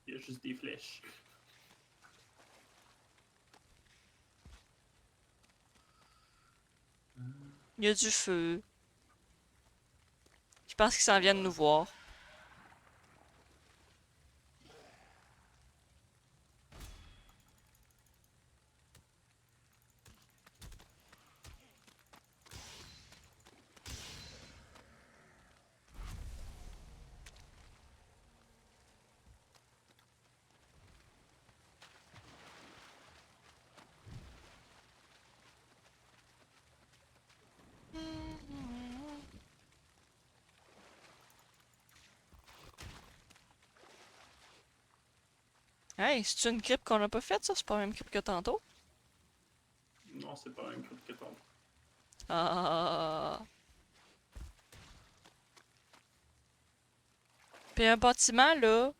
Speaker 2: Il y a juste des flèches.
Speaker 1: Il y a du feu. Je pense qu'ils s'en viennent nous voir. Hey, c'est une crypte qu'on a pas faite, ça? C'est pas la même crypte que tantôt?
Speaker 2: Non, c'est pas un crypte que tombe.
Speaker 1: Ah. Puis un bâtiment, là,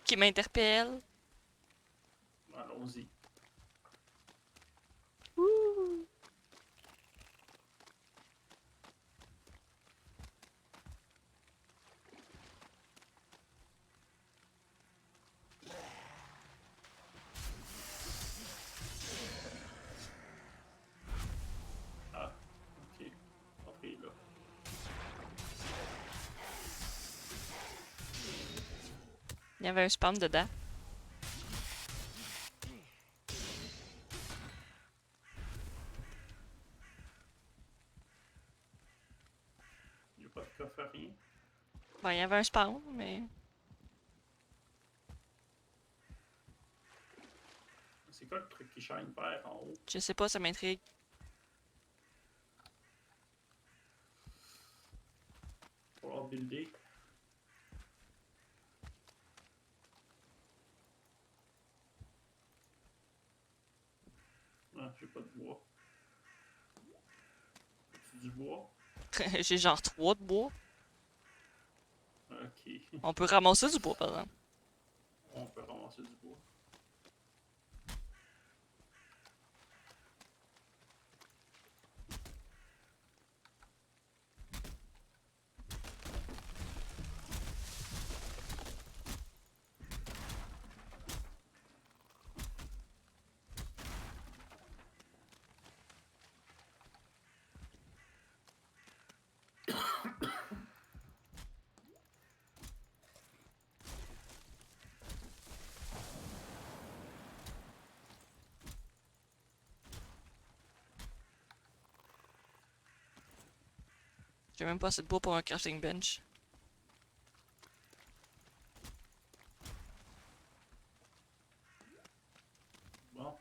Speaker 1: qui m'interpelle.
Speaker 2: Allons-y.
Speaker 1: Ouh.
Speaker 2: Ah, ok. Entrez là.
Speaker 1: Il y avait un spam dedans.
Speaker 2: Il n'y a pas de coffre, rien.
Speaker 1: Ben, il y avait un spam, mais...
Speaker 2: C'est quoi le truc qui shine vert en haut?
Speaker 1: Je sais pas, ça m'intrigue.
Speaker 2: Pour leur builder. Ah, j'ai pas de bois. C'est du bois?
Speaker 1: J'ai genre 3 de bois.
Speaker 2: Ok.
Speaker 1: On peut ramasser du bois, par exemple.
Speaker 2: On peut ramasser du bois.
Speaker 1: J'ai même pas assez de bois pour un crafting bench.
Speaker 2: Bon.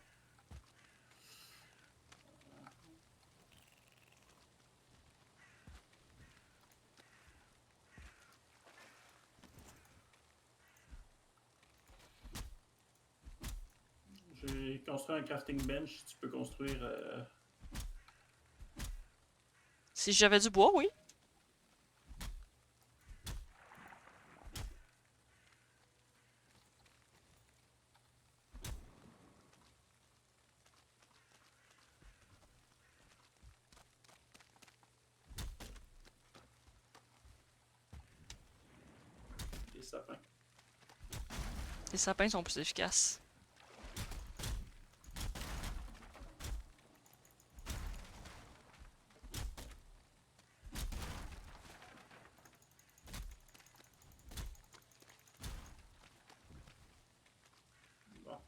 Speaker 2: J'ai construit un crafting bench. Tu peux construire.
Speaker 1: Si j'avais du bois, oui.
Speaker 2: les sapins.
Speaker 1: Les sapins sont plus efficaces.
Speaker 2: Bon.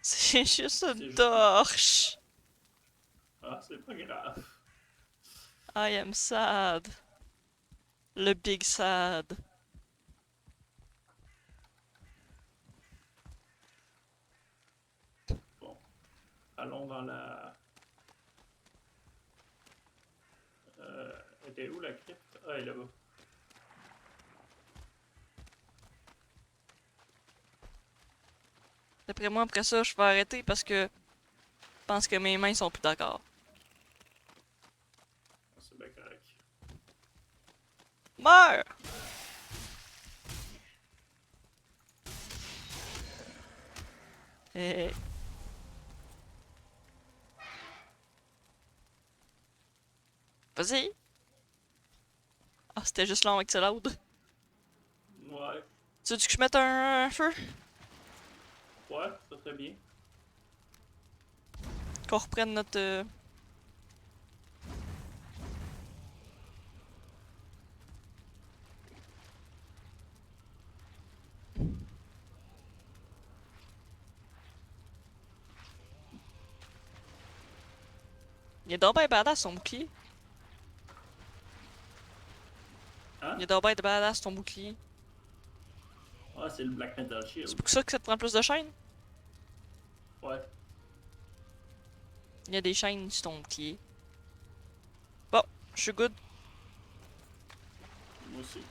Speaker 1: C'est juste
Speaker 2: C'est
Speaker 1: une
Speaker 2: juste-
Speaker 1: torche.
Speaker 2: Ah, c'est pas grave.
Speaker 1: I am sad. Le big sad.
Speaker 2: Bon. Allons dans la... Elle était où la crypte? Ah, elle est là-bas.
Speaker 1: D'après moi, après ça, je vais arrêter parce que je pense que mes mains sont plus d'accord.
Speaker 2: Ah, c'est bien correct.
Speaker 1: Meurs! Eh. Vas-y! Ah, c'était juste long avec ce load.
Speaker 2: Ouais.
Speaker 1: Tu veux que je mette un feu?
Speaker 2: Ouais, ça très bien.
Speaker 1: Qu'on reprenne notre... Il est donc ben badass son bouclier.
Speaker 2: Hein?
Speaker 1: Il est donc ben badass ton bouclier.
Speaker 2: Ah, c'est le Black Metal
Speaker 1: C'est
Speaker 2: Shield.
Speaker 1: pour ça que ça te prend plus de chaînes?
Speaker 2: Ouais.
Speaker 1: Il y a des chaînes sur ton bouclier. Bon, je suis good.
Speaker 2: Moi aussi.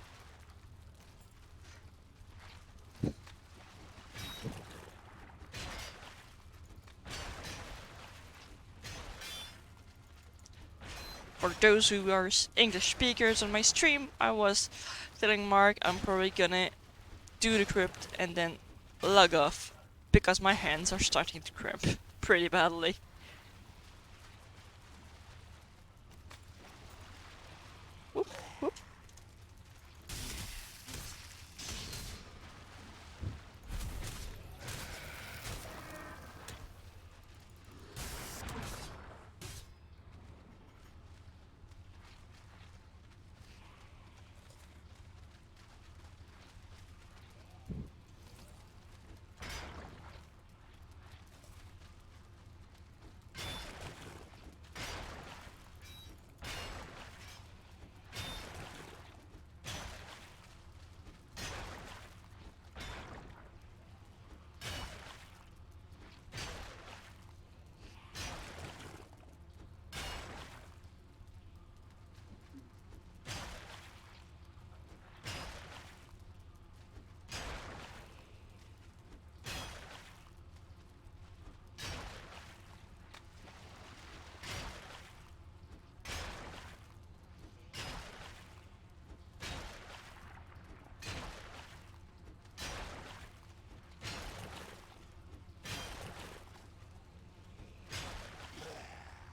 Speaker 1: For those who are English speakers on my stream, I was telling Mark I'm probably gonna do the crypt and then log off because my hands are starting to cramp pretty badly. Whoop, whoop.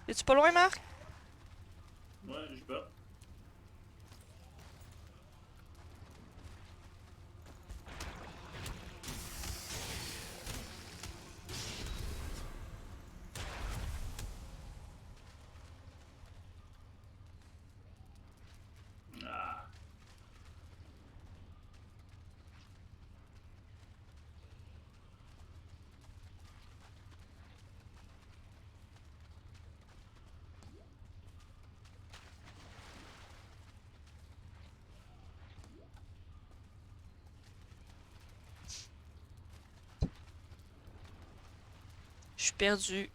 Speaker 1: Es-tu pas loin, Marc?
Speaker 2: Ouais, je vais. Ah.
Speaker 1: Je suis perdu.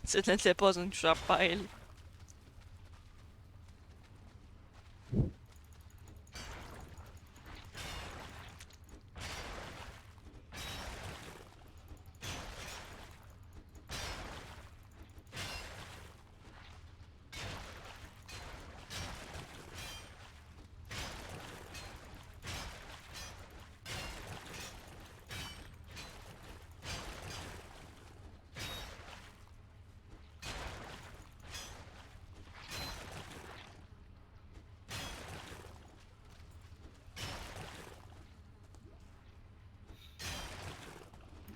Speaker 1: Ce n'était pas une chapelle.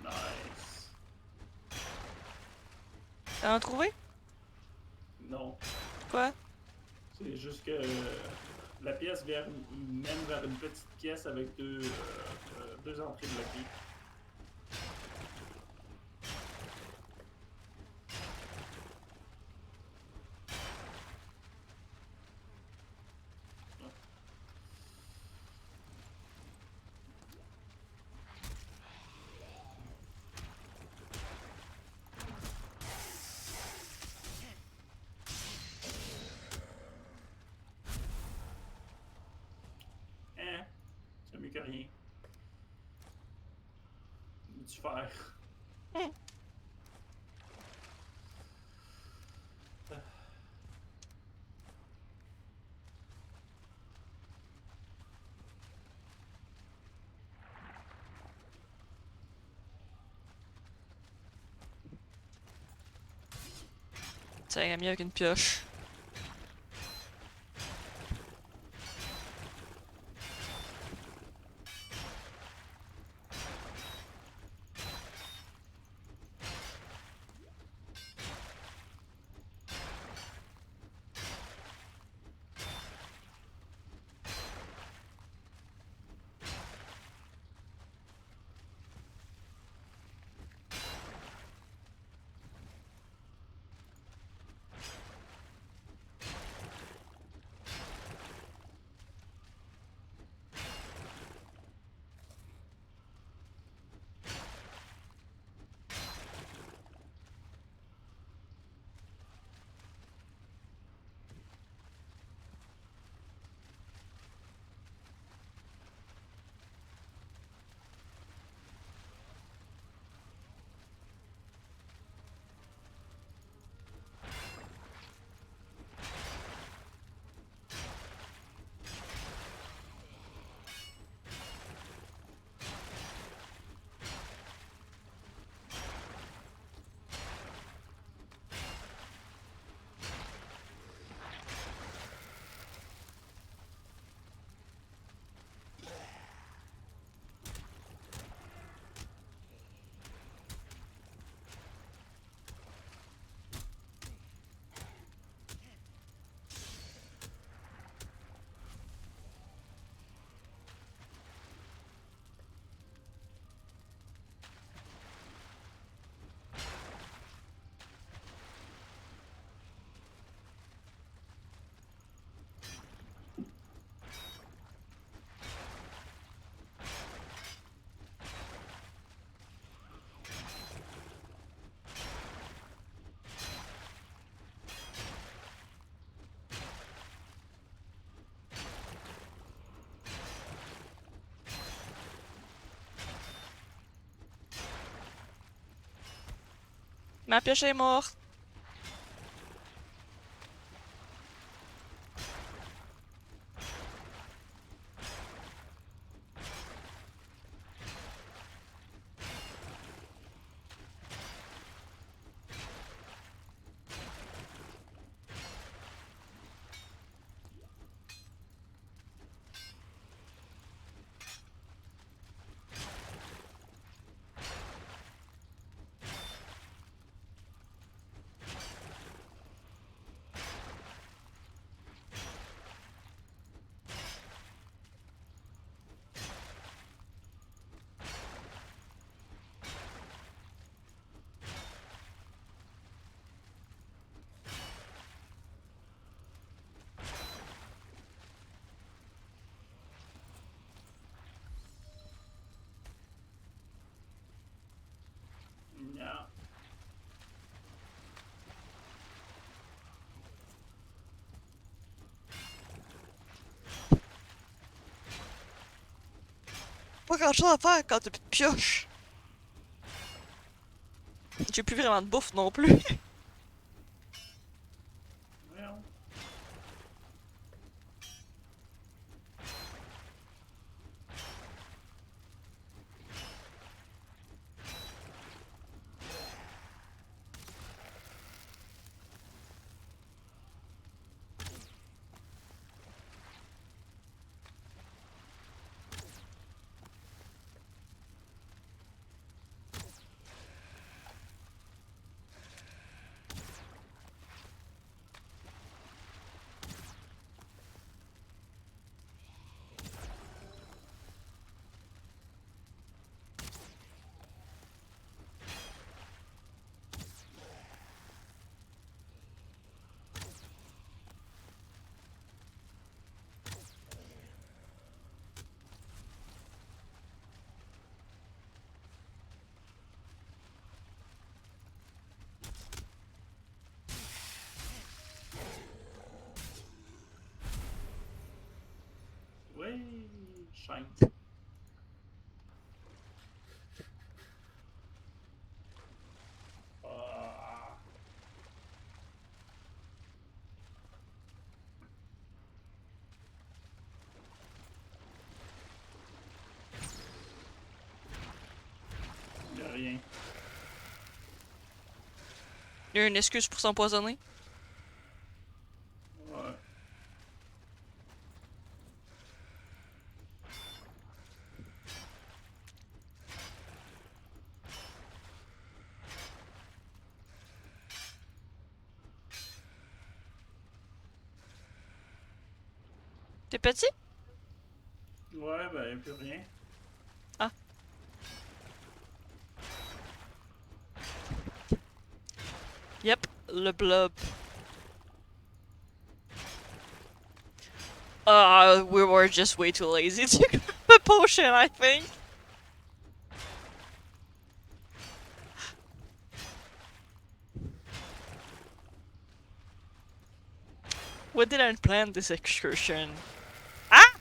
Speaker 2: Nice.
Speaker 1: T'en as trouvé?
Speaker 2: Non.
Speaker 1: Quoi?
Speaker 2: C'est juste que la pièce mène vers une petite pièce avec deux entrées bloquées. Hein? C'est mieux que rien. Du fer.
Speaker 1: Ça irait mieux avec une pioche. Ma pioche est morte. pas grand chose à faire quand t'as plus de pioche. J'ai plus vraiment de bouffe non plus.
Speaker 2: Voyons. Oui, shine. Ah. Y'a rien.
Speaker 1: Il y a une excuse pour s'empoisonner.
Speaker 2: Ouais.
Speaker 1: T'es petit?
Speaker 2: Ouais, ben, plus rien.
Speaker 1: Ah. Yep, le blob. We were just way too lazy to grab a potion, I think. We didn't plan this excursion. Ah!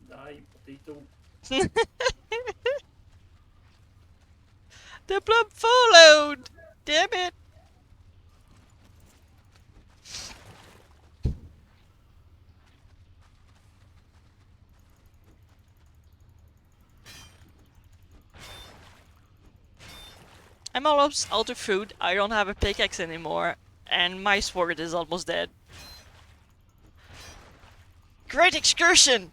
Speaker 2: Die, potato.
Speaker 1: The blob followed! Damn it! I'm almost out of food, I don't have a pickaxe anymore, and my sword is almost dead. Great excursion!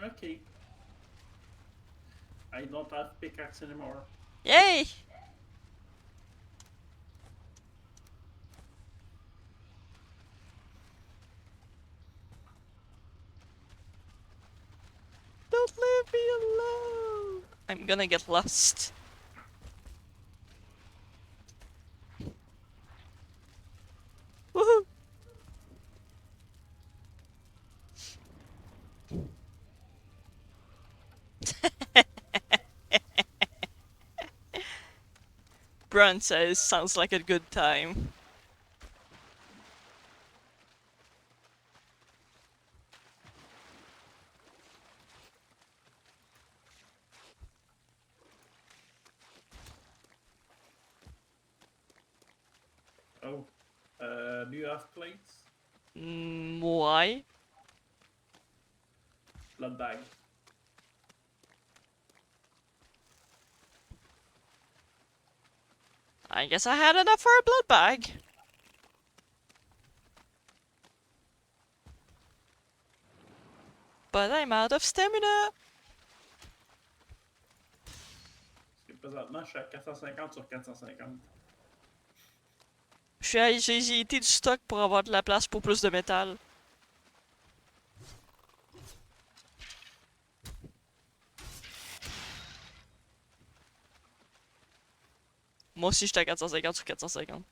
Speaker 2: Okay. I don't have pickaxe anymore.
Speaker 1: Yay! Don't leave me alone! I'm gonna get lost. Woohoo! Brun says, sounds like a good time.
Speaker 2: Oh. Do you have plates?
Speaker 1: Why?
Speaker 2: Blood bag.
Speaker 1: I guess I had enough for a blood bag. But I'm out of stamina.
Speaker 2: Parce que présentement, je suis à 450 sur 450.
Speaker 1: J'ai été du stock pour avoir de la place pour plus de métal. Moi aussi j'étais à 450 sur 450.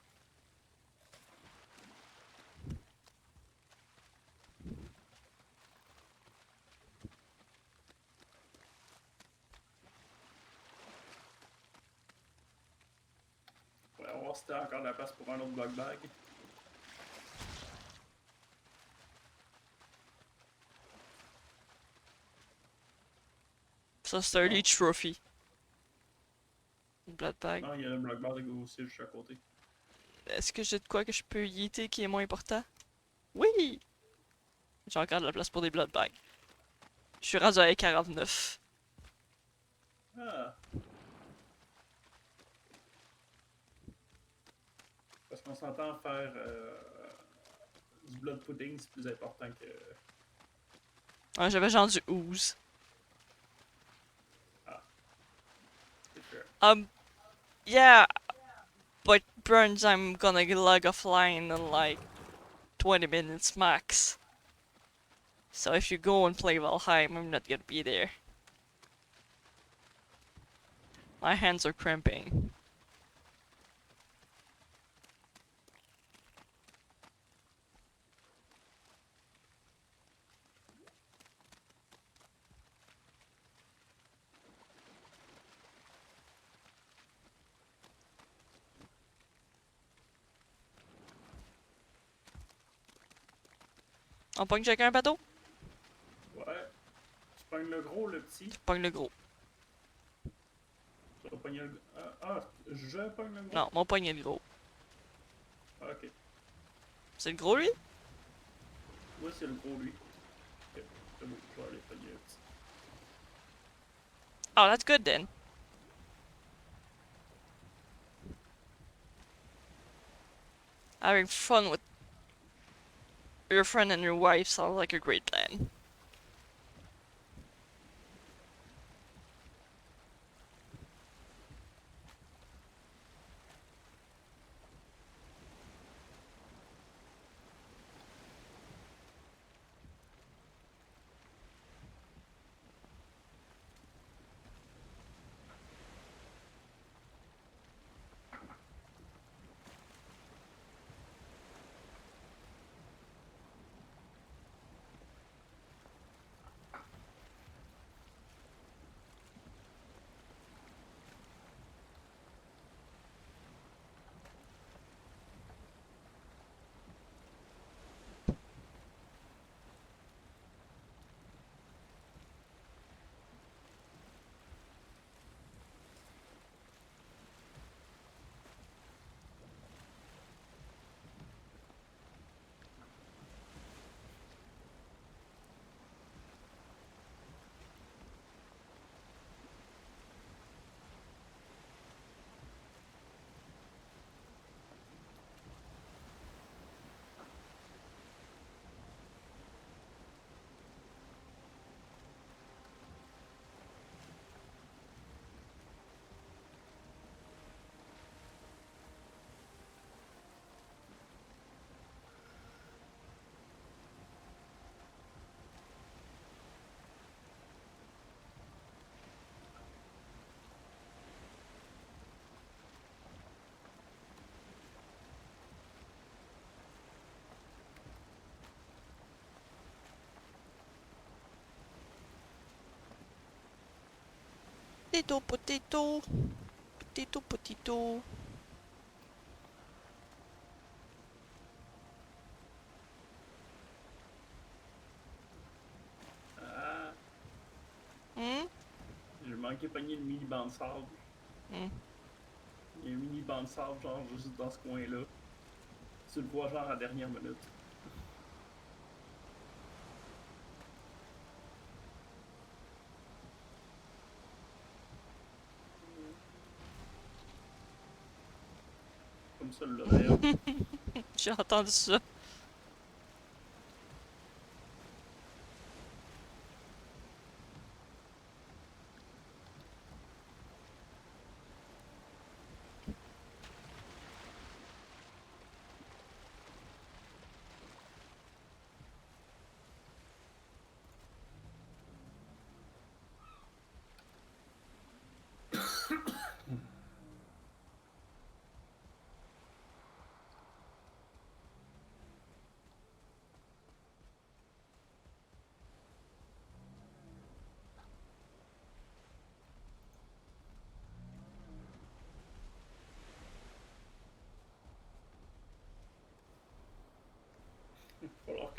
Speaker 2: voir si t'as encore de la place pour un autre block bag.
Speaker 1: Ça, c'est un Leech Trophy. Une Blood Bag.
Speaker 2: Non, il y a un block bag aussi juste à côté.
Speaker 1: Est-ce que j'ai de quoi que je peux yeeter qui est moins important? Oui! J'ai encore de la place pour des Blood Bags. Je suis rendu à 49.
Speaker 2: Ah! Parce qu'on s'entend faire du blood pudding, c'est plus important que.
Speaker 1: Ouais, j'avais genre du ooze.
Speaker 2: C'est sûr.
Speaker 1: Yeah, but Burns, I'm gonna log offline in like 20 minutes max. So if you go and play Valheim, I'm not gonna be there. My hands are cramping. On pogne chacun un bateau?
Speaker 2: Ouais. Tu pognes le gros, le petit.
Speaker 1: Pogne le gros.
Speaker 2: Tu vas pogner le. Je pogne le gros?
Speaker 1: Non, mon pogne est le gros.
Speaker 2: Ah, ok.
Speaker 1: C'est le gros lui?
Speaker 2: Moi, c'est le gros, lui. Ok. C'est bon, je vais aller pogner le petit.
Speaker 1: Oh, that's good then. Having fun with your friend and your wife sounds like a great plan. Potato, potato. Potato, potato.
Speaker 2: Ah!
Speaker 1: Hmm?
Speaker 2: J'ai manqué pogner le mini banc de sable.
Speaker 1: Hmm.
Speaker 2: Il y a un mini banc de sable, genre, juste dans ce coin-là. Tu le vois, genre, à la dernière minute. Comme ça, là, d'ailleurs.
Speaker 1: J'ai entendu ça.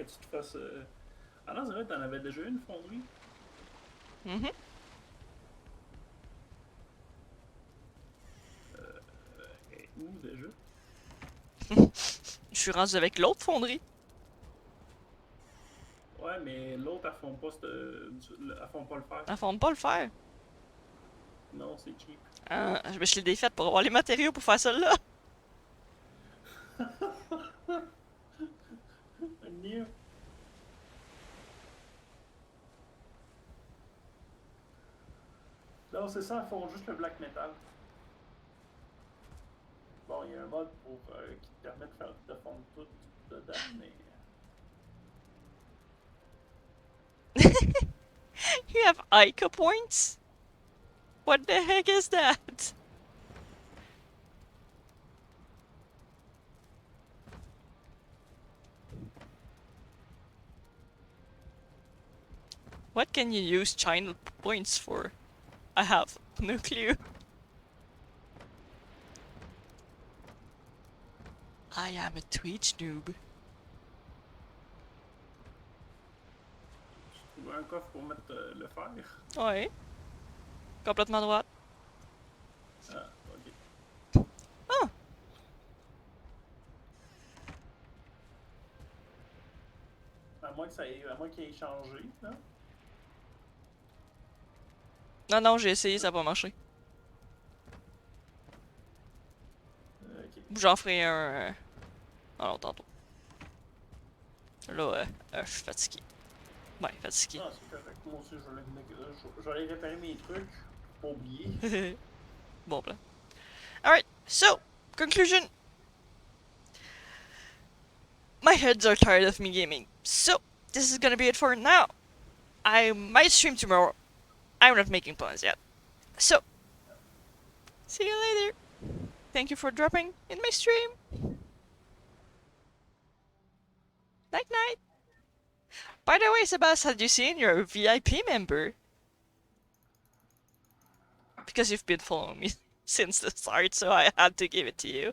Speaker 2: que tu te fasses. Ah non, c'est vrai, t'en avais déjà une fonderie.
Speaker 1: Mhm.
Speaker 2: Où déjà?
Speaker 1: Je suis rendu avec l'autre fonderie.
Speaker 2: Ouais, mais l'autre, elle fond pas, elle fond pas le fer.
Speaker 1: Elles font pas le faire.
Speaker 2: Non, c'est cheap.
Speaker 1: Je l'ai défaite pour avoir les matériaux pour faire ça là.
Speaker 2: New. Non, c'est ça, elles font juste le black metal. Bon, il y a un mode pour, qui te permet de fondre tout dedans, mais.
Speaker 1: You have Ica points? What the heck is that? What can you use China points for? I have no clue. I am a Twitch noob.
Speaker 2: Tu trouves un coffre pour mettre le fer?
Speaker 1: Ouais. Complètement droite.
Speaker 2: Ah, ok.
Speaker 1: Ah!
Speaker 2: À moins qu'il ait changé, là.
Speaker 1: Non, non, j'ai essayé, ça a pas marché.
Speaker 2: Ok.
Speaker 1: J'en ferai un. Alors, tantôt. Là, je suis fatigué. Ouais, fatigué.
Speaker 2: Ah, c'est correct. Moi aussi, je vais aller réparer mes trucs. Pas oublier.
Speaker 1: Bon plan. Alright, so, conclusion. My heads are tired of me gaming. So, this is gonna be it for now. I might stream tomorrow. I'm not making plans yet. So, see you later. Thank you for dropping in my stream. Night night. By the way, Sebas, had you seen you're a VIP member? Because you've been following me since the start, so I had to give it to you.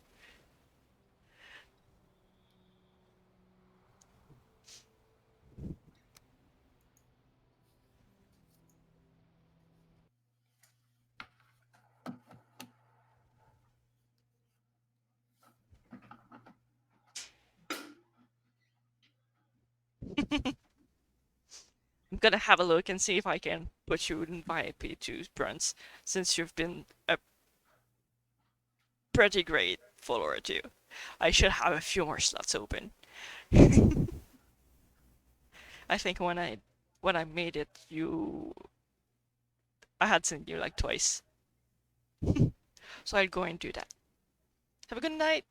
Speaker 1: I'm gonna have a look and see if I can put you in VIP to Bruns, since you've been a pretty great follower too. I should have a few more slots open. I think when I made it, I had seen you like twice. So I'll go and do that. Have a good night.